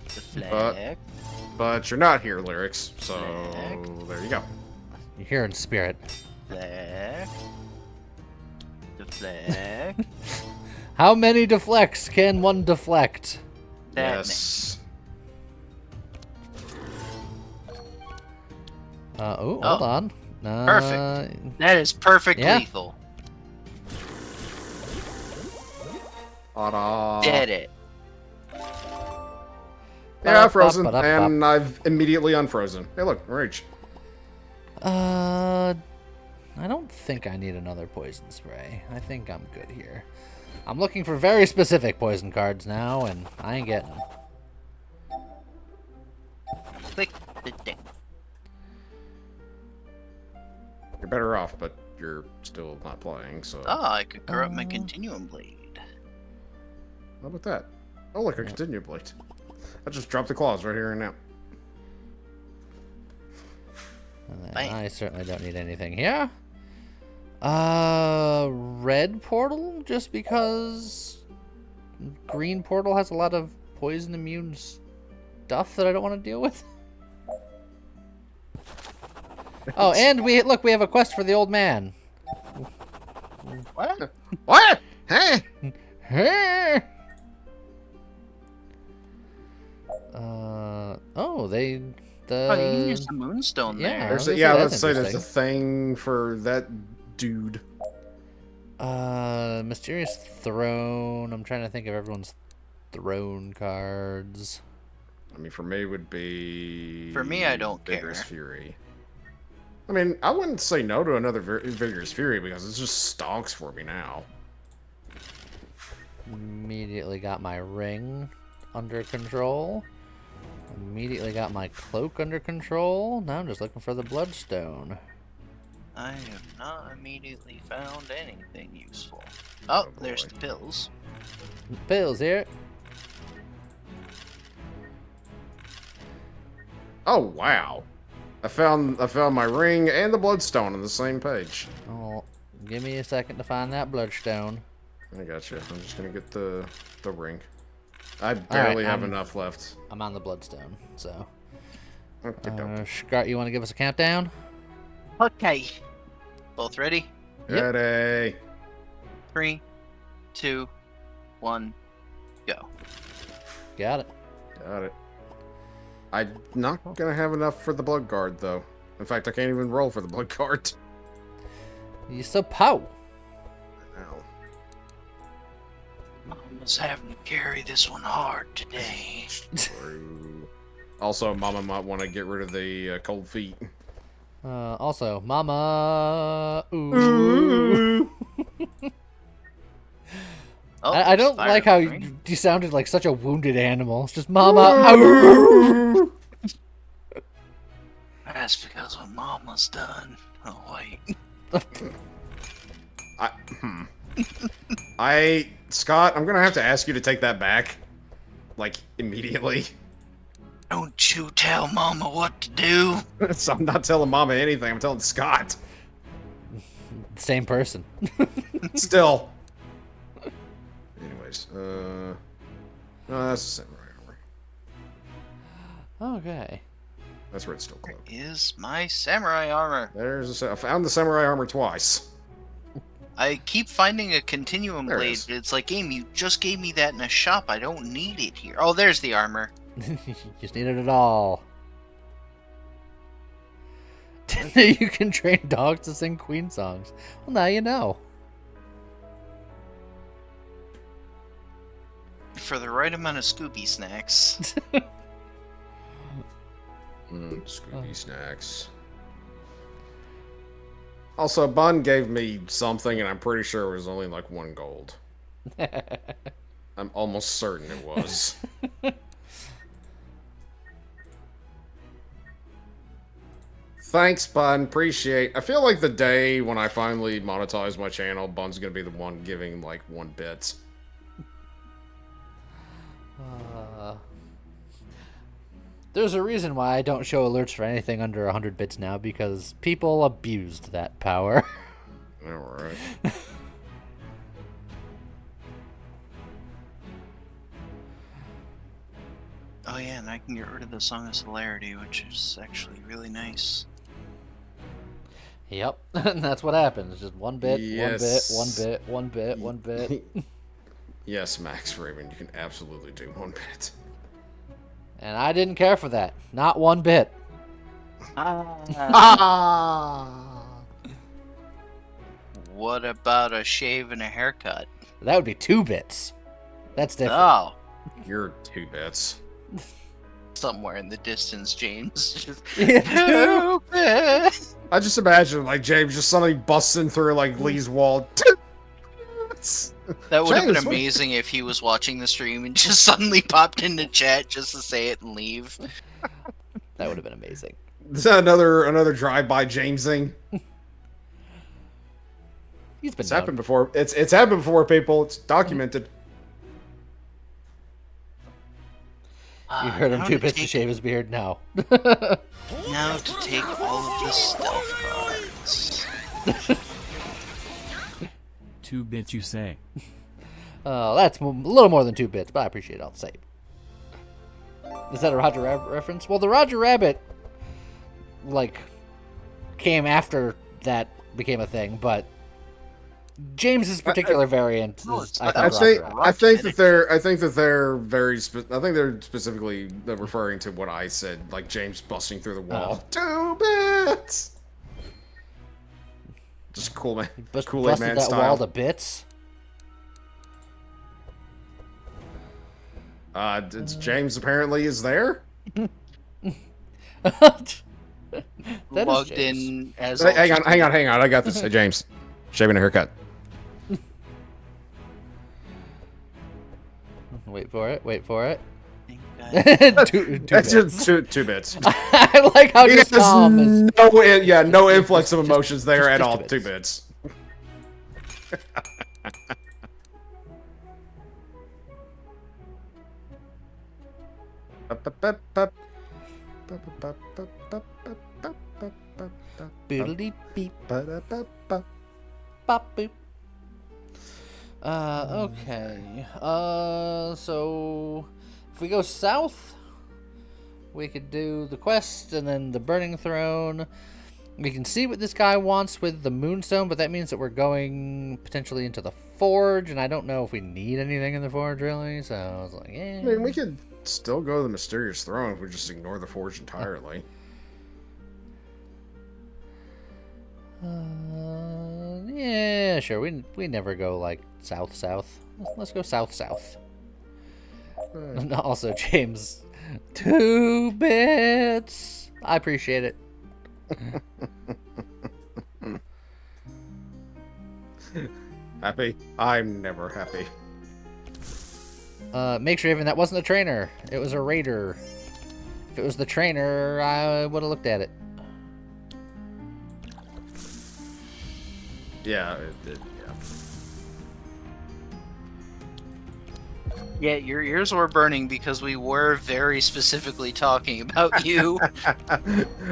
S3: Deflect.
S2: But you're not here, Lyrics, so
S3: Heck.
S2: there you go.
S1: You're here in spirit.
S3: Deflect. Deflect.
S1: How many deflects can one deflect?
S3: That
S2: Yes.
S1: Oh, hold
S3: Oh.
S1: on.
S3: Perfect. That is perfect
S1: Yeah.
S3: lethal.
S2: Ta-da.
S3: Did it.
S2: Yeah, frozen,
S1: Ba-da-ba-ba-da-ba.
S2: and I've immediately unfrozen. Hey, look, rage.
S1: I don't think I need another poison spray. I think I'm good here. I'm looking for very specific poison cards now, and I ain't getting them.
S3: Click the thing.
S2: You're better off, but you're still not playing, so...
S3: Oh, I could corrupt my
S1: Uh.
S3: continuum blade.
S2: How about that? Oh, look, a continue blade. I just dropped the claws right here and now.
S1: And then
S3: Bam.
S1: I certainly don't need anything here. Red portal, just because green portal has a lot of poison immune stuff that I don't want to deal with. Oh, and we have a quest for the old man.
S3: What?
S2: What? Hey!
S1: Oh, they
S3: Oh, you can use the moonstone
S1: yeah.
S3: there.
S2: There's
S1: I
S2: a,
S1: was
S2: yeah,
S1: gonna
S2: let's
S1: say
S2: say
S1: that's
S2: there's a thing for that dude.
S1: Mysterious Throne. I'm trying to think of everyone's throne cards.
S2: I mean, for me, would be...
S3: For me, I don't
S2: Vigorous
S3: care.
S2: Fury. I mean, I wouldn't say no to another Vigorous Fury because it's just stonks for me now.
S1: Immediately got my ring under control. Immediately got my cloak under control. Now I'm just looking for the bloodstone.
S3: I have not immediately found anything useful. Oh,
S2: Oh,
S3: there's
S2: boy.
S3: the pills.
S1: Pills here.
S2: Oh, wow. I found my ring and the bloodstone on the same page.
S1: Oh, give me a second to find that bloodstone.
S2: I got you. I'm just gonna get the ring. I barely have enough left.
S1: I'm on the bloodstone, so.
S2: Okay,
S1: Scott, you want to give us a countdown?
S3: Okay. Both ready?
S1: Yep.
S2: Ready.
S3: 3, 2, 1, go.
S1: Got it.
S2: Got it. I'm not gonna have enough for the blood guard though. In fact, I can't even roll for the blood card.
S1: You're so pow.
S2: Ow.
S3: Mama's having to carry this one hard today.
S2: True. Also, Mama might want to get rid of the cold feet.
S1: Also, Mama. Ooh.
S3: Oh,
S1: I don't
S3: fire,
S1: like how
S3: right?
S1: you sounded like such a wounded animal. It's just Mama. Ooh.
S3: That's because what Mama's done. Oh wait.
S2: Scott, I'm gonna have to ask you to take that back, like immediately.
S3: Don't you tell Mama what to do.
S2: So I'm not telling Mama anything. I'm telling Scott.
S1: Same person.
S2: Still. Anyways, no, that's the samurai armor.
S1: Okay.
S2: That's red steel cloak.
S3: Is my samurai armor.
S2: I found the samurai armor twice.
S3: I keep finding a continuum
S2: There it
S3: blade.
S2: is.
S3: It's like, game, you just gave me that in a shop. I don't need it here. Oh, there's the armor.
S1: Just needed it all. You can train dogs to sing Queen songs. Well, now you know.
S3: For the right amount of Scooby snacks.
S2: Scooby snacks. Also, Bun gave me something, and I'm pretty sure it was only like 1 gold. I'm almost certain it was. Thanks, Bun. Appreciate. I feel like the day when I finally monetize my channel, Bun's gonna be the one giving like 1 bit.
S1: There's a reason why I don't show alerts for anything under 100 bits now, because people abused that power.
S2: Alright.
S3: Oh yeah, and I can get rid of the Song of Celerity, which is actually really nice.
S1: Yep, and that's what happens. Just 1 bit,
S2: Yes.
S1: 1 bit, 1 bit, 1 bit, 1 bit.
S2: Yes, Max Raven, you can absolutely do 1 bit.
S1: And I didn't care for that. Not 1 bit.
S3: What about a shave and a haircut?
S1: That would be 2 bits. That's different.
S3: Oh,
S2: You're 2 bits.
S3: somewhere in the distance, James. Just
S1: Yeah,
S3: Stupid.
S2: I just imagine like James just suddenly busting through like Lee's wall. 2 bits.
S3: That would have been
S2: James, what-
S3: amazing if he was watching the stream and just suddenly popped into chat just to say it and leave.
S1: That would have been amazing.
S2: Is that another drive-by Jamesing?
S1: He's been
S2: It's
S1: known.
S2: happened before. It's happened before, people. It's documented.
S1: You heard him
S3: Now
S1: 2
S3: to
S1: bits to
S3: take-
S1: shave his beard now.
S3: Now to take all of the stealth cards.
S6: 2 bits you say.
S1: That's a little more than 2 bits, but I appreciate it all the same. Is that a Roger Rabbit reference? Well, the Roger Rabbit, like, came after that became a thing, but James's particular variant
S3: No,
S1: is,
S3: it's
S1: I
S3: not-
S1: thought,
S2: I think
S1: Roger Rabbit.
S2: I think that they're very I think they're specifically referring to what I said, like James busting through the wall. 2 bits. Just cool man, Kool-Aid
S1: Busted
S2: man
S1: that
S2: style.
S1: wall to bits.
S2: It's James apparently is there.
S1: That is
S3: Logged
S1: James.
S3: in as
S2: Hey, hang on. I got this. Hey, James, shaving a haircut.
S1: Wait for it. Wait for it.
S3: I
S1: two
S2: That's
S1: bits.
S2: just 2 bits.
S1: I like how
S2: He
S1: just
S2: has
S1: calm is.
S2: no influx of emotions there at
S1: just
S2: all.
S1: 2
S2: 2
S1: bits.
S2: bits.
S1: Boodly beep. Bop boop. Okay. So if we go south, we could do the quest and then the Burning Throne. We can see what this guy wants with the Moonstone, but that means that we're going potentially into the Forge, and I don't know if we need anything in the Forge, really, so I was like, eh.
S2: I mean, we could still go to the Mysterious Throne if we just ignore the Forge entirely.
S1: Yeah, sure. We never go like south. Let's go south. And also, James, 2 bits. I appreciate it.
S2: Happy? I'm never happy.
S1: Make sure even that wasn't a trainer. It was a raider. If it was the trainer, I would have looked at it.
S2: Yeah, it did.
S3: Yeah, your ears were burning because we were very specifically talking about you.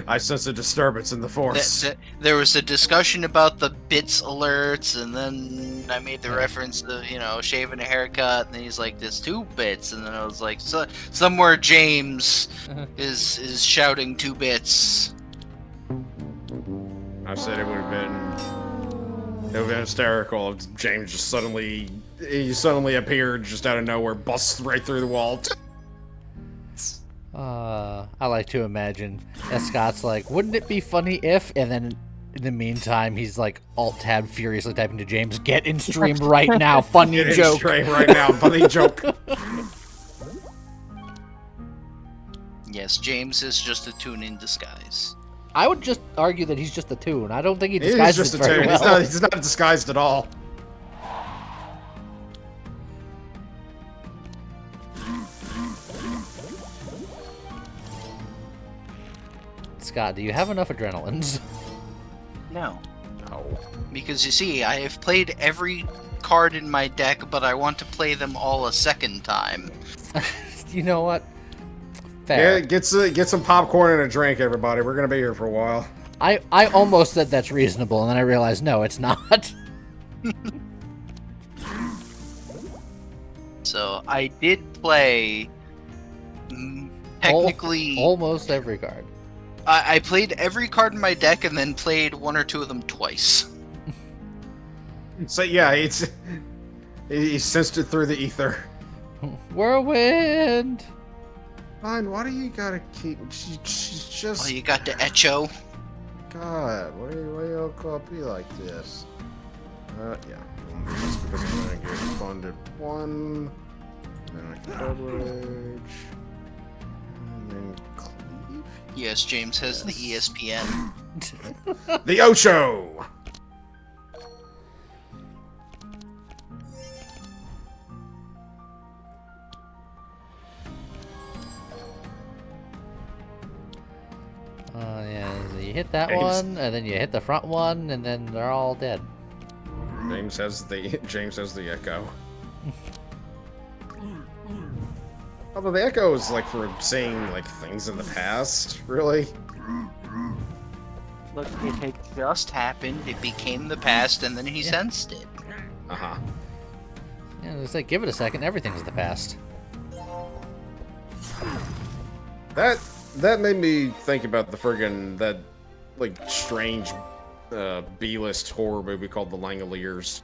S2: I sense a disturbance in the force.
S3: There was a discussion about the bits alerts, and then I made the reference to, shaving a haircut, and then he's like, there's 2 bits, and then I was like, somewhere James is shouting 2 bits.
S2: I said it would have been hysterical if James just suddenly appeared just out of nowhere, busts right through the wall.
S1: I like to imagine that Scott's like, wouldn't it be funny if, and then in the meantime, he's like alt-tab furiously typing to James, get in stream right now, funny
S2: Get in
S1: joke.
S2: stream right now, funny joke.
S3: Yes, James is just a tune in disguise.
S1: I would just argue that he's just a toon. I don't think he
S2: He is
S1: disguises
S2: just
S1: it
S2: a
S1: very
S2: tune.
S1: well.
S2: He's not disguised at all.
S1: Scott, do you have enough adrenalines?
S3: No.
S2: No.
S3: Because you see, I have played every card in my deck, but I want to play them all a second time.
S1: You know what? Fair.
S2: Yeah, get some popcorn and a drink, everybody. We're gonna be here for a while.
S1: I almost said that's reasonable, and then I realized, no, it's not.
S3: So I did play technically
S1: Almost every card.
S3: I played every card in my deck and then played 1 or 2 of them twice.
S2: So yeah, he sensed it through the ether.
S1: Whirlwind!
S2: Fine, why do you gotta keep? She's just.
S3: Oh, you got the Echo.
S2: God, why you all call me like this? Yeah. Just because I'm gonna get funded 1, then coverage, and then cleave.
S3: Yes, James has the E ESPN.
S2: The Ocho.
S1: Yeah, so you hit that
S2: James.
S1: one, and then you hit the front one, and then they're all dead.
S2: James has the Echo. Although the Echo is like for seeing like things in the past, really.
S3: Look, it had just happened, it became the past, and then he sensed it.
S2: Uh-huh.
S1: Yeah, it's like, give it a second, everything's the past.
S2: That made me think about the that like strange B-list horror movie called The Langoliers.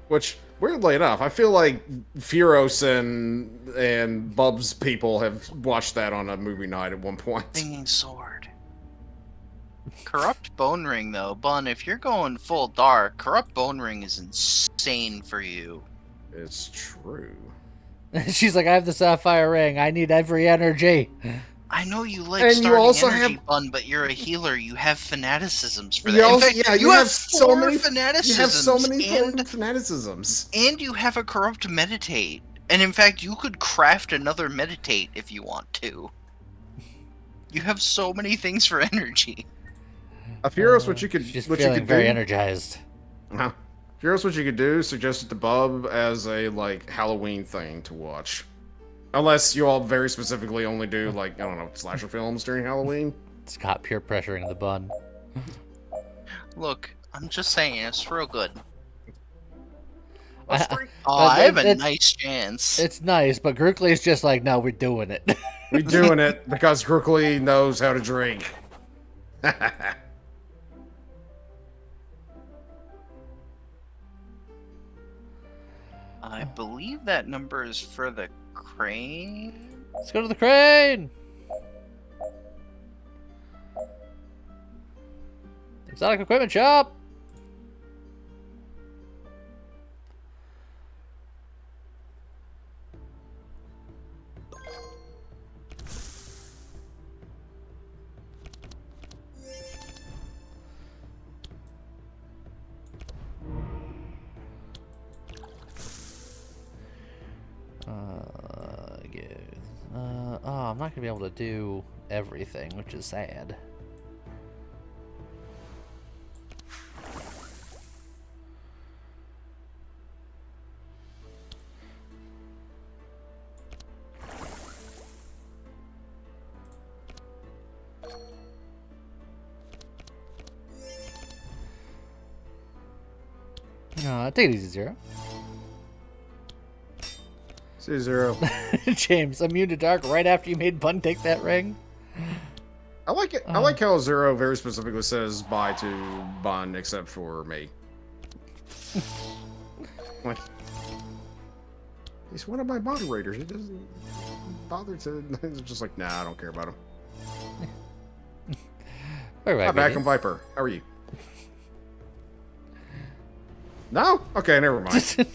S2: Which, weirdly enough, I feel like Furos and Bub's people have watched that on a movie night at one point.
S3: Singing Sword. Corrupt Bone Ring, though. Bun, if you're going full dark, Corrupt Bone Ring is insane for you.
S2: It's true.
S1: She's like, I have the sapphire ring. I need every energy.
S3: I know you like
S2: And you
S3: starting
S2: also
S3: energy,
S2: have-
S3: Bun, but you're a healer. You have fanaticisms for that.
S2: You
S3: In
S2: also,
S3: fact,
S2: yeah,
S3: you have
S2: so
S3: 4
S2: many
S3: fanaticisms.
S2: You have so many
S3: and,
S2: fanaticisms.
S3: and you have a Corrupt Meditate. And in fact, you could craft another Meditate if you want to. You have so many things for energy.
S2: Furos, what you could
S1: She's
S2: what you
S1: feeling
S2: could
S1: very
S2: do.
S1: energized.
S2: Uh-huh. Here's what you could do: suggest it to Bub as a like Halloween thing to watch. Unless you all very specifically only do like I don't know slasher films during Halloween.
S1: Scott peer pressuring the bun.
S3: Look, I'm just saying, it's real good.
S1: I-
S3: I have a
S1: it's-
S3: nice chance.
S1: It's nice, but Grookley's just like, no, we're doing it.
S2: We're doing it because Crookley knows how to drink.
S3: I believe that number is for the crane.
S1: Let's go to the crane. Exotic equipment shop. Oh, I'm not gonna be able to do everything, which is sad. Take it easy, Zero.
S2: See, Zero.
S1: James, immune to dark right after you made Bun take that ring.
S2: I like it. I like how Zero very specifically says bye to Bun, except for me. Like, he's one of my moderators. He doesn't bother to. He's just like, nah, I don't care about him.
S1: Hi,
S2: back. I'm Viper. How are you? No? Okay, never mind.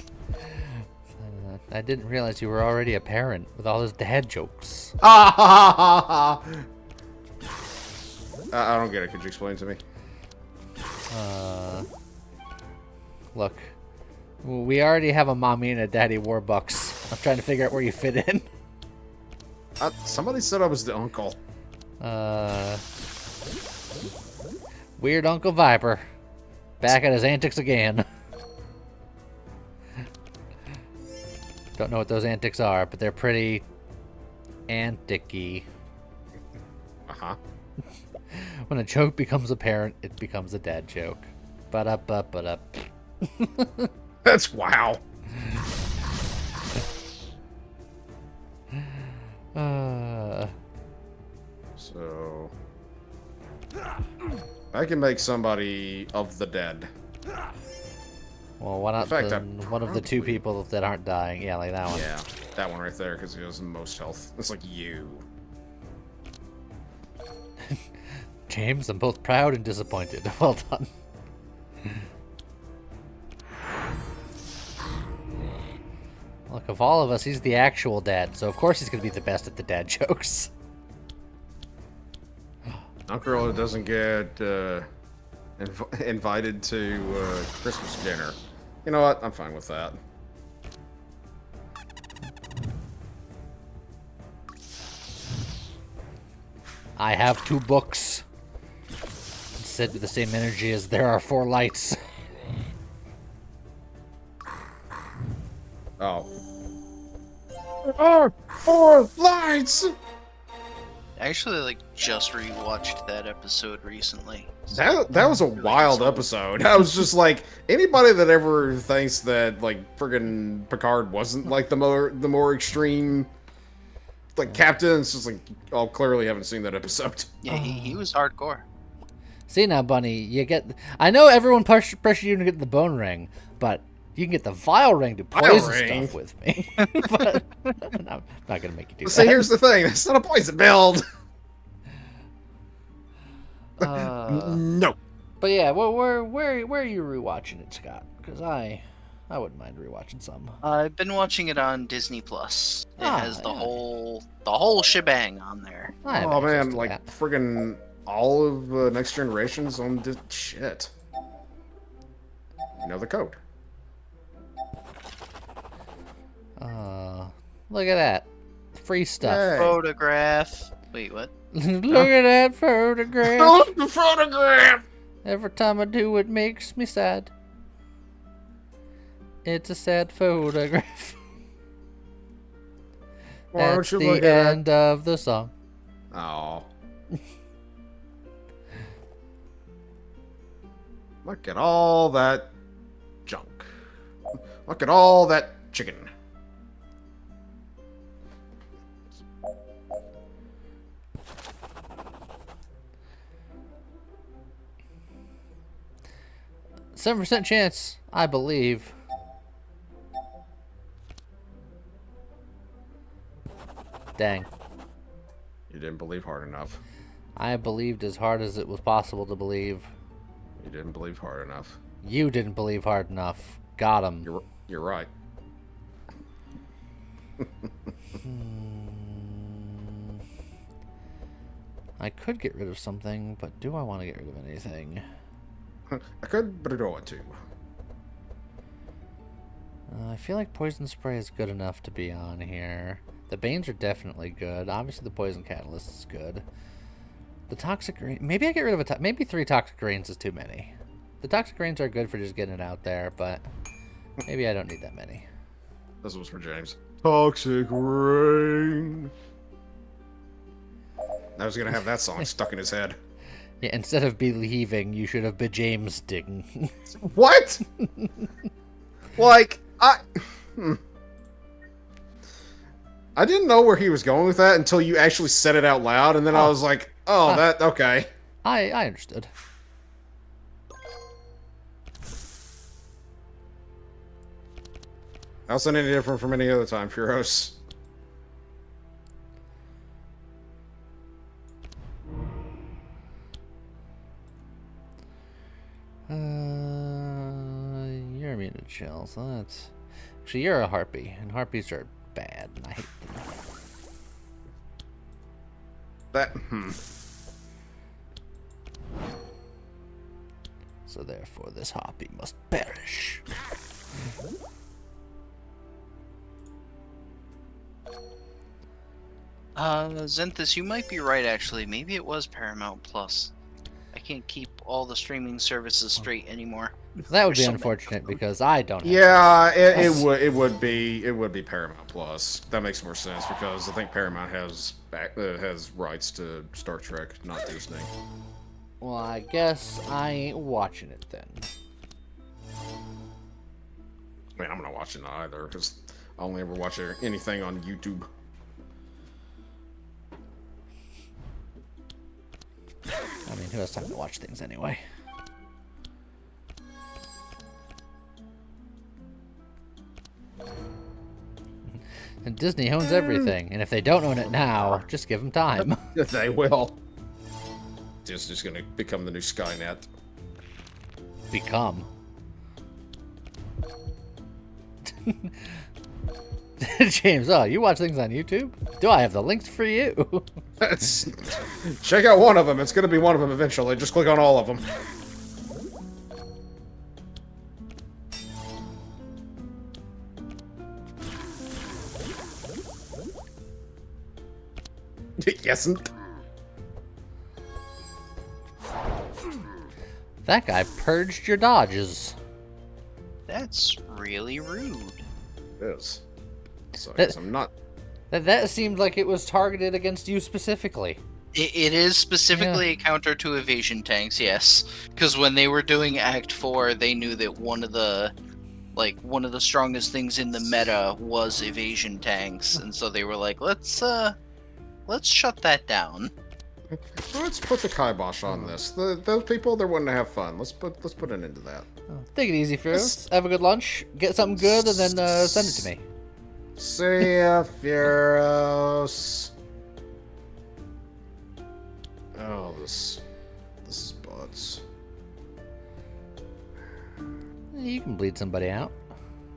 S1: I didn't realize you were already a parent with all those dad jokes.
S2: I don't get it. Could you explain to me?
S1: Look, we already have a mommy and a daddy Warbucks. I'm trying to figure out where you fit in.
S2: Somebody said I was the uncle.
S1: Weird Uncle Viper. Back at his antics again. Don't know what those antics are, but they're pretty antic-y.
S2: Uh-huh.
S1: When a joke becomes apparent, it becomes a dad joke. But up.
S2: That's wow. So I can make somebody of the dead.
S1: Well, why not
S2: In fact,
S1: one of the two people that aren't dying? Yeah, like that one.
S2: Yeah, that one right there, because he has the most health. It's like you.
S1: James, I'm both proud and disappointed. Well done. Look, of all of us, he's the actual dad, so of course he's going to be the best at the dad jokes.
S2: Uncle doesn't get invited to Christmas dinner. You know what? I'm fine with that.
S1: I have 2 books. Said with the same energy as there are 4 lights.
S2: Oh. There are 4 lights!
S3: I actually just rewatched that episode recently.
S2: That was a wild episode. I was just like, anybody that ever thinks that friggin' Picard wasn't the more extreme captain, it's just like, oh, clearly haven't seen that episode.
S3: Yeah, he was hardcore.
S1: See now, Bunny, you get... I know everyone pressured you to get the bone ring, but you can get the vile ring to poison
S2: ring.
S1: stuff with me. But I'm not going to make you do that.
S2: See, here's the thing. It's not a poison build. No.
S1: But yeah, where are you rewatching it, Scott? Because I wouldn't mind rewatching some.
S3: I've been watching it on Disney Plus. It has the
S1: yeah.
S3: whole shebang on there.
S1: I have
S2: Oh
S1: access
S2: man,
S1: to that.
S2: friggin' all of Next Generation's on this shit. You know the code.
S1: Look at that. Free stuff.
S2: Yay.
S3: Photograph. Wait, what?
S1: Look at that photograph.
S2: Don't the photograph!
S1: Every time I do, it makes me sad. It's a sad photograph.
S2: Why don't
S1: That's
S2: you
S1: the
S2: look at
S1: end of the song.
S2: Oh. Look at all that junk. Look at all that chicken.
S1: %7 chance, I believe. Dang.
S2: You didn't believe hard enough.
S1: I believed as hard as it was possible to believe.
S2: You didn't believe hard enough.
S1: You didn't believe hard enough. Got him.
S2: You're right.
S1: I could get rid of something, but do I want to get rid of anything?
S2: I could, but I don't want to.
S1: I feel like poison spray is good enough to be on here. The banes are definitely good. Obviously, the poison catalyst is good. The toxic rain. Maybe I get rid of maybe 3 toxic rains is too many. The toxic rains are good for just getting it out there, but maybe I don't need that many.
S2: This was for James. Toxic rain. I was gonna have that song stuck in his head.
S1: Yeah, instead of believing, you should have been James Ding.
S2: What? Like, I didn't know where he was going with that until you actually said it out loud, and then I was like, oh, that, okay.
S1: I understood.
S2: How's that any different from any other time, Furos?
S1: You're immune to chill, so that's... Actually, you're a harpy, and harpies are bad, and I hate them. So therefore, this harpy must perish.
S3: Zenthus, you might be right, actually. Maybe it was Paramount Plus. I can't keep all the streaming services straight anymore.
S1: That would be
S3: There's so
S1: unfortunate because I don't have
S2: Yeah, it would be Paramount Plus. That makes more sense because I think Paramount has rights to Star Trek, not Disney.
S1: Well, I guess I ain't watching it then.
S2: I mean, I'm not watching it either because I only ever watch anything on YouTube.
S1: I mean, who has time to watch things anyway? And Disney owns everything, and if they don't own it now, just give them time.
S2: They will. Disney's gonna become the new Skynet.
S1: Become. James, oh, you watch things on YouTube? Do I have the links for you?
S2: Check out one of them. It's gonna be one of them eventually. Just click on all of them. Yesn't.
S1: That guy purged your dodges.
S3: That's really rude.
S2: It is. So I
S1: That-
S2: guess I'm not.
S1: That seemed like it was targeted against you specifically.
S3: It is specifically a counter to evasion tanks, yes. Because when they were doing Act 4, they knew that one of the strongest things in the meta was evasion tanks, and so they were like, let's shut that down.
S2: Let's put the kibosh on this. Those people, they're wanting to have fun. Let's put an end to that.
S1: Take it easy, Furious. Have a good lunch. Get something good, and then send it to me.
S2: See ya, Furos. Oh, this is butts.
S1: You can bleed somebody out.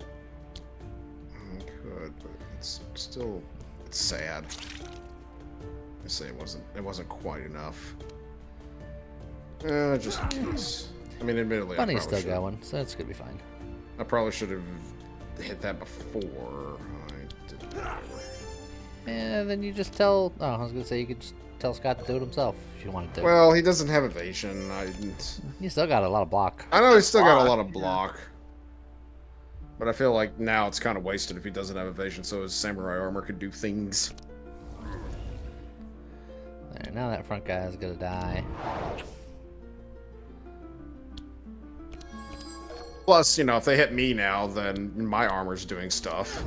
S2: I could, but it's still sad. I say it wasn't quite enough. Just in case. I mean, admittedly,
S1: Bunny's still going, so it's gonna be fine.
S2: I probably should have hit that before. I didn't.
S1: And then you just tell. Oh, I was gonna say you could just tell Scott to do it himself if you wanted to.
S2: Well, he doesn't have evasion.
S1: You still got a lot of block.
S2: I know he's still got a lot of block. But I feel like now it's kind of wasted if he doesn't have evasion, so his samurai armor could do things.
S1: There, now that front guy is gonna die.
S2: Plus, you know, if they hit me now, then my armor's doing stuff.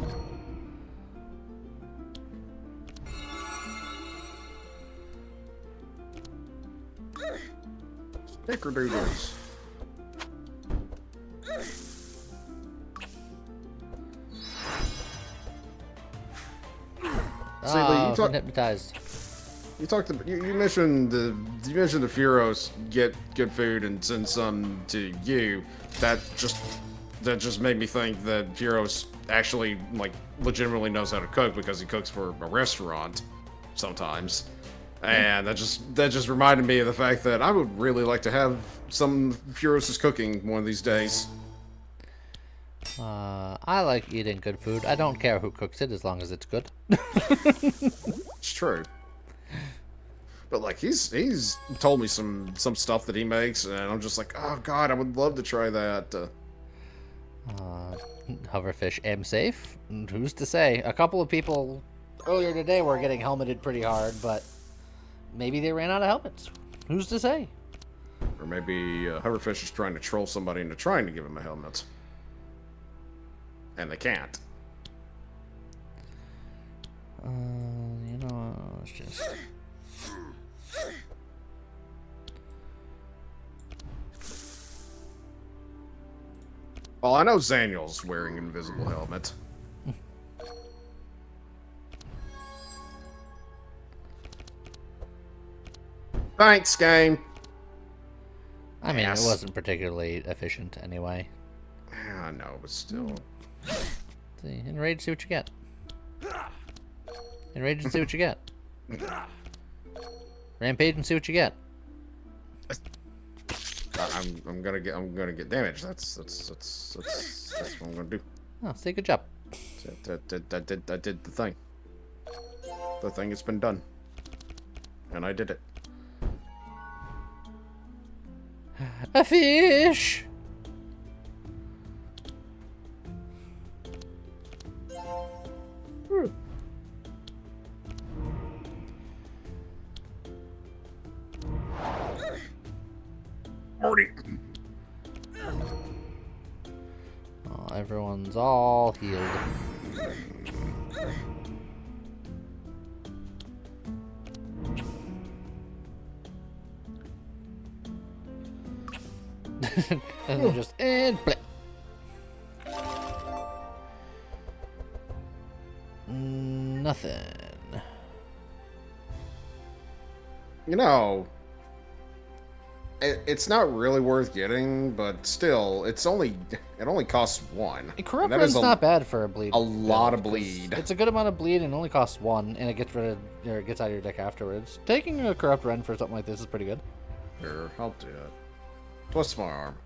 S2: Snickerdoodles.
S1: Oh, I've been hypnotized.
S2: you mentioned the Furos get good food and send some to you. That just made me think that Furos actually like legitimately knows how to cook because he cooks for a restaurant sometimes. And that just reminded me of the fact that I would really like to have some Furos' cooking one of these days.
S1: I like eating good food. I don't care who cooks it as long as it's good.
S2: It's true. But like he's told me some stuff that he makes, and I'm just like, oh god, I would love to try that.
S1: Hoverfish aim safe? Who's to say? A couple of people earlier today were getting helmeted pretty hard, but maybe they ran out of helmets. Who's to say?
S2: Or maybe Hoverfish is trying to troll somebody into trying to give him a helmet. And they can't.
S1: You know, it's just...
S2: Well, I know Zaniel's wearing an invisible helmet. Thanks, game.
S1: I mean,
S2: Yes.
S1: it wasn't particularly efficient anyway.
S2: I know, but still.
S1: See, enrage, see what you get. Enrage and see what you get. Rampage and see what you get.
S2: I'm gonna get damaged. That's what I'm gonna do.
S1: Oh, say good job.
S2: I did the thing. The thing has been done. And I did it.
S1: A fish!
S2: Morty.
S1: Oh, everyone's all healed. And then just blip. Nothing.
S2: You know, it's not really worth getting, but still, it only costs one.
S1: Corrupt
S2: And that
S1: Run's
S2: is
S1: not bad for a bleed.
S2: a lot of
S1: build, 'cause
S2: bleed.
S1: It's a good amount of bleed and only costs one, and it gets rid of, or it gets out of your deck afterwards. Taking a Corrupt Run for something like this is pretty good.
S2: Sure, I'll do it. Twist my arm.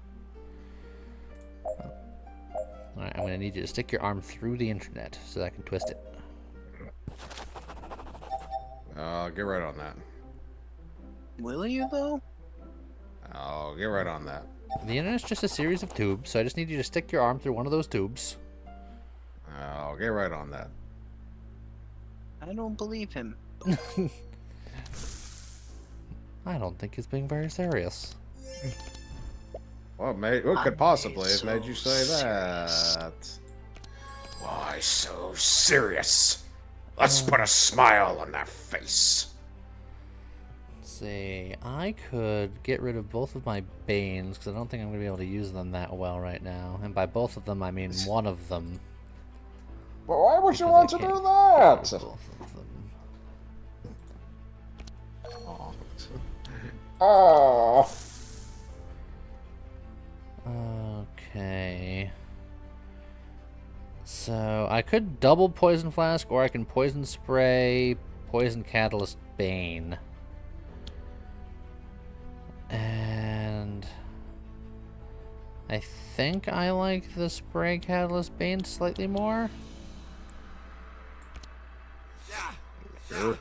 S1: Alright, I'm gonna need you to stick your arm through the internet so that I can twist it.
S2: Get right on that.
S3: Will you though?
S2: Oh, get right on that.
S1: The internet's just a series of tubes, so I just need you to stick your arm through one of those tubes.
S2: Oh, get right on that.
S3: I don't believe him.
S1: I don't think he's being very serious.
S2: What could possibly have made you say that? Why so serious? Let's put a smile on that face.
S1: Let's see, I could get rid of both of my Banes, because I don't think I'm going to be able to use them that well right now. And by both of them, I mean one of them.
S2: But why would you
S1: Because
S2: want
S1: I
S2: to do
S1: can't
S2: that?
S1: get rid of both of them.
S2: Oh.
S1: Okay. So, I could double Poison Flask, or I can Poison Spray, Poison Catalyst, Bane. And I think I like the Spray Catalyst Bane slightly more.
S2: Sure.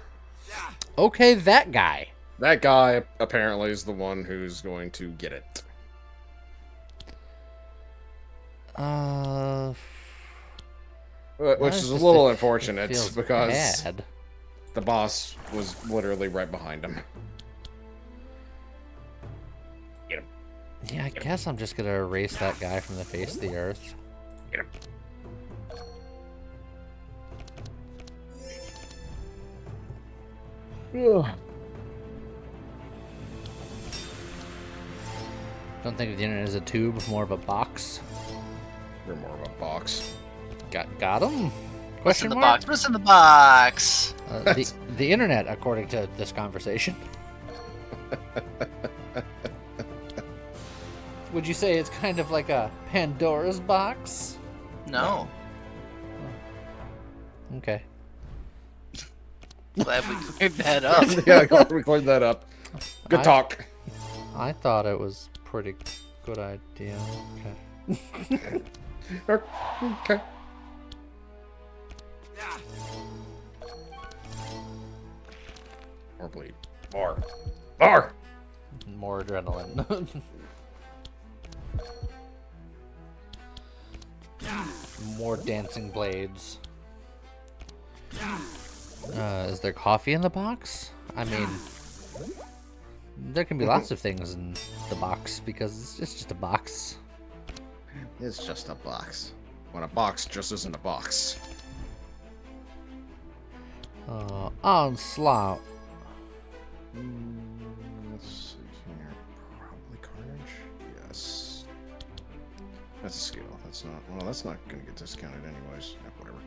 S1: Okay, that guy.
S2: That guy apparently is the one who's going to get it. Which is a little unfortunate because
S1: bad.
S2: the boss was literally right behind him. Get him.
S1: Yeah, I guess I'm just gonna erase that guy from the face of the earth.
S2: Get him.
S1: Don't think of the internet as a tube, more of a box.
S2: You're more of a box.
S1: Got him?
S3: What's in
S1: Question
S3: the
S1: mark?
S3: box? What's in the box?
S1: The internet, according to this conversation. Would you say it's kind of like a Pandora's box?
S3: No.
S1: Okay.
S3: Glad we cleared that up.
S2: Yeah, glad we cleared that up. Good talk.
S1: I thought it was pretty good idea. Okay.
S2: Okay. More bleed. More. More!
S1: More adrenaline. More dancing blades. Is there coffee in the box? I mean, there can be lots of things in the box because it's just a box.
S2: It's just a box. When a box just isn't a box.
S1: Onslaught.
S2: Let's see here. Probably Carnage? Yes. That's a skill. That's not... Well, that's not going to get discounted anyways. Yeah, whatever.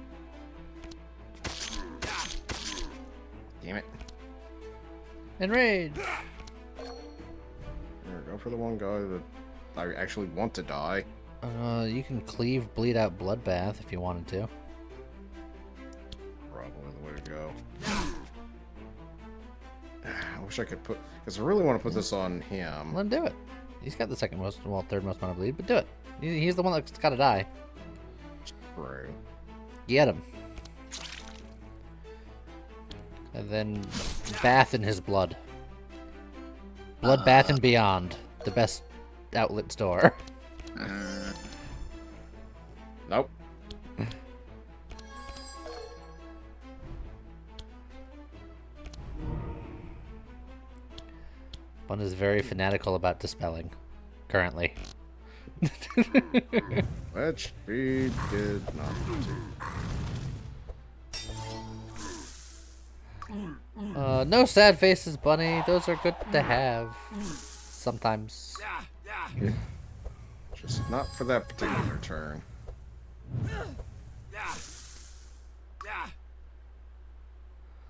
S2: Damn it.
S1: Enrage.
S2: Here, go for the one guy that I actually want to die.
S1: You can cleave, bleed out, bloodbath if you wanted to.
S2: Probably the way to go. I wish I could put... Because I really want to put this on him.
S1: Let him do it. He's got the second most, well, third most amount of bleed, but do it. He's the one that's got to die.
S2: True.
S1: Get him. And then bath in his blood. Bloodbath and Beyond. The best outlet store.
S2: Nope.
S1: One is very fanatical about dispelling. Currently.
S2: Which we did not do.
S1: No sad faces, Bunny. Those are good to have. Sometimes.
S2: Just not for that particular turn.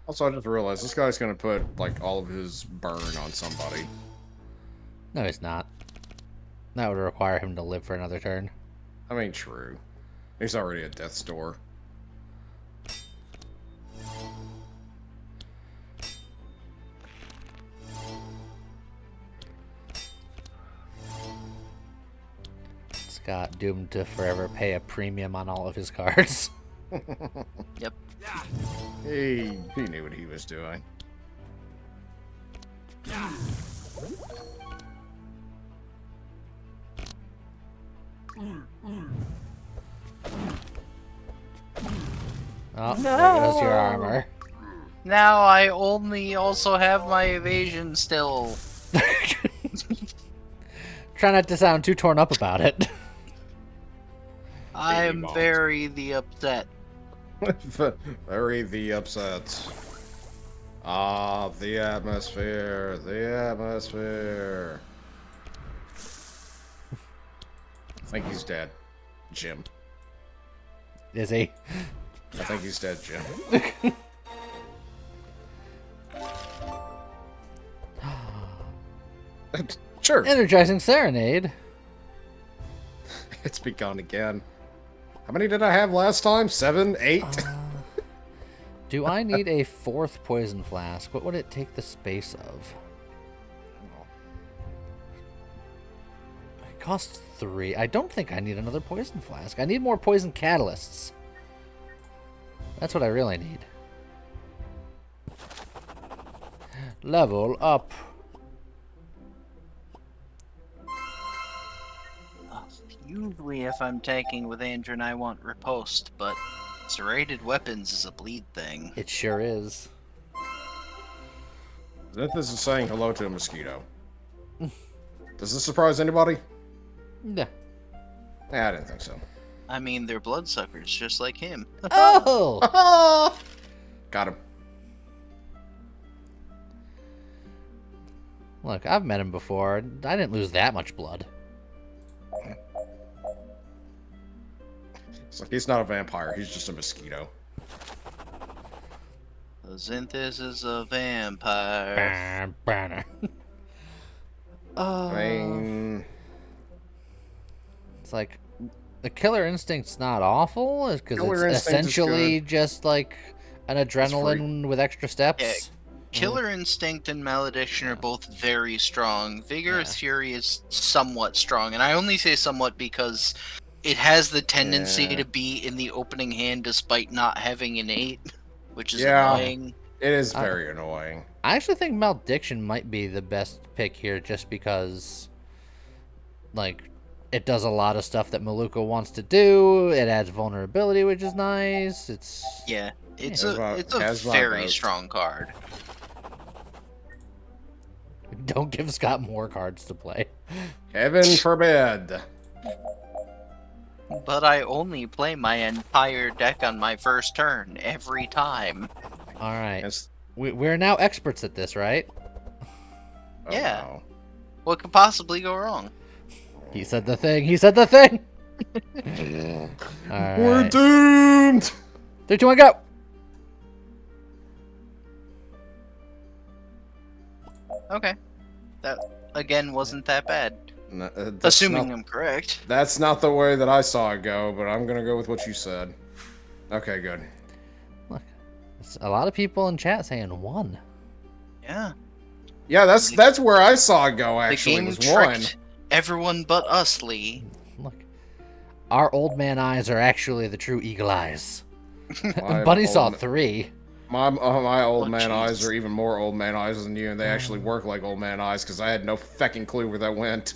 S2: Also, I just realized this guy's gonna put, like, all of his burn on somebody.
S1: No, he's not. That would require him to live for another turn.
S2: I mean, true. He's already at death's door.
S1: Scott doomed to forever pay a premium on all of his cards.
S3: Yep.
S2: He knew what he was doing.
S1: Oh, there goes your armor.
S3: Now I only also have my evasion still.
S1: Try not to sound too torn up about it.
S3: I'm very the upset.
S2: Very the upset. Ah, the atmosphere. The atmosphere. I think he's dead. Jim.
S1: Is he?
S2: I think he's dead, Jim. Sure.
S1: Energizing Serenade.
S2: It's begun again. How many did I have last time? 7? 8?
S1: Do I need a fourth poison flask? What would it take the space of? It costs 3. I don't think I need another poison flask. I need more poison catalysts. That's what I really need. Level up.
S3: Usually if I'm tanking with Andrew and I want riposte, but serrated weapons is a bleed thing.
S1: It sure is.
S2: This is saying hello to a mosquito. Does this surprise anybody?
S1: Yeah.
S2: Yeah, I didn't think so.
S3: I mean, they're bloodsuckers, just like him.
S1: Oh!
S2: Got him.
S1: Look, I've met him before. I didn't lose that much blood.
S2: It's like he's not a vampire, he's just a mosquito.
S3: Zinthus is a vampire.
S1: Banner.
S2: I mean,
S1: It's like the Killer Instinct's not awful because it's
S2: Killer Instinct is
S1: essentially
S2: good.
S1: just like an adrenaline with extra
S3: Yeah,
S1: steps.
S3: Killer Instinct and Malediction are both very strong. Vigorous
S1: Yeah.
S3: Fury is somewhat strong, and I only say somewhat because it has the tendency
S2: Yeah.
S3: to be in the opening hand despite not having an 8, which is
S2: Yeah.
S3: annoying.
S2: it is
S1: I-
S2: very annoying.
S1: I actually think Malediction might be the best pick here just because, like, it does a lot of stuff that Maluka wants to do. It adds vulnerability, which is nice. It's
S3: Yeah, it's
S2: Has
S3: a
S2: has my
S3: very
S2: vote.
S3: strong card.
S1: don't give Scott more cards to play.
S2: Heaven forbid.
S3: But I only play my entire deck on my first turn every time.
S1: All right,
S2: It's,
S1: we're now experts at this, right?
S2: oh,
S3: Yeah.
S2: no.
S3: What could possibly go wrong?
S1: He said the thing. He said the thing. All
S2: We're
S1: right.
S2: doomed.
S1: 3, 2, 1, go.
S3: Okay. That, again, wasn't that bad.
S2: No,
S3: Assuming
S2: not,
S3: I'm correct.
S2: that's not the way that I saw it go, but I'm gonna go with what you said. Okay, good.
S1: Look, it's a lot of people in chat saying 1.
S3: Yeah.
S2: Yeah, that's where I saw it go.
S3: The
S2: Actually,
S3: game
S2: was
S3: tricked everyone but us, Lee.
S1: Look, our old man eyes are actually the true eagle eyes.
S2: one.
S1: Bunny saw
S2: old-
S1: 3.
S2: My old
S3: Oh,
S2: man eyes
S3: Jesus.
S2: are even more old man eyes than you, and they actually work like old man eyes because I had no fucking clue where that went.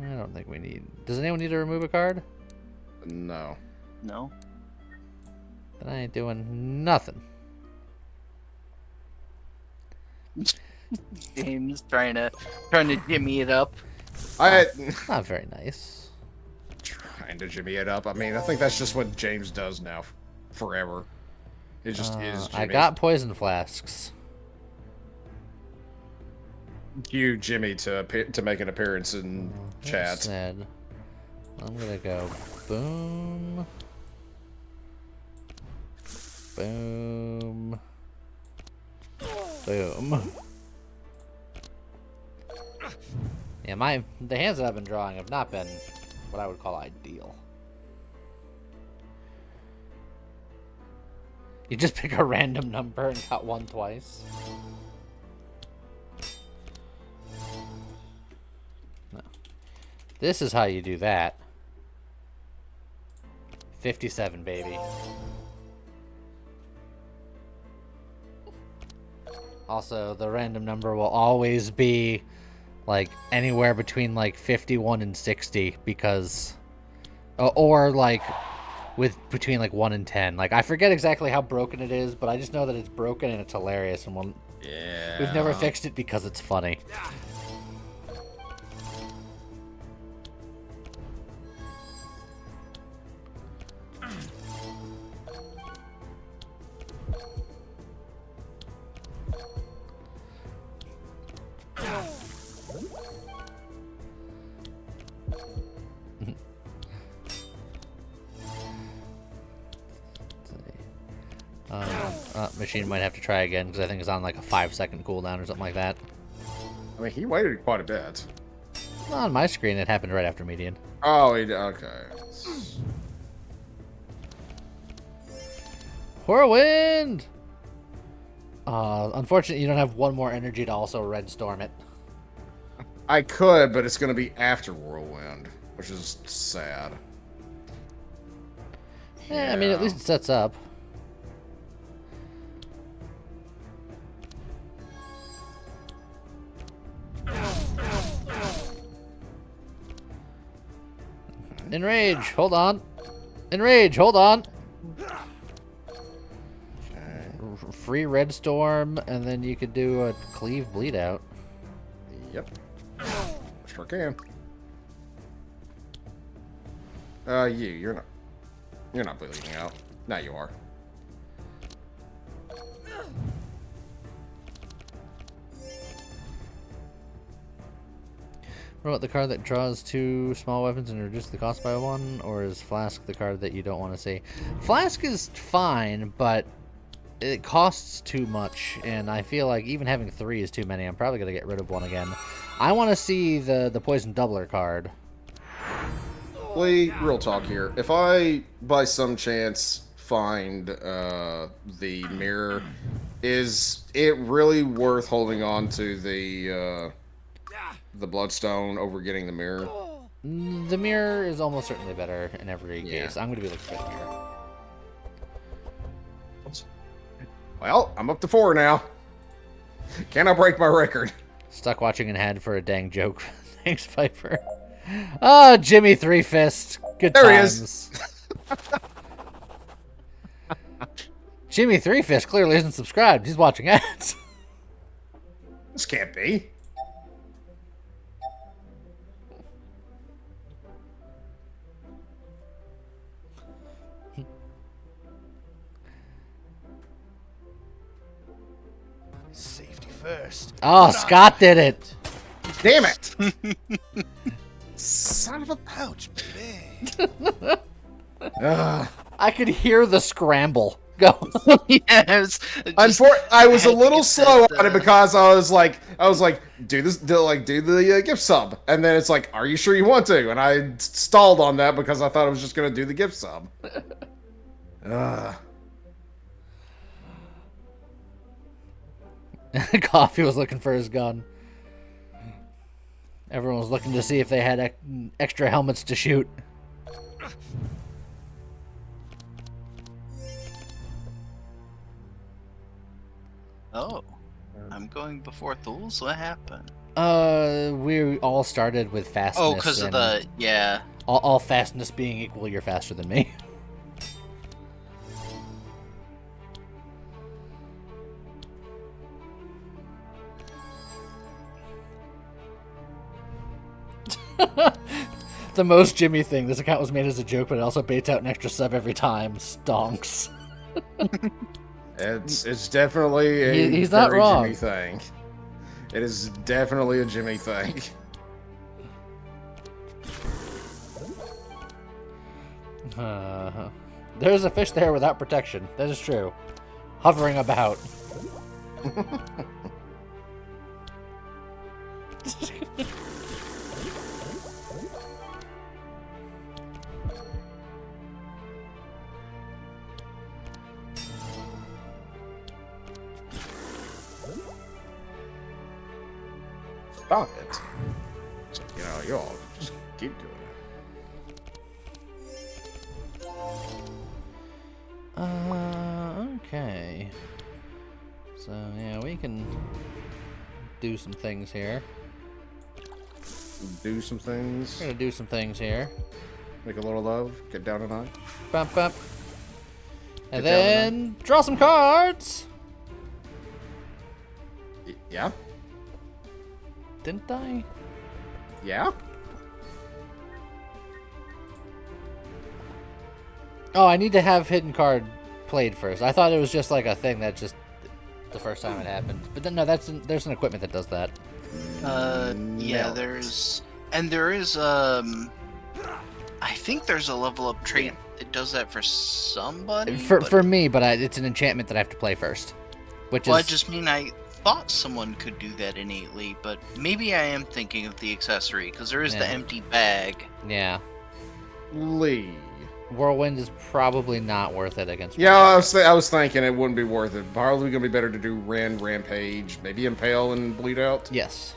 S1: I don't think we need. Does anyone need to remove a card?
S2: No.
S3: No.
S1: Then I ain't doing nothing.
S3: James trying to jimmy it up.
S2: I
S1: Not very nice.
S2: trying to jimmy it up. I mean, I think that's just what James does now, forever. It just is. Jimmy.
S1: I got poison flasks.
S2: you, Jimmy, to make an appearance in chat.
S1: Said, I'm gonna go boom, boom, boom. Yeah, the hands that I've been drawing have not been what I would call ideal. You just pick a random number and got 1 twice. No. This is how you do that. 57, baby. Also, the random number will always be like anywhere between like 51 and 60 because or like with between like 1 and 10. Like I forget exactly how broken it is, but I just know that it's broken and it's hilarious and we've never fixed it because it's funny. Machine might have to try again because I think it's on like a 5-second cooldown or something like that.
S2: I mean, he waited quite a bit.
S1: On my screen, it happened right after median.
S2: Oh, okay.
S1: Whirlwind! Unfortunately, you don't have 1 more energy to also red storm it.
S2: I could, but it's going to be after Whirlwind, which is sad.
S1: Yeah, I mean, at least it sets up. Enrage, hold on. Enrage, hold on. Free red storm, and then you could do a cleave bleed out.
S2: Yep. Sure can. You're not bleeding out. Now you are.
S1: What about the card that draws 2 small weapons and reduces the cost by 1? Or is Flask the card that you don't want to see? Flask is fine, but it costs too much, and I feel like even having 3 is too many. I'm probably gonna get rid of one again. I want to see the poison doubler card.
S2: Wait, real talk here. If I, by some chance, find the mirror, is it really worth holding on to the bloodstone over getting the mirror?
S1: The mirror is almost certainly better in every
S2: Yeah.
S1: case. I'm gonna be looking for the mirror.
S2: Well, I'm up to 4 now. Can I break my record?
S1: Stuck watching an ad for a dang joke. Thanks, Piper. Oh, Jimmy Three Fist. Good
S2: There he
S1: times.
S2: is.
S1: Jimmy Three Fist clearly isn't subscribed. He's watching ads.
S2: This can't be.
S6: Safety first.
S1: Oh, Scott did it.
S2: Damn it! Son of a...
S6: Ouch, baby.
S1: I could hear the scramble. Go.
S3: Yes.
S2: I was a little
S3: Get
S2: slow
S3: that,
S2: on it because I was like, do this, do the gift sub, and then it's like, are you sure you want to? And I stalled on that because I thought I was just gonna do the gift sub.
S1: Coffee was looking for his gun. Everyone was looking to see if they had extra helmets to shoot.
S3: Oh, I'm going before Thools? What happened?
S1: We all started with fastness.
S3: Oh, because of the... Yeah.
S1: all fastness being equal, you're faster than me. The most Jimmy thing. This account was made as a joke, but it also baits out an extra sub every time. Stonks.
S2: It's definitely a
S1: He's not
S2: very
S1: wrong.
S2: Jimmy thing. It is definitely a Jimmy thing.
S1: There's a fish there without protection. That is true. Hovering about.
S2: Stop it. You know, you all just keep doing it.
S1: Okay. So, yeah, we can do some things here.
S2: Do some things.
S1: We're gonna do some things here.
S2: Make a little love. Get down tonight.
S1: Bump, bump. And
S2: Get down
S1: then draw some cards.
S2: Yeah?
S1: Didn't I?
S2: Yeah?
S1: Oh, I need to have hidden card played first. I thought it was just like a thing that just the first time it happened. But then no, there's an equipment that does that.
S3: Yeah,
S2: No.
S3: there is, I think there's a level up trait that does that for somebody.
S1: For me, but it's an enchantment that I have to play first. Which
S3: Well, I
S1: is
S3: just mean I thought someone could do that innately, but maybe I am thinking of the accessory, because there is the
S1: Yeah.
S3: empty bag.
S1: yeah.
S2: Lee.
S1: Whirlwind is probably not worth it against.
S2: Yeah, I was thinking it wouldn't be worth it. Probably gonna be better to do Rampage, maybe Impale and Bleed Out.
S1: Yes.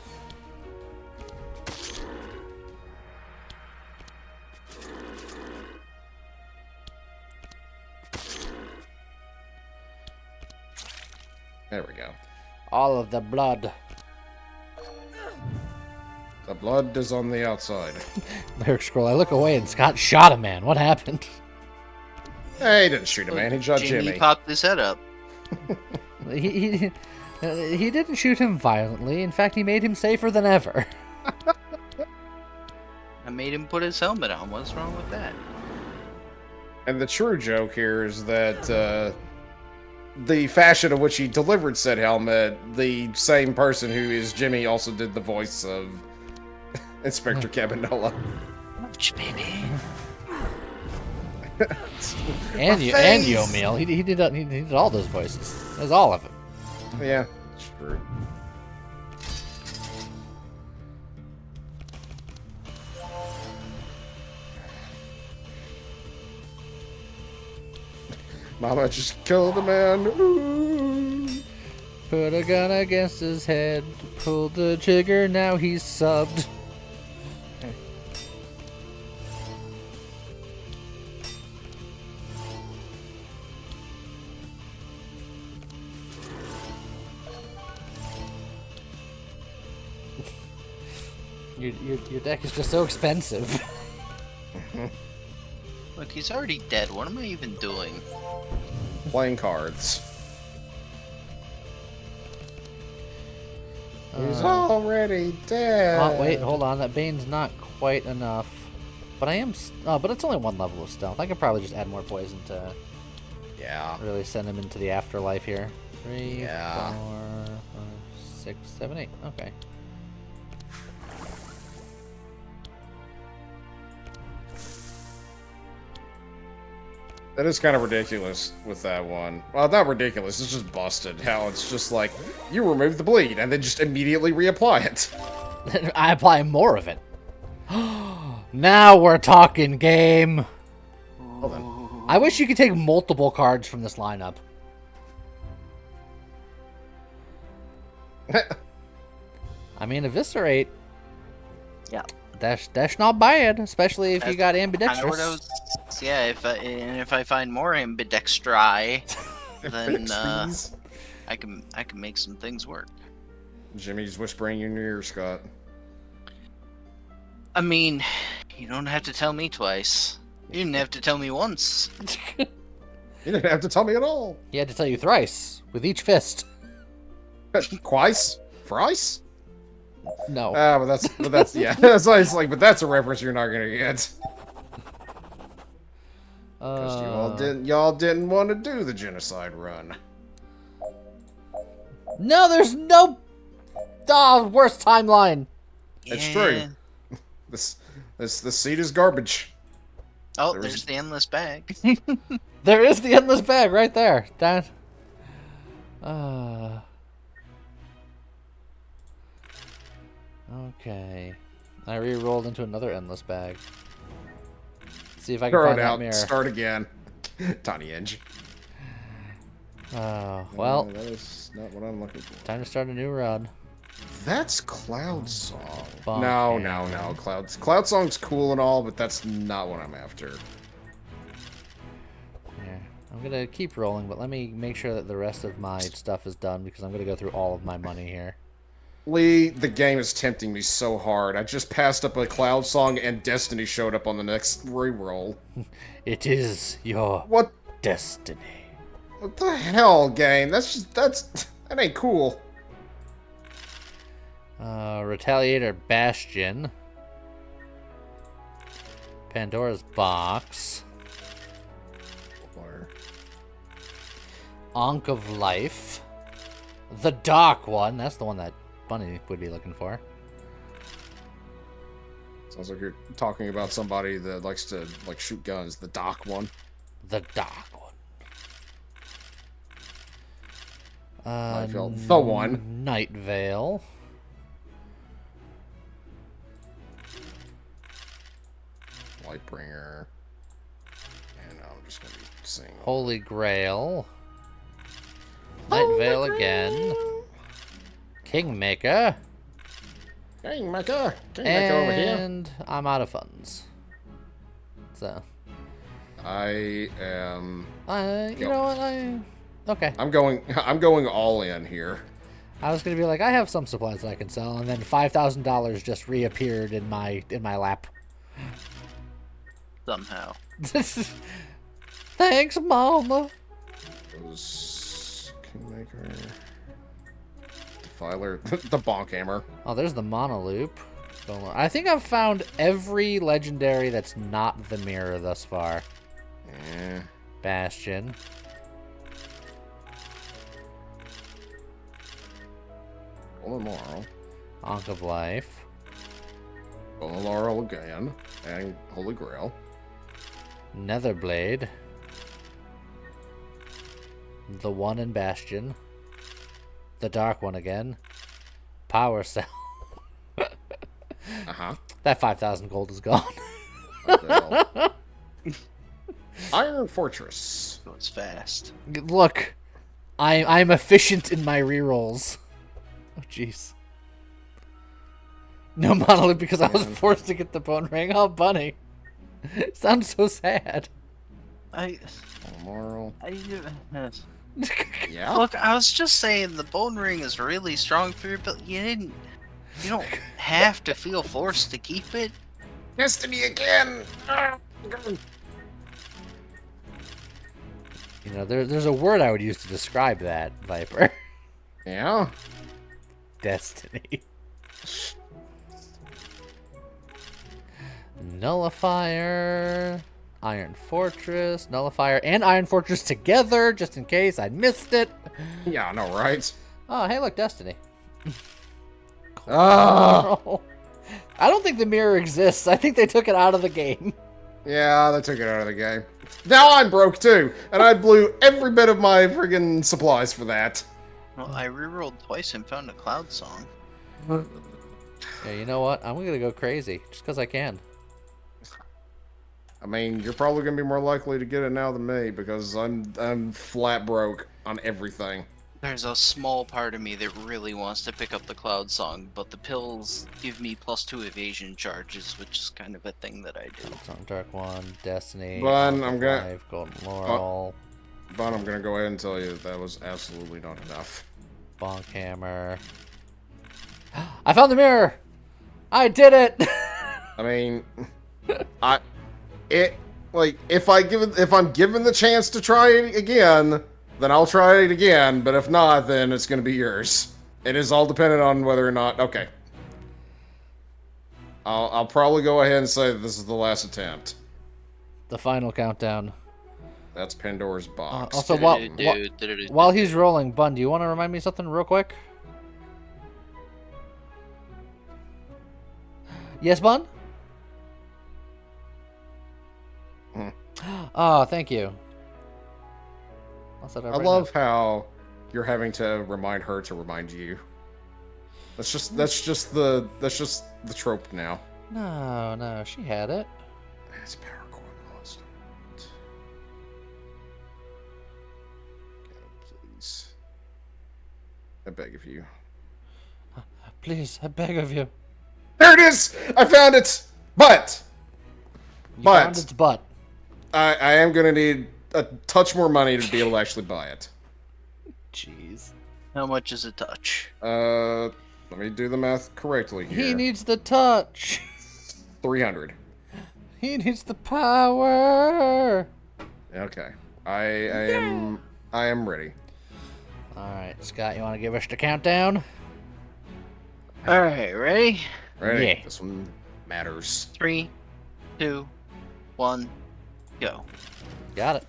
S2: There we go.
S1: All of the blood.
S2: The blood is on the outside.
S1: Lyric scroll. I look away and Scott shot a man. What happened?
S2: Hey, he didn't shoot a man. He shot Jimmy.
S3: popped his head up.
S1: He didn't shoot him violently. In fact, he made him safer than ever.
S3: I made him put his helmet on. What's wrong with that?
S2: And the true joke here is that the fashion of which he delivered said helmet, the same person who is Jimmy also did the voice of Inspector Cabinola.
S3: Ouch, baby.
S1: And
S5: My
S1: you and
S5: face!
S1: Yomiel. He did all those voices. That's all of it.
S2: Yeah, it's true. Mama just killed a man. Ooh.
S1: Put a gun against his head, pulled the trigger, now he's subbed. Your deck is just so expensive.
S3: Look, he's already dead. What am I even doing?
S2: Playing cards. He's already dead.
S1: Oh, wait, hold on. That Bane's not quite enough. But I am... Oh, but it's only one level of stealth. I could probably just add more poison to
S2: Yeah.
S1: really send him into the afterlife here. 3,
S2: Yeah.
S1: 4, 5, 6, 7, 8. Okay.
S2: That is kind of ridiculous with that one. Well, not ridiculous. It's just busted. How it's just like, you remove the bleed and then just immediately reapply it.
S1: I apply more of it. Now we're talking game.
S2: Well then.
S1: I wish you could take multiple cards from this lineup. I mean, Eviscerate.
S3: Yeah.
S1: That's not bad, especially if you got
S3: Kinda what I
S1: ambidextrous.
S3: was- yeah, if I find more ambidextri, then
S2: Please.
S3: I can make some things work.
S2: Jimmy's whispering in your ear, Scott.
S3: I mean, you don't have to tell me twice. You didn't have to tell me once.
S2: You didn't have to tell me at all.
S1: He had to tell you thrice with each fist.
S2: Twice? Thrice?
S1: No.
S2: But that's yeah. That's why it's like, but that's a reference you're not gonna get. Because y'all didn't want to do the genocide run.
S1: No, there's no. Oh, worst timeline.
S2: It's true. This seat is garbage.
S3: Oh,
S2: There's-
S3: there's the endless bag.
S1: There is the endless bag right there. That. Okay. I re-rolled into another endless bag. See if I can
S2: Throw
S1: find
S2: it
S1: that
S2: out.
S1: mirror.
S2: Start again. Tiny Edge.
S1: Well,
S2: that is not what I'm looking for.
S1: time to start a new run.
S2: That's Cloud Song.
S1: Bonk
S2: No,
S1: hammer.
S2: Cloud Song's cool and all, but that's not what I'm after.
S1: Yeah, I'm gonna keep rolling, but let me make sure that the rest of my stuff is done because I'm gonna go through all of my money here.
S2: Lee, the game is tempting me so hard. I just passed up a Cloud Song and Destiny showed up on the next reroll.
S1: It is your
S2: What?
S1: destiny.
S2: What the hell, game? That ain't cool.
S1: Retaliator Bastion. Pandora's Box. Ankh of Life. The Dark One. That's the one that Bunny would be looking for.
S2: Sounds like you're talking about somebody that likes to like shoot guns. The Doc one.
S1: The Dark One.
S2: I felt the one.
S1: Night Veil.
S2: Lightbringer. And I'm just gonna be seeing.
S1: Holy Grail. Night Veil again. Kingmaker.
S2: Kingmaker over here.
S1: And I'm out of funds. So.
S2: I am.
S1: You know what? Okay.
S2: I'm going all in here.
S1: I was gonna be like, I have some supplies that I can sell, and then $5,000 just reappeared in my lap.
S3: Somehow.
S1: Thanks, Mama.
S2: Those Kingmaker. Defiler. The Bonk Hammer.
S1: Oh, there's the Monoloop. I think I've found every legendary that's not the mirror thus far.
S2: Yeah.
S1: Bastion.
S2: Golden Laurel.
S1: Ankh of Life.
S2: Golden Laurel again. And Holy Grail.
S1: Netherblade. The one in Bastion. The dark one again. Power cell.
S2: Uh-huh.
S1: That 5,000 gold is gone.
S2: What the hell? Iron Fortress.
S3: Goes fast.
S1: Look, I'm efficient in my rerolls. Oh jeez. No monolith because I was forced to get the bone ring. Oh, bunny. Sounds so sad.
S2: Moral. Yeah.
S3: Look, I was just saying the bone ring is really strong for your build. You don't have to feel forced to keep it.
S2: Destiny again.
S1: You know, there's a word I would use to describe that, Viper.
S2: Yeah.
S1: Destiny. Nullifier. Iron Fortress. Nullifier and Iron Fortress together, just in case I missed it.
S2: Yeah, I know, right?
S1: Oh, hey, look, Destiny.
S2: Ah.
S1: I don't think the mirror exists. I think they took it out of the game.
S2: Yeah, they took it out of the game. Now I'm broke too, and I blew every bit of my friggin' supplies for that.
S3: Well, I rerolled twice and found a cloud song.
S1: Yeah, you know what? I'm gonna go crazy just because I can.
S2: I mean, you're probably gonna be more likely to get it now than me because I'm flat broke on everything.
S3: There's a small part of me that really wants to pick up the cloud song, but the pills give me +2 evasion charges, which is kind of a thing that I do.
S1: Song Dark One, Destiny,
S2: Bun,
S1: Alpha
S2: I'm gonna-
S1: Life, Golden Laurel,
S2: But I'm gonna go ahead and tell you that was absolutely not enough.
S1: Bonk Hammer. I found the mirror! I did it!
S2: I mean, if I'm given the chance to try it again, then I'll try it again. But if not, then it's gonna be yours. It is all dependent on whether or not. Okay. I'll probably go ahead and say that this is the last attempt.
S1: The final countdown.
S2: That's Pandora's box.
S1: Also, while he's rolling, Bun, do you want to remind me something real quick? Yes, Bun?
S2: Hmm.
S1: Oh, thank you.
S2: I love how you're having to remind her to remind you. That's just the trope now.
S1: No, she had it.
S2: It's power core lost. Please. I beg of you.
S1: Please, I beg of you.
S2: There it is! I found it! But
S1: You found its butt.
S2: I am gonna need a touch more money to be able to actually buy it.
S1: Jeez.
S3: How much is a touch?
S2: Let me do the math correctly here.
S1: He needs the touch.
S2: 300.
S1: He needs the power.
S2: Okay. I am ready.
S1: Alright, Scott, you want to give us the countdown?
S3: Alright, ready?
S2: Ready?
S1: Yeah.
S2: This one matters.
S3: 3, 2, 1, go.
S1: Got it.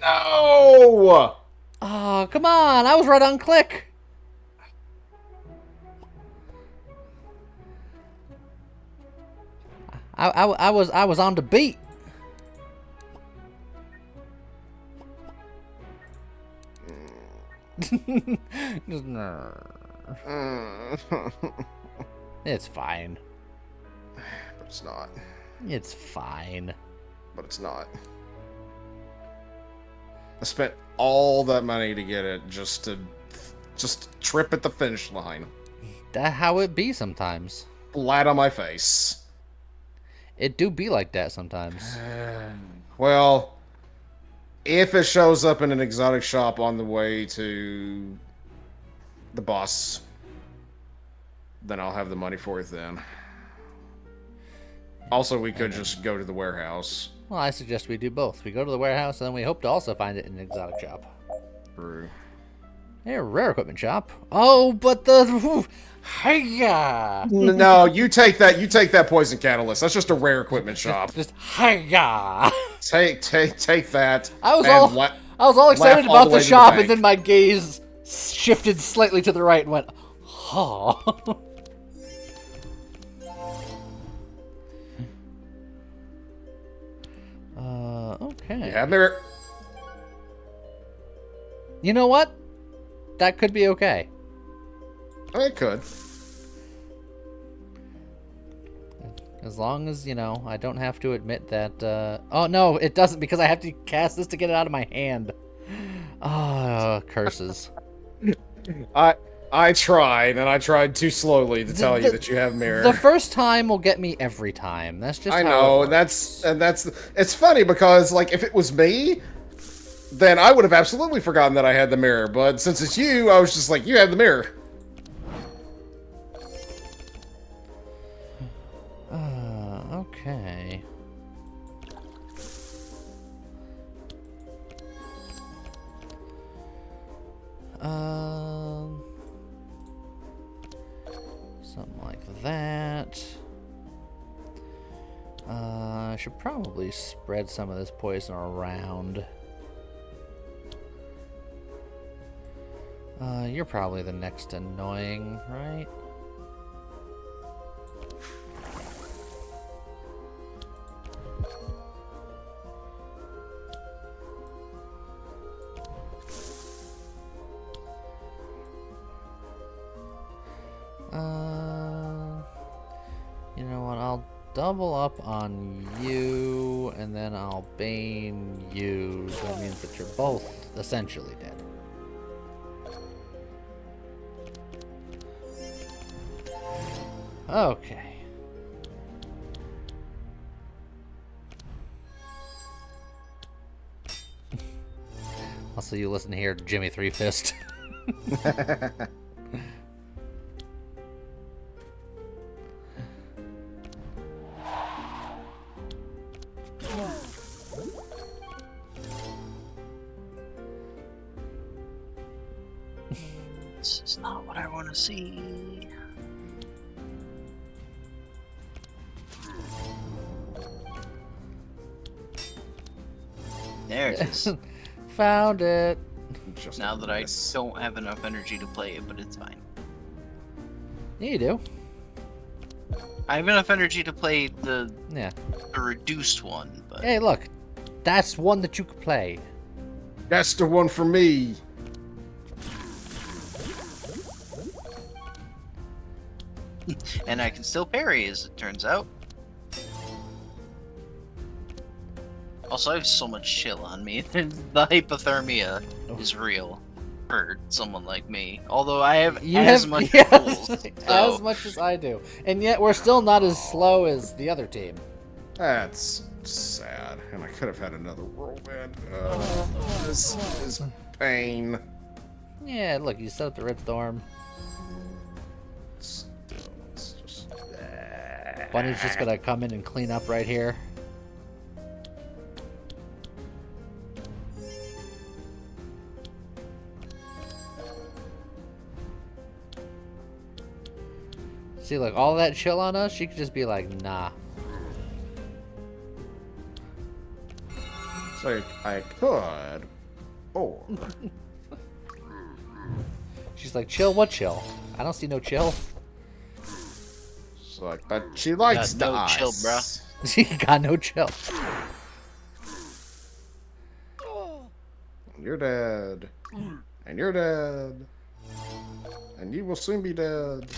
S2: No!
S1: Oh, come on. I was right on click. I was on the beat. It's fine.
S2: But it's not.
S1: It's fine.
S2: But it's not. I spent all that money to get it just to trip at the finish line.
S1: That how it be sometimes.
S2: Flat on my face.
S1: It do be like that sometimes.
S2: Well, if it shows up in an exotic shop on the way to the boss, then I'll have the money for it then. Also, we could just go to the warehouse.
S1: Well, I suggest we do both. We go to the warehouse, and then we hope to also find it in an exotic shop.
S2: True.
S1: Hey, rare equipment shop. Oh, but the... Hiya!
S2: No, you take that poison catalyst. That's just a rare equipment shop.
S1: Just hiya!
S2: Take that.
S1: I was
S2: and
S1: all excited
S2: laugh all
S1: about
S2: the
S1: the
S2: way to the
S1: shop,
S2: bank.
S1: and then my gaze shifted slightly to the right and went, oh. Okay.
S2: You have mirror.
S1: You know what? That could be okay.
S2: It could.
S1: As long as, you know, I don't have to admit that, oh, no, it doesn't, because I have to cast this to get it out of my hand. Oh, curses.
S2: I tried, and I tried too slowly to tell you that you have mirror.
S1: The first time will get me every time. That's just
S2: I
S1: how
S2: know,
S1: it works.
S2: and that's it's funny because like if it was me, then I would have absolutely forgotten that I had the mirror. But since it's you, I was just like, you have the mirror.
S1: Okay. Something like that. I should probably spread some of this poison around. You're probably the next annoying, right? You know what? I'll double up on you, and then I'll bane you. So that means that you're both essentially dead. Okay. Also, you listen here, Jimmy Three Fist.
S3: This is not what I want to see. There it is.
S1: Found it.
S2: Just
S3: Now that I
S2: this.
S3: don't have enough energy to play it, but it's fine.
S1: Yeah, you do.
S3: I have enough energy to play the
S1: Yeah.
S3: reduced one, but
S1: Hey, look. That's one that you could play.
S2: That's the one for me.
S3: and I can still parry, as it turns out. Also, I have so much chill on me. The hypothermia is real for someone like me. Although I have as much tools.
S1: as much as I do, and yet we're still not as slow as the other team.
S2: That's sad. And I could have had another whirlwind. This is pain.
S1: Yeah, look, you set up the red storm.
S2: Still, it's just.
S1: Bunny's just gonna come in and clean up right here. See, look, all that chill on us, she could just be like, nah.
S2: So I could. Or.
S1: She's like, chill, what chill? I don't see no chill.
S2: So like, but she likes
S3: Got no
S2: dice.
S3: chill, bruh.
S1: She got no chill.
S2: You're dead. And you're dead. And you will soon be dead.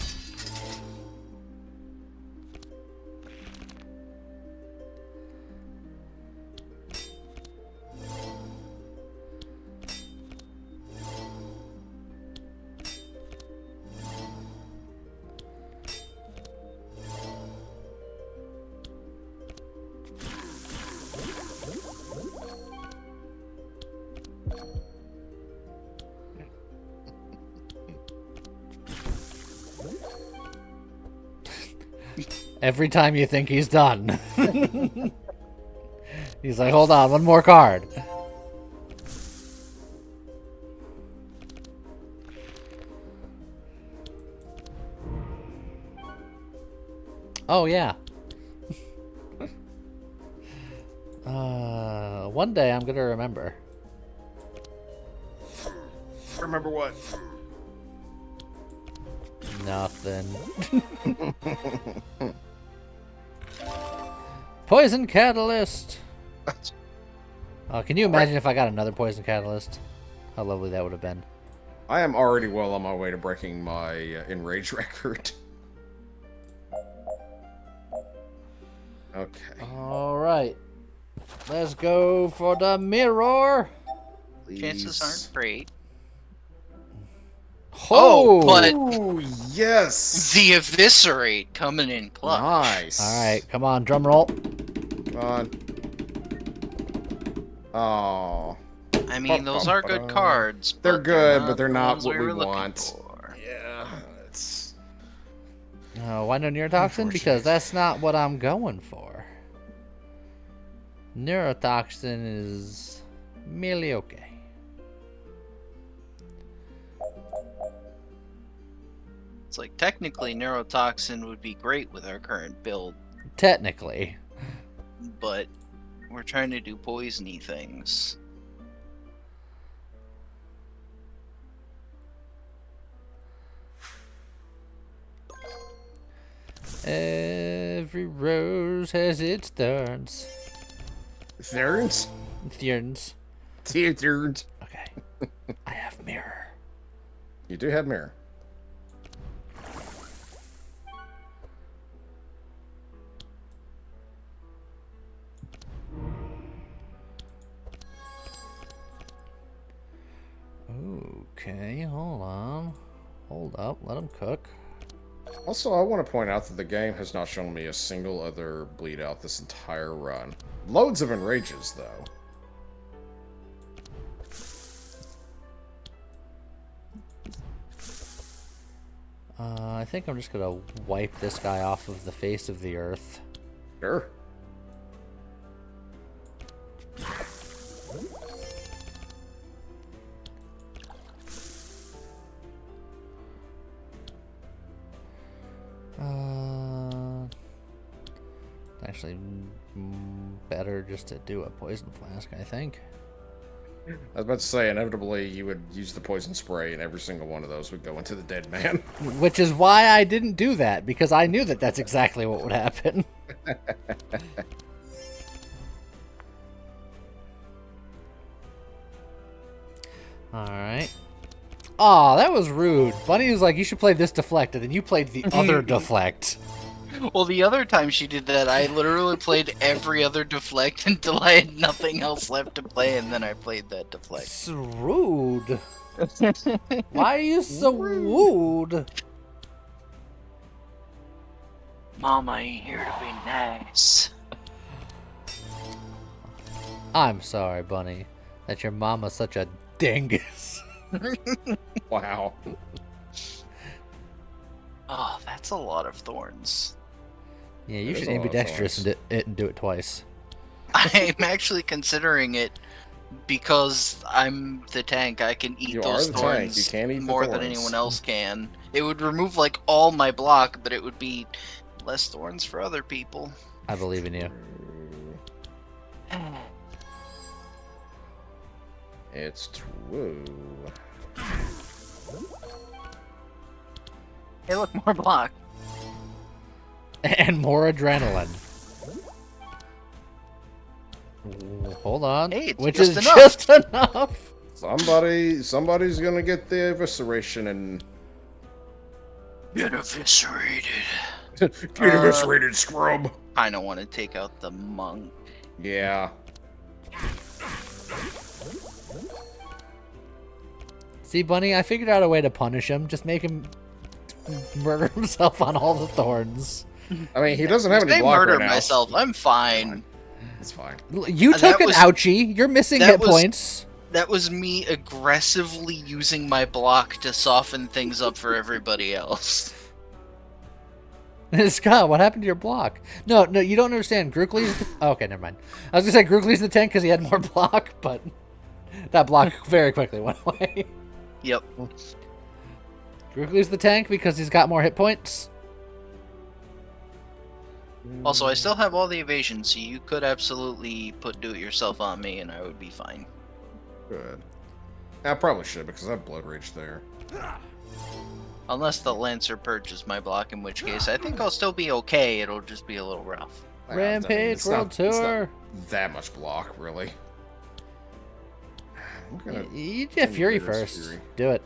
S1: Every time you think he's done. He's like, hold on, one more card. Oh, yeah. One day I'm gonna remember.
S2: Remember what?
S1: Nothing. Poison catalyst. Can you imagine if I got another poison catalyst? How lovely that would have been.
S2: I am already well on my way to breaking my enrage record. Okay.
S1: All right. Let's go for the mirror.
S3: Chances aren't great.
S1: Oh,
S3: but
S2: Ooh, yes!
S3: the eviscerate coming in clutch.
S2: Nice.
S1: All right, come on, drum roll.
S2: Come on. Oh.
S3: I mean, those are good cards. But
S2: They're good, but
S3: not
S2: they're
S3: the
S2: not
S3: ones
S2: what we
S3: were looking
S2: want.
S3: for.
S2: Yeah, it's...
S1: Why no neurotoxin? Because that's not what I'm going for. Neurotoxin is merely okay.
S3: It's like, technically, neurotoxin would be great with our current build,
S1: Technically.
S3: but we're trying to do poisony things.
S1: Every rose has its thorns.
S2: Thorns?
S1: Thorns.
S2: Thorns.
S1: Okay. I have mirror.
S2: You do have mirror.
S1: Okay, hold on. Hold up, let him cook.
S2: Also, I want to point out that the game has not shown me a single other bleed out this entire run. Loads of enrages, though.
S1: I think I'm just gonna wipe this guy off of the face of the earth.
S2: Sure.
S1: Actually, better just to do a poison flask, I think.
S2: I was about to say, inevitably, you would use the poison spray, and every single one of those would go into the dead man.
S1: Which is why I didn't do that, because I knew that that's exactly what would happen. Alright. Aw, that was rude. Bunny was like, you should play this deflect, and then you played the other deflect.
S3: Well, the other time she did that, I literally played every other deflect until I had nothing else left to play, and then I played that deflect.
S1: It's rude. Why are you so rude?
S3: Mama ain't here to be nice.
S1: I'm sorry, Bunny, that your mama's such a dingus.
S2: Wow.
S3: Oh, that's a lot of thorns.
S1: Yeah, you
S2: There's
S1: should
S2: a lot of
S1: ambidextrous
S2: thorns.
S1: and do it twice.
S3: I'm actually considering it because I'm the tank. I can eat
S2: You
S3: those
S2: are the tank.
S3: thorns
S2: You can't eat the
S3: more than
S2: thorns.
S3: anyone else can. It would remove like all my block, but it would be less thorns for other people.
S1: I believe in you.
S2: It's true.
S3: Hey, look, more block.
S1: And more adrenaline. Ooh, hold on.
S3: Hey, it's
S1: Which
S3: just
S1: is
S3: enough.
S1: just enough.
S2: Somebody's gonna get the evisceration and
S3: Get eviscerated.
S2: get eviscerated, scrub.
S3: Kinda want to take out the monk.
S2: Yeah.
S1: See, Bunny, I figured out a way to punish him. Just make him murder himself on all the thorns.
S2: I mean, he doesn't have
S3: If
S2: any
S3: I
S2: block
S3: murder
S2: right now.
S3: myself, I'm fine.
S2: It's fine.
S1: You
S3: That
S1: took an
S3: was-
S1: ouchie. You're missing
S3: that
S1: hit
S3: was-
S1: points.
S3: That was me aggressively using my block to soften things up for everybody else.
S1: Scott, what happened to your block? No, you don't understand. Grookley's... Oh, okay, never mind. I was going to say Grookley's the tank because he had more block, but that block very quickly went away.
S3: Yep.
S1: Grookley's the tank because he's got more hit points.
S3: Also, I still have all the evasion, so you could absolutely put do-it-yourself on me, and I would be fine.
S2: Good. I probably should because I have blood rage there.
S3: Unless the Lancer purges my block, in which case I think I'll still be okay, it'll just be a little rough.
S1: Rampage
S2: it's
S1: World
S2: not- it's not
S1: Tour.
S2: that much block, really. I'm gonna
S1: You get Fury
S2: do this
S1: first.
S2: Fury.
S1: Do it.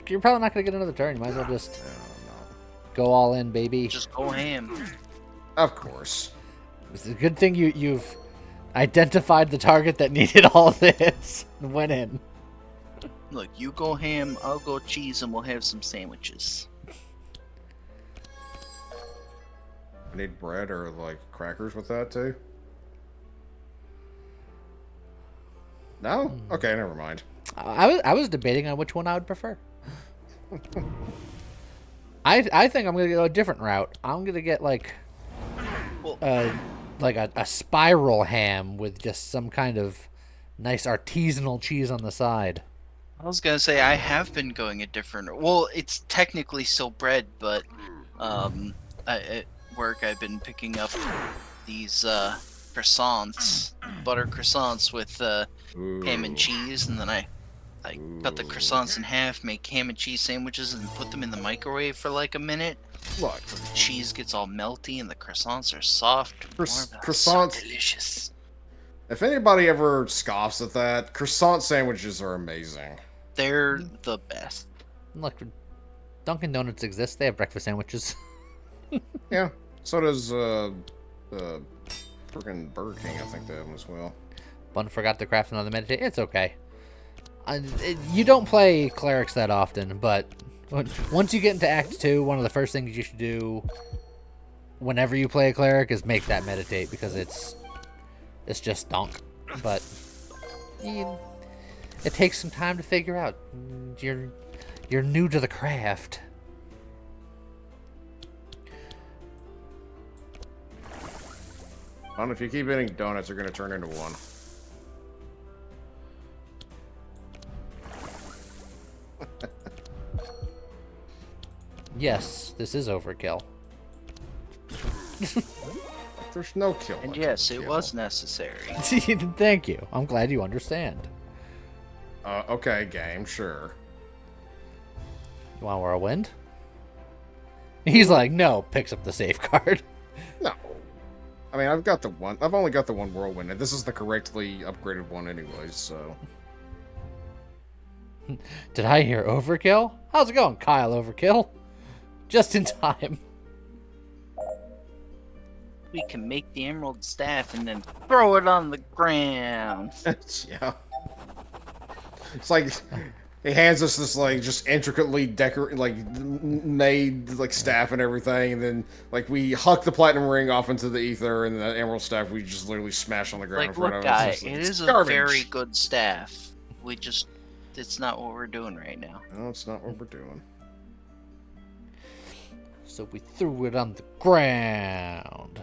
S1: You're probably not gonna get another turn. You might as well just
S2: No, I'm not.
S1: go all in, baby.
S3: Just go ham.
S2: Of course.
S1: It's a good thing you've identified the target that needed all this and went in.
S3: Look, you go ham, I'll go cheese, and we'll have some sandwiches.
S2: I need bread or like crackers with that too. No? Okay, never mind.
S1: I was debating on which one I would prefer. I think I'm gonna go a different route. I'm gonna get like a spiral ham with just some kind of nice artisanal cheese on the side.
S3: I was gonna say I have been going a different. Well, it's technically still bread, but at work I've been picking up these croissants, butter croissants with ham and
S2: Ooh.
S3: cheese, and then I cut the croissants in half, make ham and cheese sandwiches, and put them in the microwave for like a minute.
S2: Look,
S3: So the cheese gets all melty and the croissants are soft. and warm, and
S2: croissants-
S3: so delicious.
S2: if anybody ever scoffs at that, croissant sandwiches are amazing.
S3: They're the best.
S1: Look, Dunkin' Donuts exists. They have breakfast sandwiches.
S2: Yeah. So does freaking Burger King. I think they have them as well.
S1: One forgot to craft another meditate. It's okay. You don't play clerics that often, but once you get into Act 2, one of the first things you should do whenever you play a cleric is make that meditate, because it's just donk. But it takes some time to figure out. You're new to the craft.
S2: If you keep eating donuts, they're gonna turn into one.
S1: Yes, this is overkill.
S2: There's no kill.
S3: And
S2: like
S3: yes, it
S2: kill.
S3: was necessary.
S1: Thank you. I'm glad you understand.
S2: Okay, game, sure.
S1: You want whirlwind? He's like, no, picks up the safeguard.
S2: No. I mean, I've only got the one whirlwind, and this is the correctly upgraded one anyways, so.
S1: Did I hear overkill? How's it going, Kyle Overkill? Just in time.
S3: We can make the emerald staff and then throw it on the ground.
S2: Yeah. It's like he hands us this like just intricately made like staff and everything, and then like we huck the platinum ring off into the ether, and the emerald staff we just literally smash on the ground in
S3: Like,
S2: front
S3: look,
S2: of us.
S3: guy,
S2: It's
S3: it
S2: it's
S3: is a
S2: garbage.
S3: very good staff. It's not what we're doing right now.
S2: No, it's not what we're doing.
S1: So we threw it on the ground.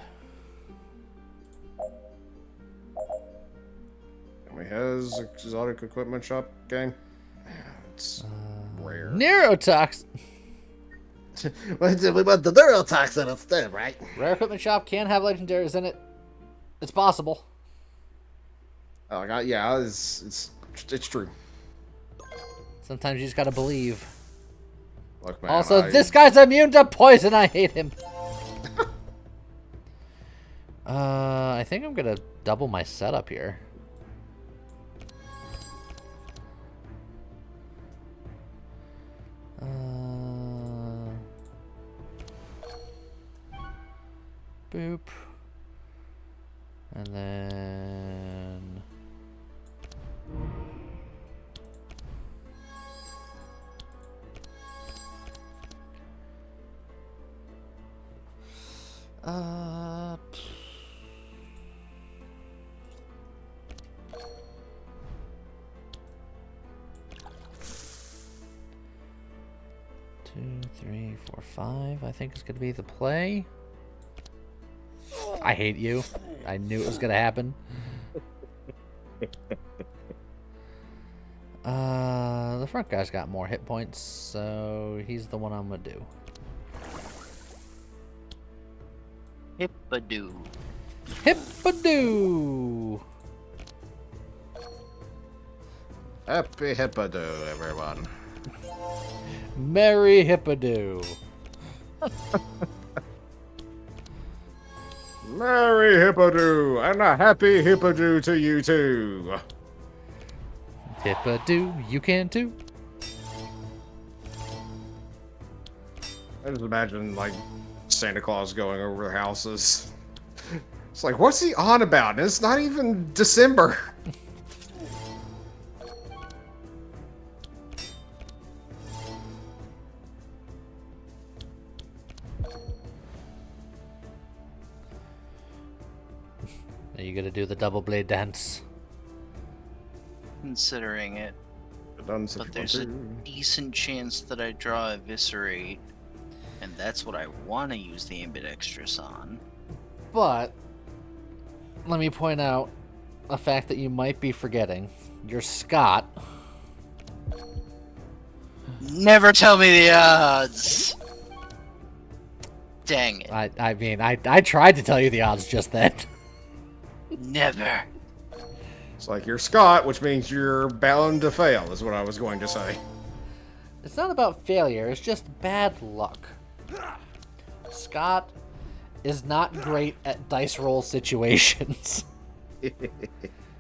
S2: He has exotic equipment shop game. It's rare.
S1: Neurotox.
S5: We want the neurotoxin instead, right?
S1: Rare equipment shop can have legendaries in it. It's possible.
S2: Yeah, it's true.
S1: Sometimes you just gotta believe.
S2: Look, man,
S1: Also, this guy's immune to poison. I hate him. I think I'm gonna double my setup here. Boop. And then... Two, three, four, five. I think it's gonna be the play. I hate you. I knew it was gonna happen. The front guy's got more hit points, so he's the one I'm gonna do.
S3: Hippadoo.
S1: Hippadoo!
S2: Happy Hippadoo, everyone.
S1: Merry Hippadoo.
S2: Merry Hippadoo, and a happy Hippadoo to you too.
S1: Pippa-doo, you can too.
S2: I just imagine, like, Santa Claus going over their houses. It's like, what's he on about? And it's not even December.
S1: Are you gonna do the double blade dance?
S3: Considering it.
S2: Done if
S3: But
S2: you
S3: there's a
S2: want to.
S3: decent chance that I draw Eviscerate, and that's what I want to use the Ambidextrous on.
S1: But let me point out a fact that you might be forgetting. You're Scott.
S3: Never tell me the odds! Dang it.
S1: I mean, I tried to tell you the odds just then.
S3: Never.
S2: It's like you're Scott, which means you're bound to fail, is what I was going to say.
S1: It's not about failure, it's just bad luck. Scott is not great at dice roll situations.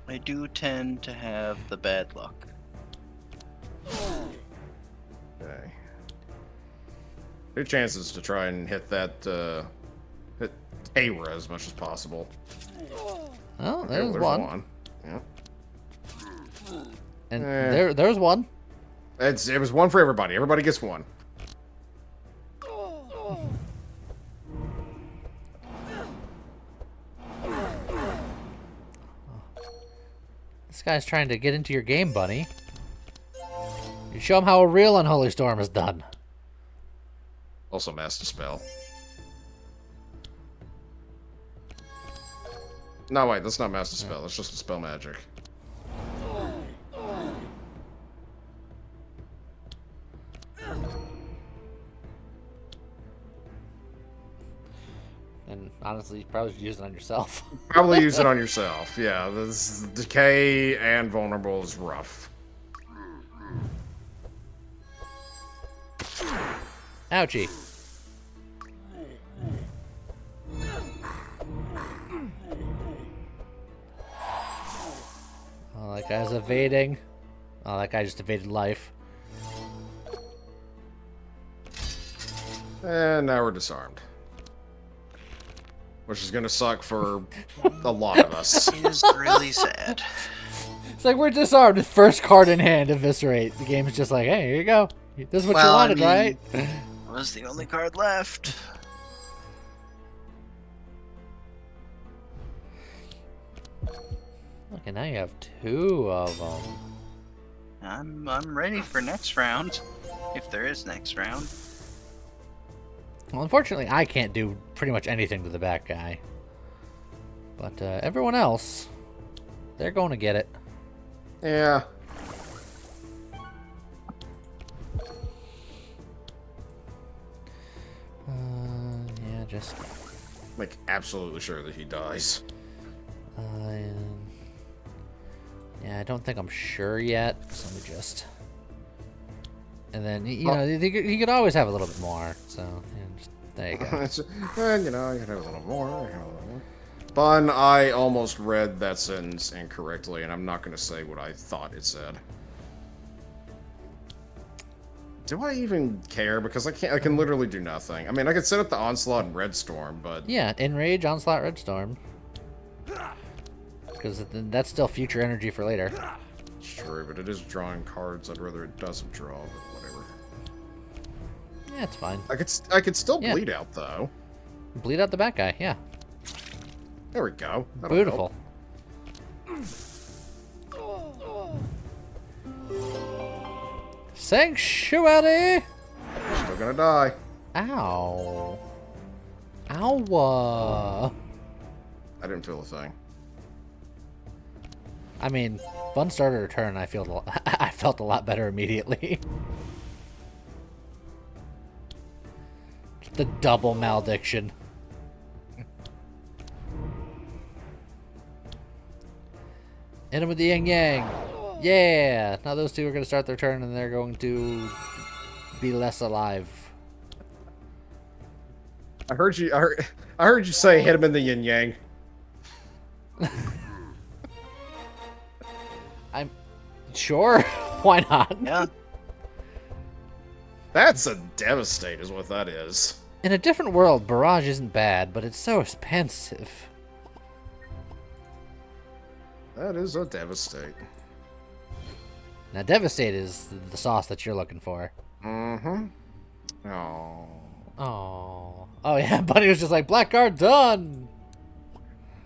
S3: I do tend to have the bad luck.
S2: Okay. Good chances to try and hit that, hit Aura as much as possible.
S1: Oh,
S2: Okay,
S1: there's one.
S2: Yeah.
S1: And there's one.
S2: It was one for everybody. Everybody gets one.
S1: This guy's trying to get into your game, Bunny. You show him how a real Unholy Storm is done.
S2: Also Master Spell. No, wait, that's not Master Spell. That's just a spell magic.
S1: And honestly, you probably should use it on yourself.
S2: Probably use it on yourself. Yeah, this decay and vulnerable is rough.
S1: Ouchie. Oh, that guy's evading. Oh, that guy just evaded life.
S2: And now we're disarmed. Which is gonna suck for a lot of us.
S3: It is really sad.
S1: It's like we're disarmed with first card in hand, eviscerate. The game's just like, hey, here you go. This is what you wanted, right?
S3: That was the only card left.
S1: Okay, now you have two of them.
S3: I'm ready for next round, if there is next round.
S1: Well, unfortunately, I can't do pretty much anything to the back guy. But everyone else, they're going to get it.
S2: Yeah.
S1: Yeah, just...
S2: Like, absolutely sure that he dies.
S1: Yeah, I don't think I'm sure yet. So let me just... And then, you know, he could always have a little bit more. So, yeah, just, there you go.
S2: And, you know, I can have a little more. Bun, I almost read that sentence incorrectly, and I'm not going to say what I thought it said. Do I even care? Because I can literally do nothing. I mean, I could set up the Onslaught and Red Storm, but...
S1: Yeah, Enrage, Onslaught, Red Storm. Because that's still future energy for later.
S2: It's true, but it is drawing cards. I'd rather it doesn't draw, but whatever.
S1: Yeah, it's fine.
S2: I could still
S1: Yeah.
S2: bleed out, though.
S1: Bleed out the back guy, yeah.
S2: There we go. That'll
S1: Beautiful. Sanctuary!
S2: help. Still gonna die.
S1: Ow. Ow.
S2: I didn't feel a thing.
S1: I mean, Bun started her turn, I I felt a lot better immediately. The double malediction. Hit him with the yin yang. Yeah. Now those two are going to start their turn and they're going to be less alive.
S2: I heard you say hit him in the yin yang.
S1: I'm Sure, why not?
S3: Yeah.
S2: That's a devastate, is what that is.
S1: In a different world, Barrage isn't bad, but it's so expensive.
S2: That is a devastate.
S1: Now, Devastate is the sauce that you're looking for.
S2: Mm-hmm. Oh.
S1: Oh yeah, Bunny was just like, Blackguard done!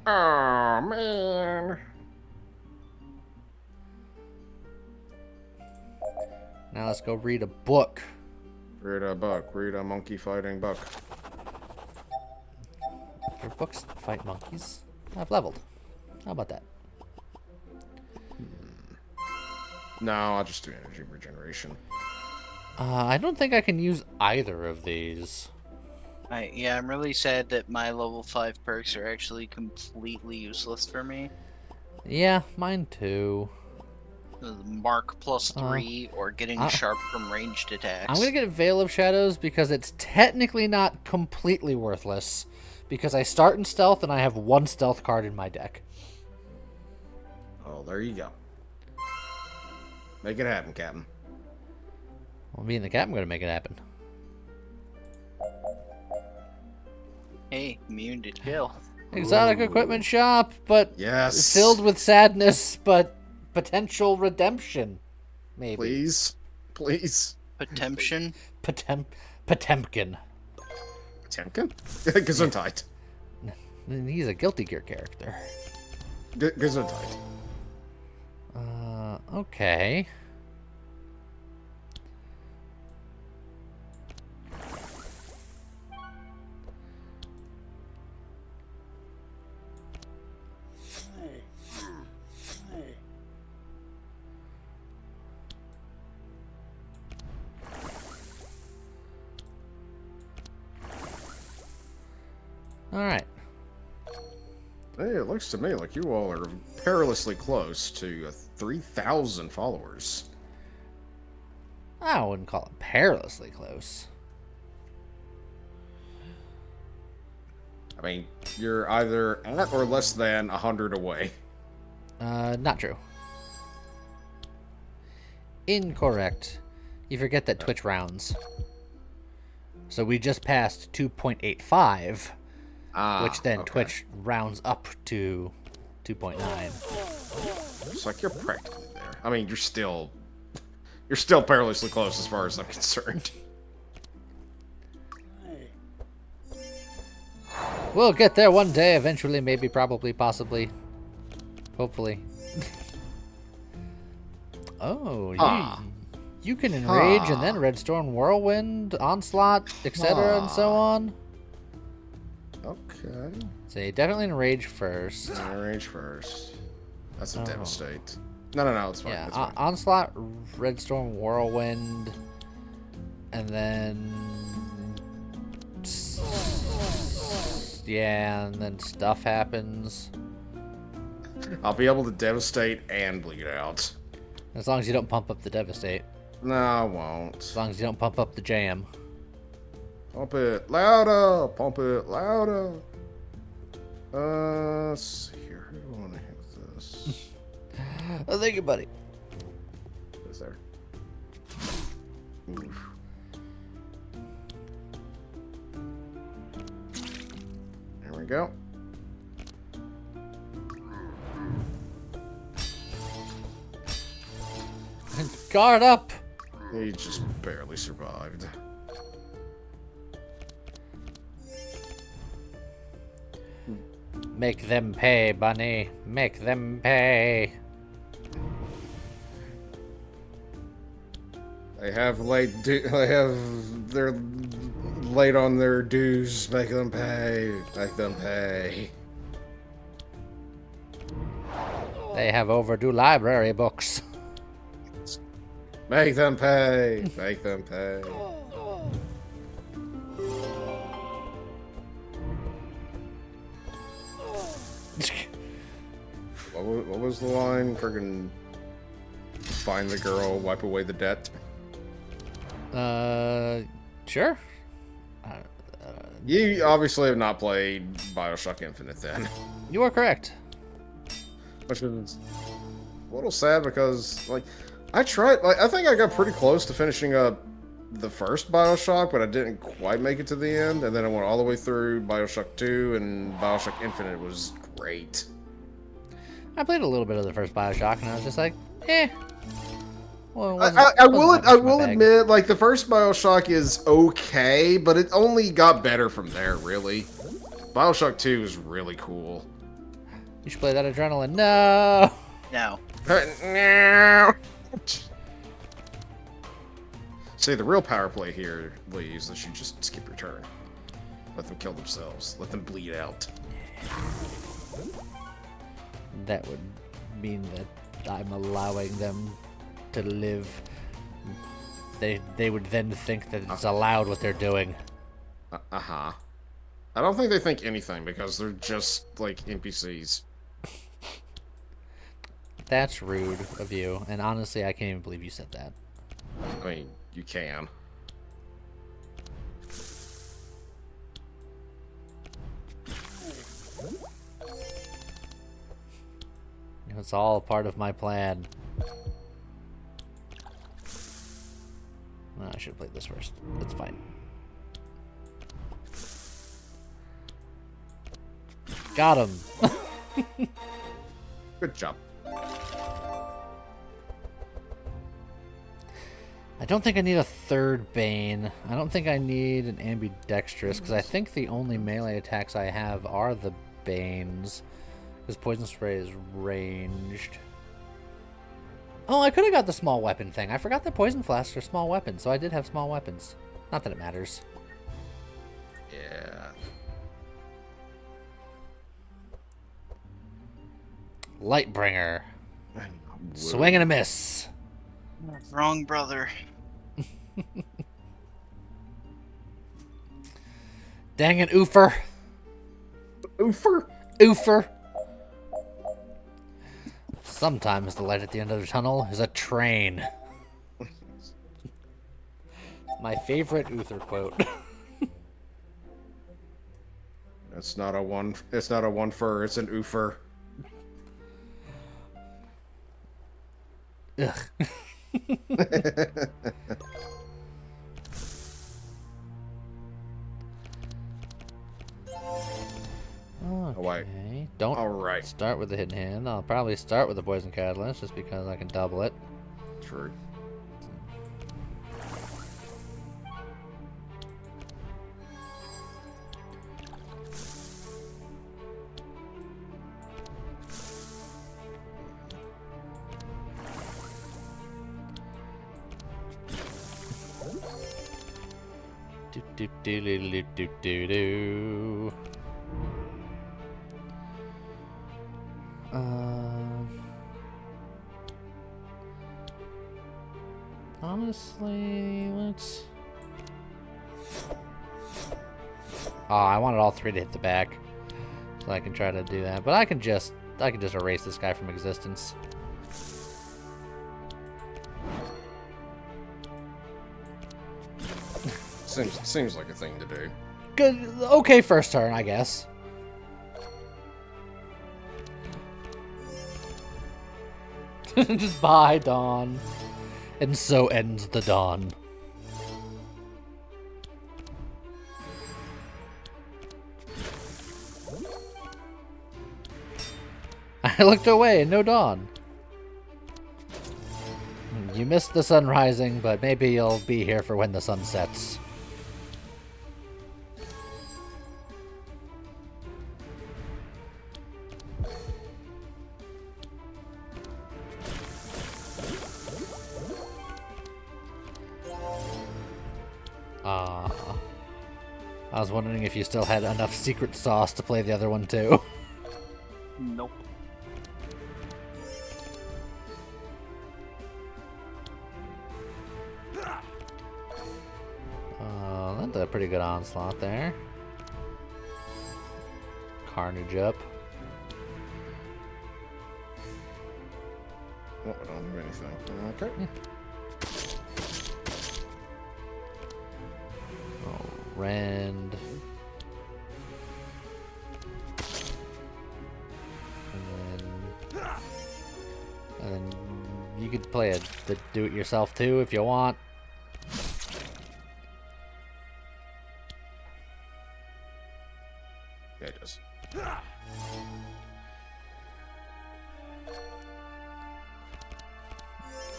S2: Oh, man.
S1: Now let's go read a book.
S2: Read a book. Read a monkey fighting book.
S1: Your books fight monkeys. I've leveled. How about that?
S2: No, I'll just do energy regeneration.
S1: I don't think I can use either of these.
S3: Yeah, I'm really sad that my level 5 perks are actually completely useless for me.
S1: Yeah, mine too.
S3: The Mark plus 3 or getting sharp from ranged attacks.
S1: I'm gonna get Veil of Shadows because it's technically not completely worthless. Because I start in stealth and I have 1 stealth card in my deck.
S2: Oh, there you go. Make it happen, Captain.
S1: Well, me and the captain gonna make it happen.
S3: Hey, immune to chill.
S1: Exotic equipment shop, but
S2: Yes.
S1: filled with sadness, but potential redemption. Maybe.
S2: Please. Please.
S3: Potemption?
S1: Potemkin.
S2: Potemkin? Gesundheit.
S1: He's a Guilty Gear character.
S2: Gesundheit.
S1: Okay. Alright.
S2: Hey, it looks to me like you all are perilously close to 3,000 followers.
S1: I wouldn't call it perilously close.
S2: I mean, you're either at or less than 100 away.
S1: Not true. Incorrect. You forget that Twitch rounds. So we just passed 2.85, which then
S2: okay.
S1: Twitch rounds up to 2.9.
S2: It's like you're practically there. I mean, you're still perilously close as far as I'm concerned.
S1: We'll get there one day, eventually, maybe, probably, possibly. Hopefully. Oh, you can enrage and then Redstorm, Whirlwind, Onslaught, etc. and so on.
S2: Okay.
S1: So you definitely enrage first.
S2: Enrage first. That's a devastate. No, it's fine.
S1: Yeah,
S2: It's fine.
S1: Onslaught, Redstorm, Whirlwind, and then... Yeah, and then stuff happens.
S2: I'll be able to devastate and bleed out.
S1: As long as you don't pump up the Devastate.
S2: No, I won't.
S1: As long as you don't pump up the Jam.
S2: Pump it louder! Pump it louder! Let's see here. Who do I want to hit with this?
S1: Oh, thank you, buddy.
S2: Is there? Oof. There we go.
S1: Guard up!
S2: He just barely survived.
S1: Make them pay, Bunny. Make them pay.
S2: They have they're late on their dues. Make them pay. Make them pay.
S1: They have overdue library books.
S2: Make them pay. Make them pay. What was the line? Friggin' find the girl, wipe away the debt.
S1: Sure.
S2: You obviously have not played Bioshock Infinite then.
S1: You are correct.
S2: Which is a little sad because, like, I tried, like, I think I got pretty close to finishing up the first Bioshock, but I didn't quite make it to the end, and then I went all the way through Bioshock 2, and Bioshock Infinite was great.
S1: I played a little bit of the first Bioshock, and I was just like, eh. Well, it
S2: I
S1: wasn't that
S2: I
S1: much my
S2: will
S1: bag.
S2: admit, like, the first Bioshock is okay, but it only got better from there, really. Bioshock 2 is really cool.
S1: You should play that Adrenaline. No!
S3: No.
S2: No. See, the real power play here, Lee, is that you just skip your turn. Let them kill themselves. Let them bleed out.
S1: That would mean that I'm allowing them to live. They would then think that it's allowed what they're doing.
S2: Uh-huh. I don't think they think anything, because they're just, like, NPCs.
S1: That's rude of you, and honestly, I can't even believe you said that.
S2: I mean, you can.
S1: It's all part of my plan. I should have played this first. That's fine. Got him.
S2: Good job.
S1: I don't think I need a third Bane. I don't think I need an ambidextrous, because I think the only melee attacks I have are the Banes. Because Poison Spray is ranged. Oh, I could have got the small weapon thing. I forgot that Poison Flasks are small weapons, so I did have small weapons. Not that it matters.
S2: Yeah.
S1: Lightbringer. Swing and a miss.
S3: Wrong brother.
S1: Dang it, Oofer.
S2: Oofer.
S1: Oofer. Sometimes the light at the end of the tunnel is a train. My favorite Uther quote.
S2: It's not a one fur, it's an oofer.
S1: Ugh.
S2: wait.
S1: Okay. Don't
S2: Alright.
S1: start with the hidden hand. I'll probably start with the poison catalyst just because I can double it.
S2: True.
S1: Do do do do do do do. Honestly, let's. Oh, I wanted all three to hit the back, so I can try to do that. But I can just erase this guy from existence.
S2: Seems like a thing to do.
S1: Good. Okay, first turn, I guess. Just bye, dawn. And so ends the dawn. I looked away and no dawn. You missed the sun rising, but maybe you'll be here for when the sun sets. I was wondering if you still had enough secret sauce to play the other one too.
S3: Nope.
S1: That did a pretty good onslaught there. Carnage up.
S2: Oh, I don't do anything. Okay.
S1: Oh, Rend. And then You could play the do-it-yourself too if you want.
S2: Yeah, it does.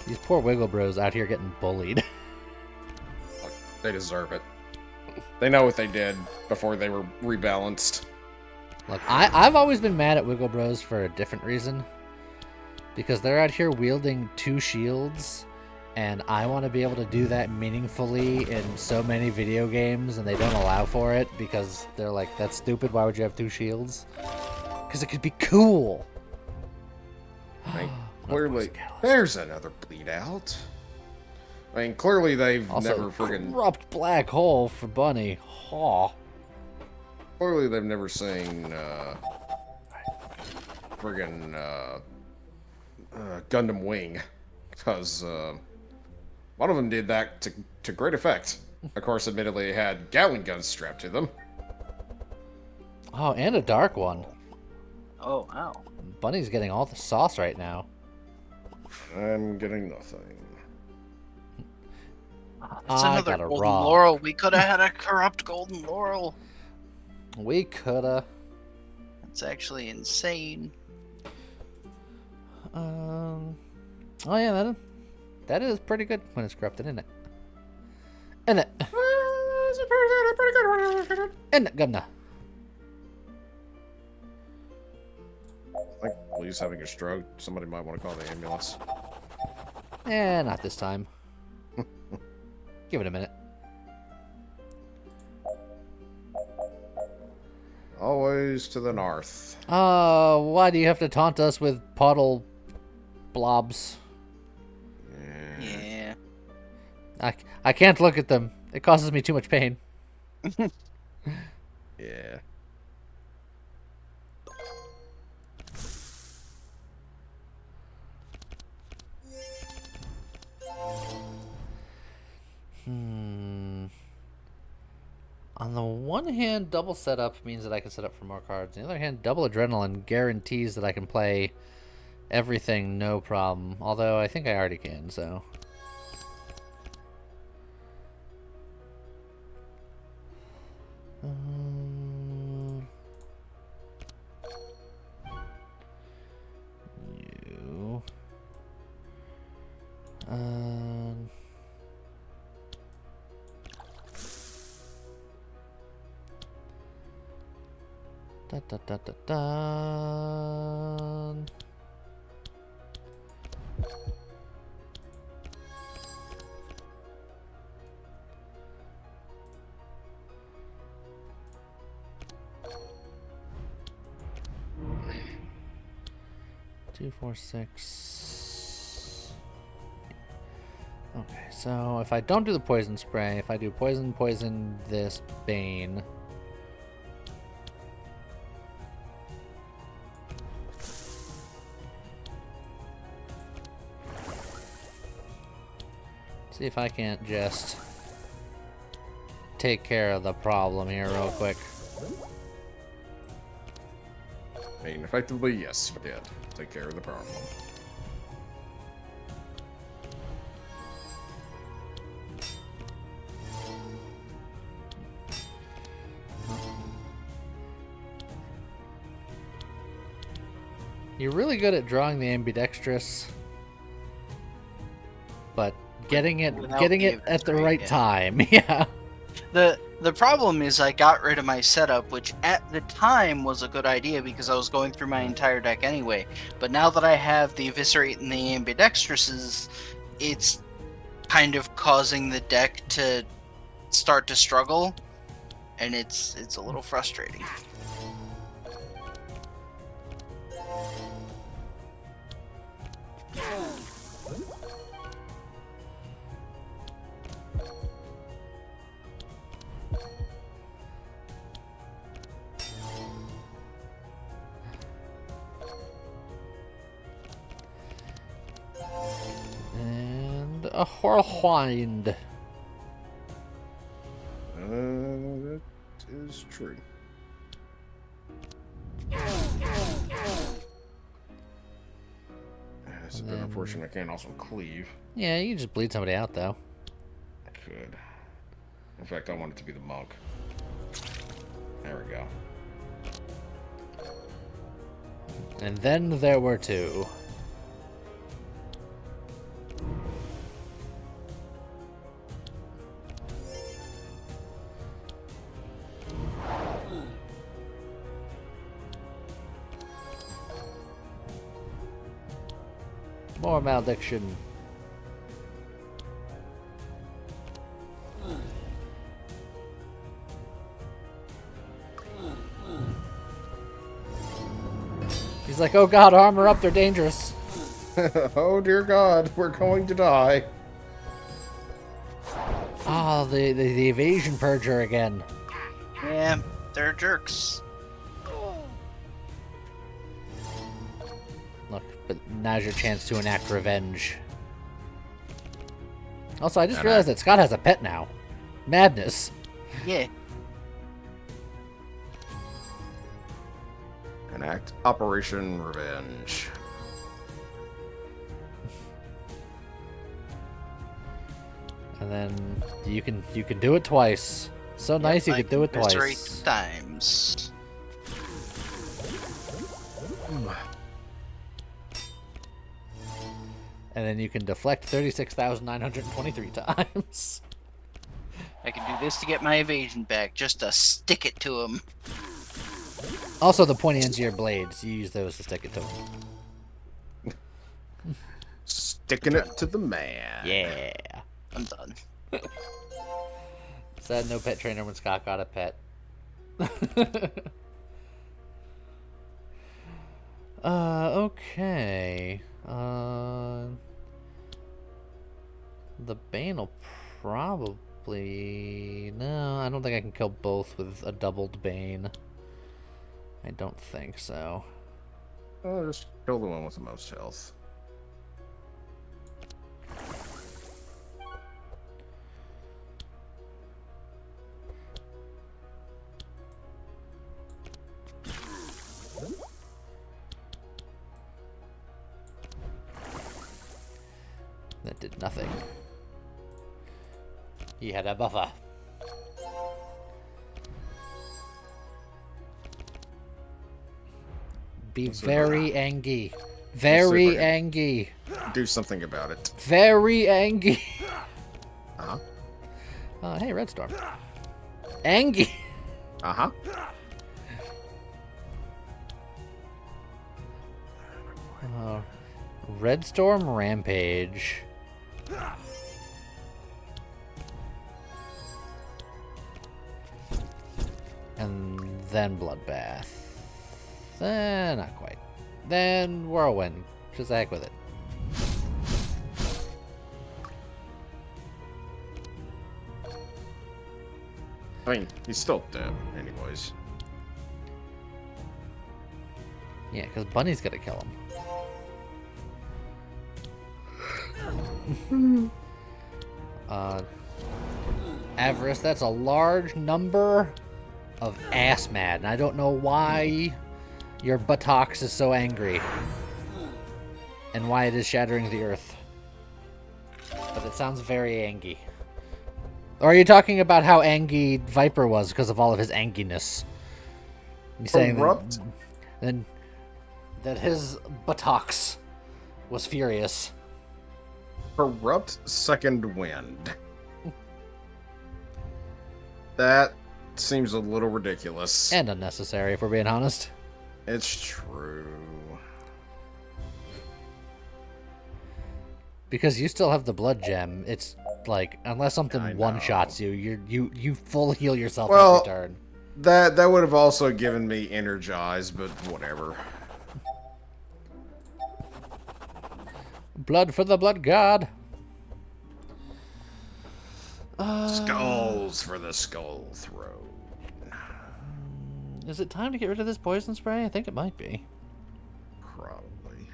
S1: These poor Wiggle Bros out here getting bullied.
S2: They deserve it. They know what they did before they were rebalanced.
S1: Look, I've always been mad at Wiggle Bros for a different reason. Because they're out here wielding 2 shields, and I want to be able to do that meaningfully in so many video games, and they don't allow for it because they're like, that's stupid, why would you have 2 shields? Because it could be cool.
S2: I mean, clearly, there's another bleed out. I mean, clearly they've
S1: Also,
S2: never friggin'...
S1: corrupt black hole for Bunny. Aw.
S2: Clearly they've never seen, friggin', Gundam Wing. Because, one of them did that to great effect. Of course, admittedly, it had Gatling guns strapped to them.
S1: Oh, and a dark one.
S3: Oh, wow.
S1: Bunny's getting all the sauce right now.
S2: I'm getting nothing.
S3: That's
S1: I
S3: another
S1: got a
S3: golden
S1: rock.
S3: laurel. We could have had a corrupt golden laurel.
S1: We coulda.
S3: That's actually insane.
S1: Oh yeah, that is pretty good when it's corrupted, isn't it? Isn't it? Isn't it, Gunna?
S2: I think Lee's having a stroke. Somebody might want to call the ambulance.
S1: Not this time. Give it a minute.
S2: Always to the north.
S1: Why do you have to taunt us with puddle blobs?
S3: Yeah.
S1: I can't look at them. It causes me too much pain.
S2: Yeah.
S1: On the one hand, double setup means that I can set up for more cards. On the other hand, double adrenaline guarantees that I can play everything no problem. Although I think I already can, so. You. Da da da da da. 2, 4, 6. Okay, so if I don't do the poison spray, if I do poison, this Bane. See if I can't just take care of the problem here real quick.
S2: I mean, effectively, yes, you did. Take care of the problem.
S1: You're really good at drawing the ambidextrous, but getting it
S3: Without
S1: getting
S3: the
S1: it at the
S3: inventory,
S1: right
S3: yeah.
S1: time. Yeah.
S3: The problem is I got rid of my setup, which at the time was a good idea because I was going through my entire deck anyway. But now that I have the Eviscerate and the Ambidextruses, it's kind of causing the deck to start to struggle, and it's a little frustrating.
S1: And a whirlwind.
S2: That is true. It's a bit unfortunate I can't also cleave.
S1: Yeah, you can just bleed somebody out, though.
S2: I could. In fact, I want it to be the monk. There we go.
S1: And then there were two. More malediction. He's like, oh god, armor up, they're dangerous.
S2: Oh dear God, we're going to die.
S1: Ah, the evasion purger again.
S3: Yeah, they're jerks.
S1: Look, but now's your chance to enact revenge. Also, I just realized that Scott has a pet now. Madness.
S3: Yeah.
S2: Enact Operation Revenge.
S1: And then you can do it twice. So nice you could do it twice.
S3: 3 times.
S1: And then you can deflect 36,923 times.
S3: I can do this to get my evasion back, just to stick it to him.
S1: Also, the pointy ends of your blades. You use those to stick it to them.
S2: Sticking it to the man.
S1: Yeah.
S3: I'm done.
S1: Sad no pet trainer when Scott got a pet. Okay. The Bane will probably... No, I don't think I can kill both with a doubled Bane. I don't think so.
S2: Oh, just kill the one with the most health.
S1: That did nothing. He had a buffer. Be very angry. Very angry.
S2: Do something about it.
S1: Very angry.
S2: Uh-huh.
S1: Hey, Red Storm. Angry.
S2: Uh-huh.
S1: Red Storm Rampage. And then Bloodbath. Not quite. Then Whirlwind. Just heck with it.
S2: I mean, he's still dead, anyways.
S1: Yeah, because Bunny's gonna kill him. Avarice, that's a large number of ass mad, and I don't know why your buttocks is so angry. And why it is shattering the earth. But it sounds very angry. Or are you talking about how angry Viper was because of all of his anginess? You saying
S2: Corrupt?
S1: that his buttocks was furious.
S2: Corrupt Second Wind. That seems a little ridiculous.
S1: And unnecessary, if we're being honest.
S2: It's true.
S1: Because you still have the blood gem, it's like, unless something one-shots you, you full heal yourself every turn.
S2: That would have also given me energize, but whatever.
S1: Blood for the blood god.
S2: Skulls for the skull throne.
S1: Is it time to get rid of this poison spray? I think it might be.
S2: Probably.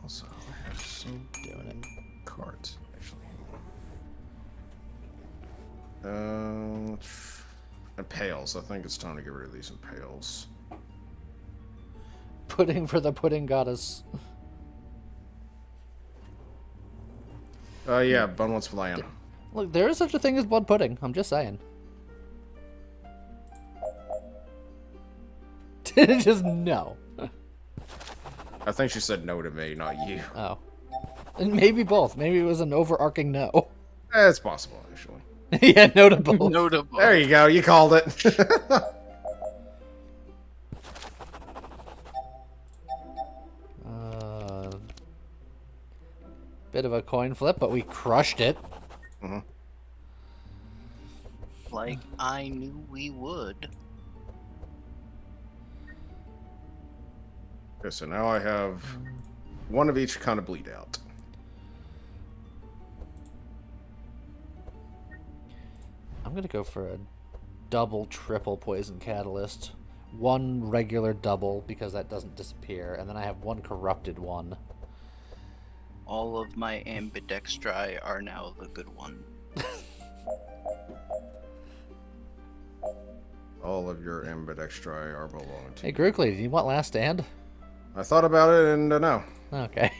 S2: Also, I have some
S1: Doing it.
S2: cards, actually. Impales. I think it's time to get rid of these impales.
S1: pudding for the pudding goddess.
S2: Yeah, Bun wants flying.
S1: Look, there is such a thing as blood pudding. I'm just saying. Just no.
S2: I think she said no to me, not you.
S1: Oh. And maybe both. Maybe it was an overarching no.
S2: It's possible, actually.
S1: Yeah, no to both.
S3: Notable.
S2: There you go, you called it.
S1: Bit of a coin flip, but we crushed it.
S2: Mm-hmm.
S3: Like I knew we would.
S2: Okay, so now I have one of each kind of bleed out.
S1: I'm gonna go for a double, triple poison catalyst. One regular double, because that doesn't disappear, and then I have one corrupted one.
S3: All of my ambidextri are now the good one.
S2: All of your ambidextri are belonging to
S1: Hey, Grookly, do you want last stand?
S2: I thought about it and no.
S1: Okay.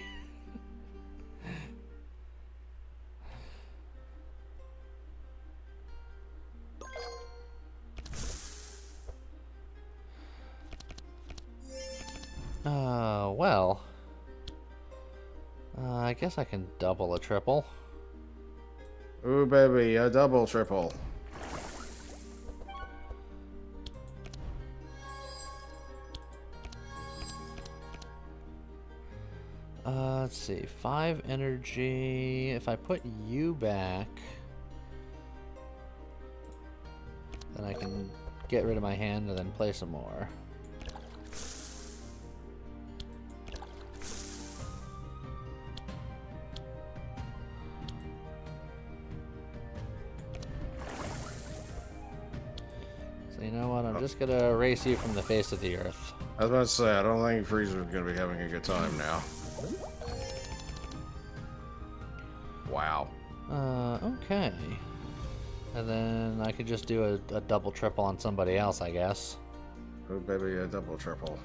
S1: Well. I guess I can double a triple.
S2: Ooh, baby, a double, triple.
S1: Let's see. 5 energy. If I put you back, then I can get rid of my hand and then play some more. So you know what? I'm just gonna erase you from the face of the earth.
S2: I was about to say, I don't think Freezer's gonna be having a good time now. Wow.
S1: Okay. And then I could just do a double triple on somebody else, I guess.
S2: Ooh, baby, a double, triple.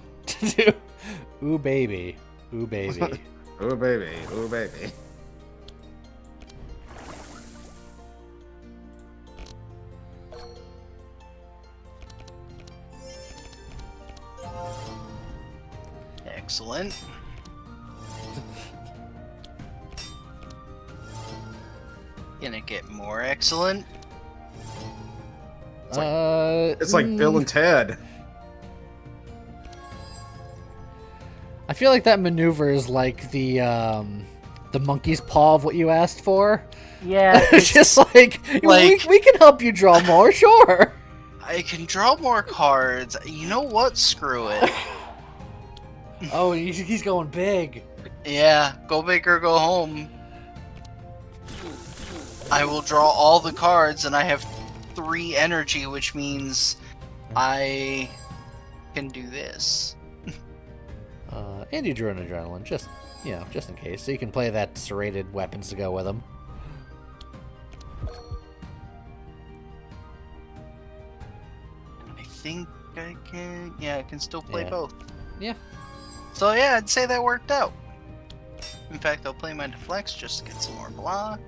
S1: Ooh, baby. Ooh, baby.
S2: Ooh, baby, ooh, baby.
S3: Excellent. Gonna get more excellent.
S2: It's like Bill and Ted.
S1: I feel like that maneuver is like the monkey's paw of what you asked for.
S3: Yeah,
S1: It's just like,
S3: like-
S1: we can help you draw more, sure.
S3: I can draw more cards. You know what? Screw it.
S1: Oh, he's going big.
S3: Yeah, go big or go home. I will draw all the cards, and I have 3 energy, which means I can do this.
S1: And you drew an adrenaline, just in case, so you can play that serrated weapons to go with them.
S3: I think I can. Yeah, I can still play
S1: Yeah.
S3: both.
S1: Yeah.
S3: So yeah, I'd say that worked out. In fact, I'll play my deflects just to get some more block.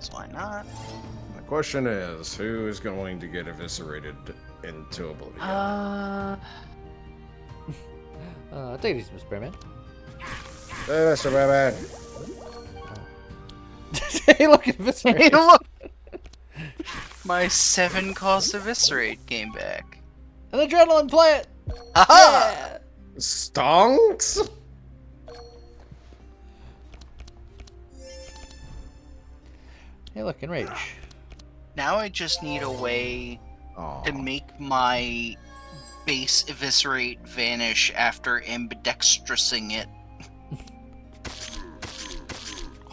S3: So why not?
S2: The question is, who is going to get eviscerated into oblivion?
S1: Take it easy, Mr. Bearman.
S2: Hey, Mr. Batman.
S1: Hey, look at this.
S3: Hey, look! My 7 cost eviscerate came back.
S1: An adrenaline, play it.
S3: Haha!
S1: Yeah.
S2: Stonks?
S1: Hey, look, enrage.
S3: Now I just need a way
S2: Aw.
S3: to make my base eviscerate vanish after ambidextrousing it.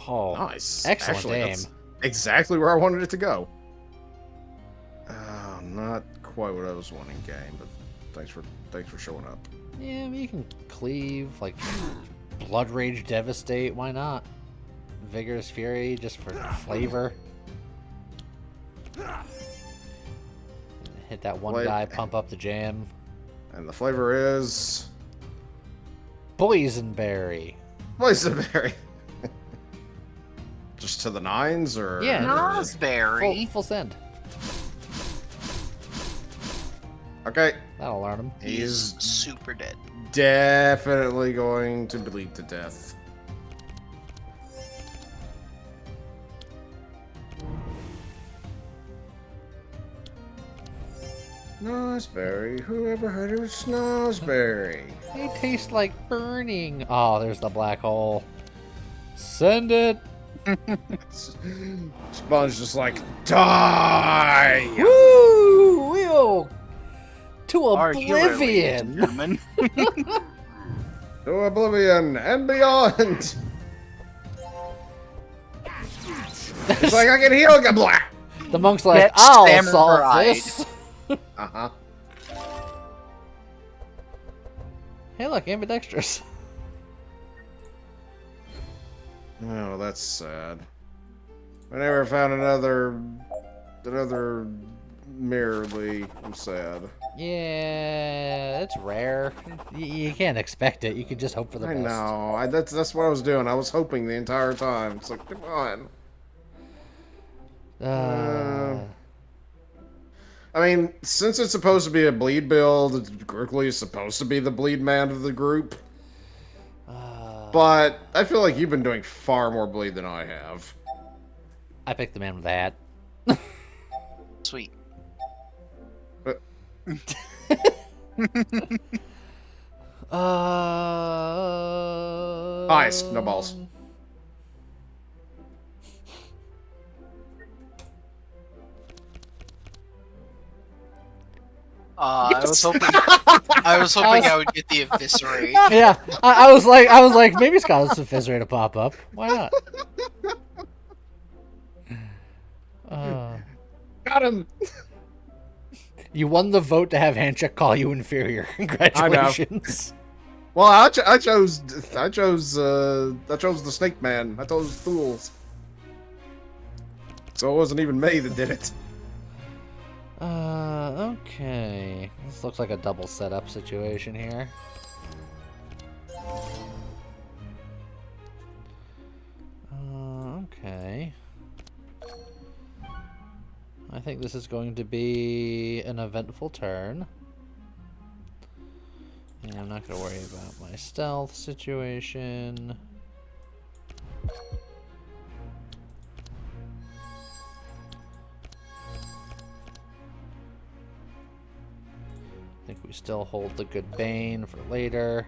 S1: Oh,
S2: Nice.
S1: excellent
S2: Actually,
S1: aim.
S2: that's exactly where I wanted it to go. Not quite what I was wanting, game, but thanks for showing up.
S1: Yeah, I mean, you can cleave, like, Blood Rage Devastate, why not? Vigorous Fury, just for flavor. Hit that one
S2: Fla-
S1: guy, pump up the jam.
S2: And the flavor is
S1: Boysenberry.
S2: Boysenberry. Just to the nines, or
S1: Yeah.
S3: Nosberry.
S1: Full send.
S2: Okay,
S1: That'll learn him.
S3: He's super dead.
S2: definitely going to bleed to death. Snozzberry. Who ever heard of Snozzberry?
S1: They taste like burning. Oh, there's the black hole. Send it.
S2: Sponge just like, die!
S1: Woo! Wheel to
S3: Our hero, ladies and
S1: oblivion.
S3: gentlemen.
S2: To oblivion and beyond! It's like I can heal you, blah!
S1: The monk's like,
S3: Get
S1: I'll
S3: Samurai.
S1: solve this.
S2: Uh-huh.
S1: Hey, look, ambidextrous.
S2: Oh, that's sad. I never found another mirror, Lee. I'm sad.
S1: Yeah, it's rare. You can't expect it. You can just hope for the
S2: I
S1: best.
S2: know. That's what I was doing. I was hoping the entire time. It's like, come on. I mean, since it's supposed to be a bleed build, Grookley is supposed to be the bleed man of the group. But I feel like you've been doing far more bleed than I have.
S1: I picked the man with the hat.
S3: Sweet.
S2: Ice, no balls.
S3: I was hoping. I was hoping I would get the eviscerate.
S1: Yeah, I was like, maybe Scarlet's Eviscerate to pop up. Why not?
S2: Got him!
S1: You won the vote to have Handcheck call you inferior. Congratulations.
S2: Well, I chose the Snake Man. I chose Fools. So it wasn't even me that did it.
S1: Okay. This looks like a double setup situation here. Okay. I think this is going to be an eventful turn. And I'm not going to worry about my stealth situation. I think we still hold the good Bane for later.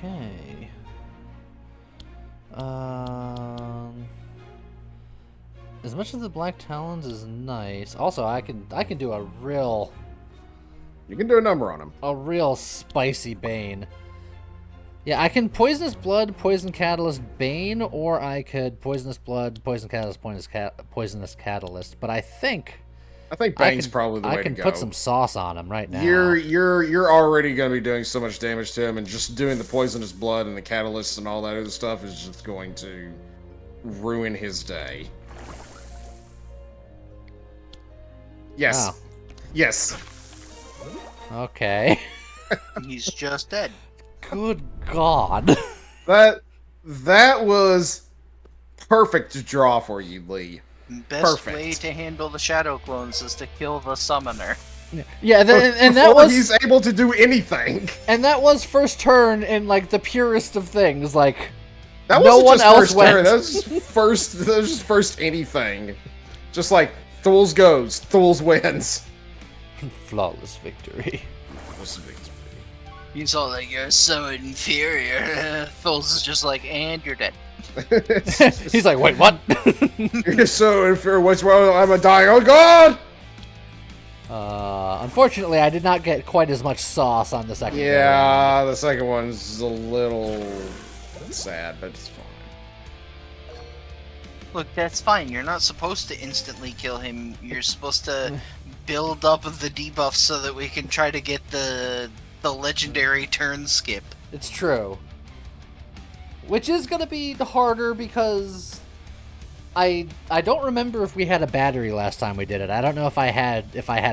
S1: Okay. As much as the Black Talons is nice, also I can do a real
S2: You can do a number on him.
S1: spicy Bane. Yeah, I can Poisonous Blood, Poison Catalyst, Bane, or I could Poisonous Blood, Poison Catalyst, Poisonous Catalyst. But I think
S2: Bane's probably the way to go.
S1: I can put some sauce on him right now.
S2: You're already gonna be doing so much damage to him, and just doing the Poisonous Blood and the Catalyst and all that other stuff is just going to ruin his day. Yes.
S1: Oh.
S2: Yes.
S1: Okay.
S3: He's just dead.
S1: Good God.
S2: That was perfect to draw for you, Lee.
S3: Best
S2: Perfect.
S3: way to handle the shadow clones is to kill the summoner.
S1: Yeah, and that
S2: Before
S1: was
S2: he's able to do anything.
S1: and that was first turn in like the purest of things. Like
S2: That
S1: no
S2: wasn't
S1: one
S2: just
S1: else
S2: first
S1: went.
S2: turn. That was just first. That was just first anything. Just like Thules goes, Thules wins.
S1: Flawless victory.
S3: He's all like, "You're so inferior." Phil's is just like, "And you're dead."
S1: He's like, wait, what?
S2: You're so inferior. What's wrong? I'm a dying. Oh God!
S1: Unfortunately, I did not get quite as much sauce on the second. go round.
S2: Yeah, the second one's a little sad, but it's fine.
S3: Look, that's fine. You're not supposed to instantly kill him. You're supposed to build up the debuffs so that we can try to get the legendary turn skip.
S1: It's true. Which is gonna be harder because I don't remember if we had a battery last time we did it. I don't know if I had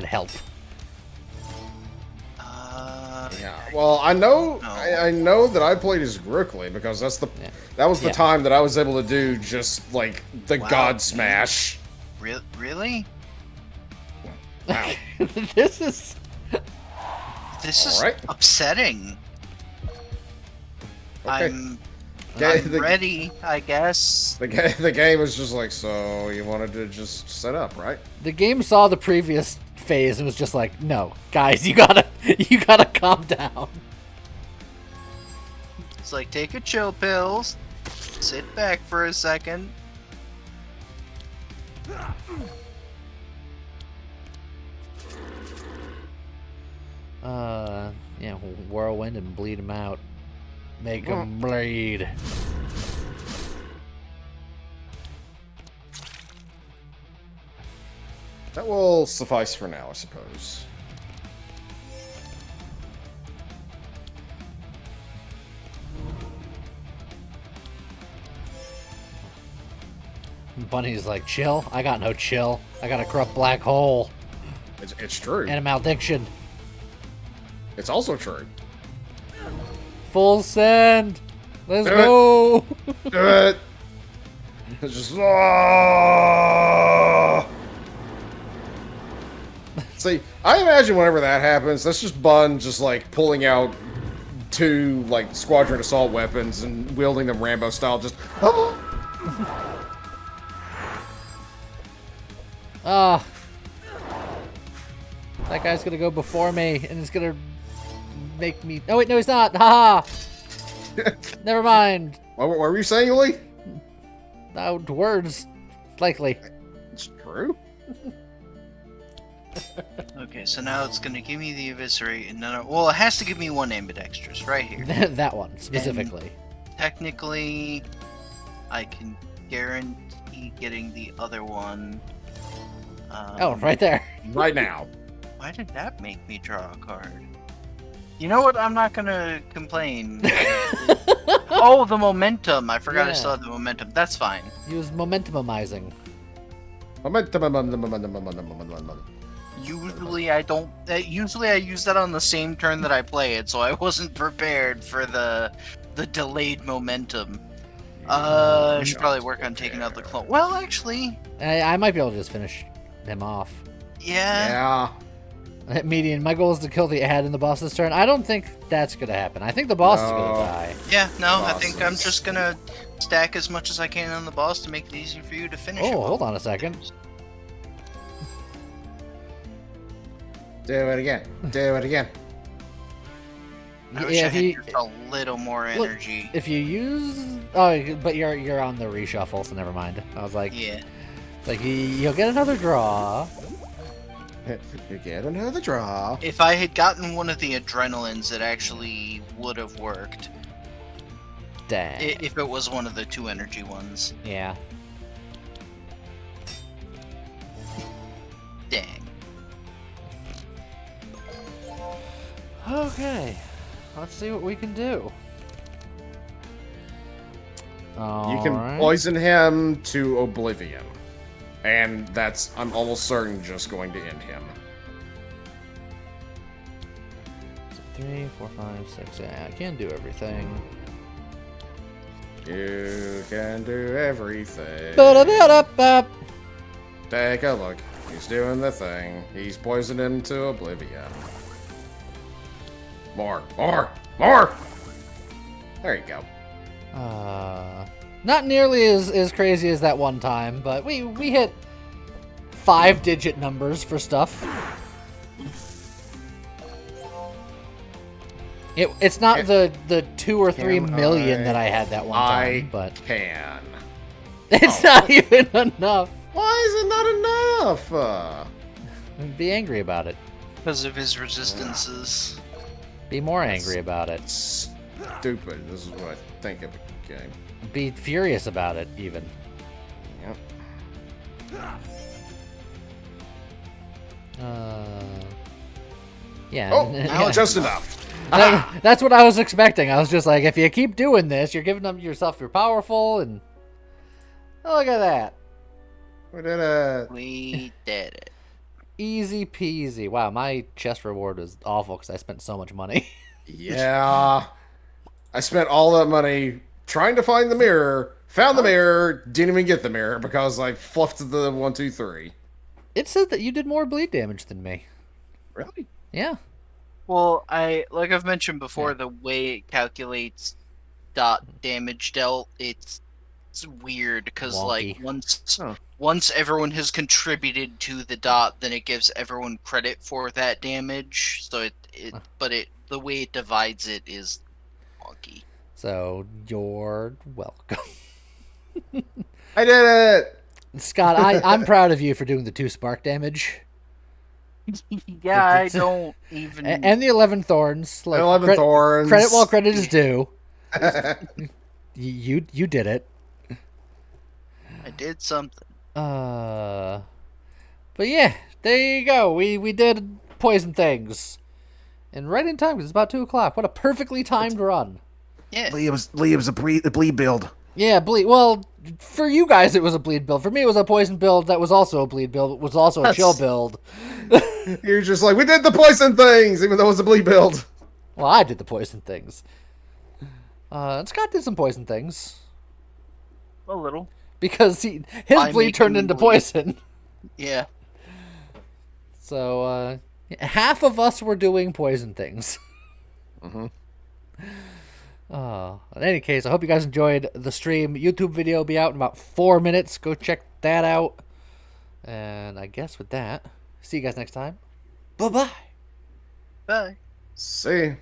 S1: help.
S2: Yeah. Well, I know
S3: No.
S2: I know that I played as Grookley because that was the
S1: Yeah.
S2: time that I was able to do just like the
S3: Wow.
S2: God Smash.
S3: Really?
S2: Wow.
S1: This is
S3: This is
S2: Alright.
S3: upsetting.
S2: Okay.
S3: I'm
S2: Okay, the-
S3: ready, I guess.
S2: The game was just like, so you wanted to just set up, right?
S1: the game saw the previous phase and was just like, no, guys, you gotta calm down.
S3: It's like, take a chill pill, sit back for a second.
S1: Yeah, whirlwind and bleed him out. Make him bleed.
S2: That will suffice for now, I suppose.
S1: Bunny's like, chill? I got no chill. I got a corrupt black hole
S2: It's true.
S1: and a malediction.
S2: It's also true.
S1: Full send. Let's
S2: Do it.
S1: go.
S2: Do it. It's just. Ah! See, I imagine whenever that happens, that's just Bun just like pulling out two like squadron assault weapons and wielding them Rambo style. Just.
S1: Ah. That guy's gonna go before me, and it's gonna make me. Oh wait, no, he's not. Haha. Never mind.
S2: What were you saying, Lee?
S1: No words, likely.
S2: It's true.
S3: Okay, so now it's gonna give me the eviscerate, and then well, it has to give me one ambidextrous right here.
S1: That one specifically.
S3: Technically, I can guarantee getting the other one.
S1: Oh, right there.
S2: Right now.
S3: Why did that make me draw a card? You know what? I'm not gonna complain. Oh, the momentum! I forgot I
S1: Yeah.
S3: still had the momentum. That's fine.
S1: He was momentumizing.
S3: Usually I don't. Usually I use that on the same turn that I play it, so I wasn't prepared for the delayed momentum. I should probably work on taking out the clone. Well, actually,
S1: I might be able to just finish him off.
S3: yeah.
S2: Yeah.
S1: Median, my goal is to kill the ad in the boss this turn. I don't think that's gonna happen. I think the boss is
S2: No.
S1: gonna die.
S3: Yeah, no, I think I'm
S2: Bosses.
S3: just gonna stack as much as I can on the boss to make it easier for you to finish it.
S1: Oh, hold on a second.
S2: Do it again. Do it again.
S3: I wish I
S1: if
S3: had
S1: you
S3: just a little more energy.
S1: if you use but you're on the reshuffle, so never mind. I was like,
S3: Yeah.
S1: like you'll get another draw.
S2: You get another draw.
S3: If I had gotten one of the adrenalines, it actually would have worked.
S1: Dang.
S3: If it was one of the 2 energy ones.
S1: Yeah.
S3: Dang.
S1: Okay. Let's see what we can do.
S2: You can
S1: Alright.
S2: poison him to oblivion. And that's, I'm almost certain, just going to end him.
S1: 3, 4, 5, 6. Yeah, I can't do everything.
S2: You can do everything.
S1: Ba-da-ba-da-ba.
S2: Take a look. He's doing the thing. He's poisoned him to oblivion. More. More. More! There you go.
S1: Not nearly as crazy as that one time, but we hit 5-digit numbers for stuff. It's not the 2 or 3
S2: Can
S1: million
S2: I-
S1: that I had that one
S2: I
S1: time, but
S2: can.
S1: it's not even enough.
S2: Why is it not enough?
S1: Be angry about it.
S3: Because of his resistances.
S1: Be more angry about it.
S2: Stupid. This is what I think of a game.
S1: Be furious about it, even.
S2: Yep.
S1: Yeah.
S2: Oh, now just enough.
S1: That's what I was expecting. I was just like, if you keep doing this, you're giving up yourself. You're powerful, and oh, look at that.
S2: We did it.
S3: We did it.
S1: Easy peasy. Wow, my chest reward was awful because I spent so much money.
S2: Yeah. I spent all that money trying to find the mirror, found the mirror, didn't even get the mirror because I fluffed the 1, 2, 3.
S1: It says that you did more bleed damage than me.
S2: Really?
S1: Yeah.
S3: Well, like I've mentioned before, the way it calculates dot damage dealt, it's weird because like
S1: Wonky.
S3: once everyone has contributed to the dot, then it gives everyone credit for that damage. So the way it divides it is wonky.
S1: So you're welcome.
S2: I did it!
S1: Scott, I'm proud of you for doing the 2 spark damage.
S3: Yeah, I don't even.
S1: And the 11 thorns. Like,
S2: 11 thorns.
S1: Credit while credit is due. You did it.
S3: I did something.
S1: But yeah, there you go. We did poison things. And right in time, because it's about 2 o'clock. What a perfectly timed run.
S3: Yeah.
S5: Liam's a bleed build.
S1: Yeah, bleed. Well, for you guys, it was a bleed build. For me, it was a poison build that was also a bleed build. It was also a chill build.
S2: You're just like, we did the poison things, even though it was a bleed build.
S1: Well, I did the poison things. Scott did some poison things.
S3: A little.
S1: Because his
S3: By
S1: bleed turned
S3: making
S1: into
S3: bleed.
S1: poison.
S3: Yeah.
S1: So, half of us were doing poison things.
S2: Mm-hmm.
S1: In any case, I hope you guys enjoyed the stream. YouTube video will be out in about 4 minutes. Go check that out. And I guess with that, see you guys next time. Bye-bye.
S3: Bye.
S2: See.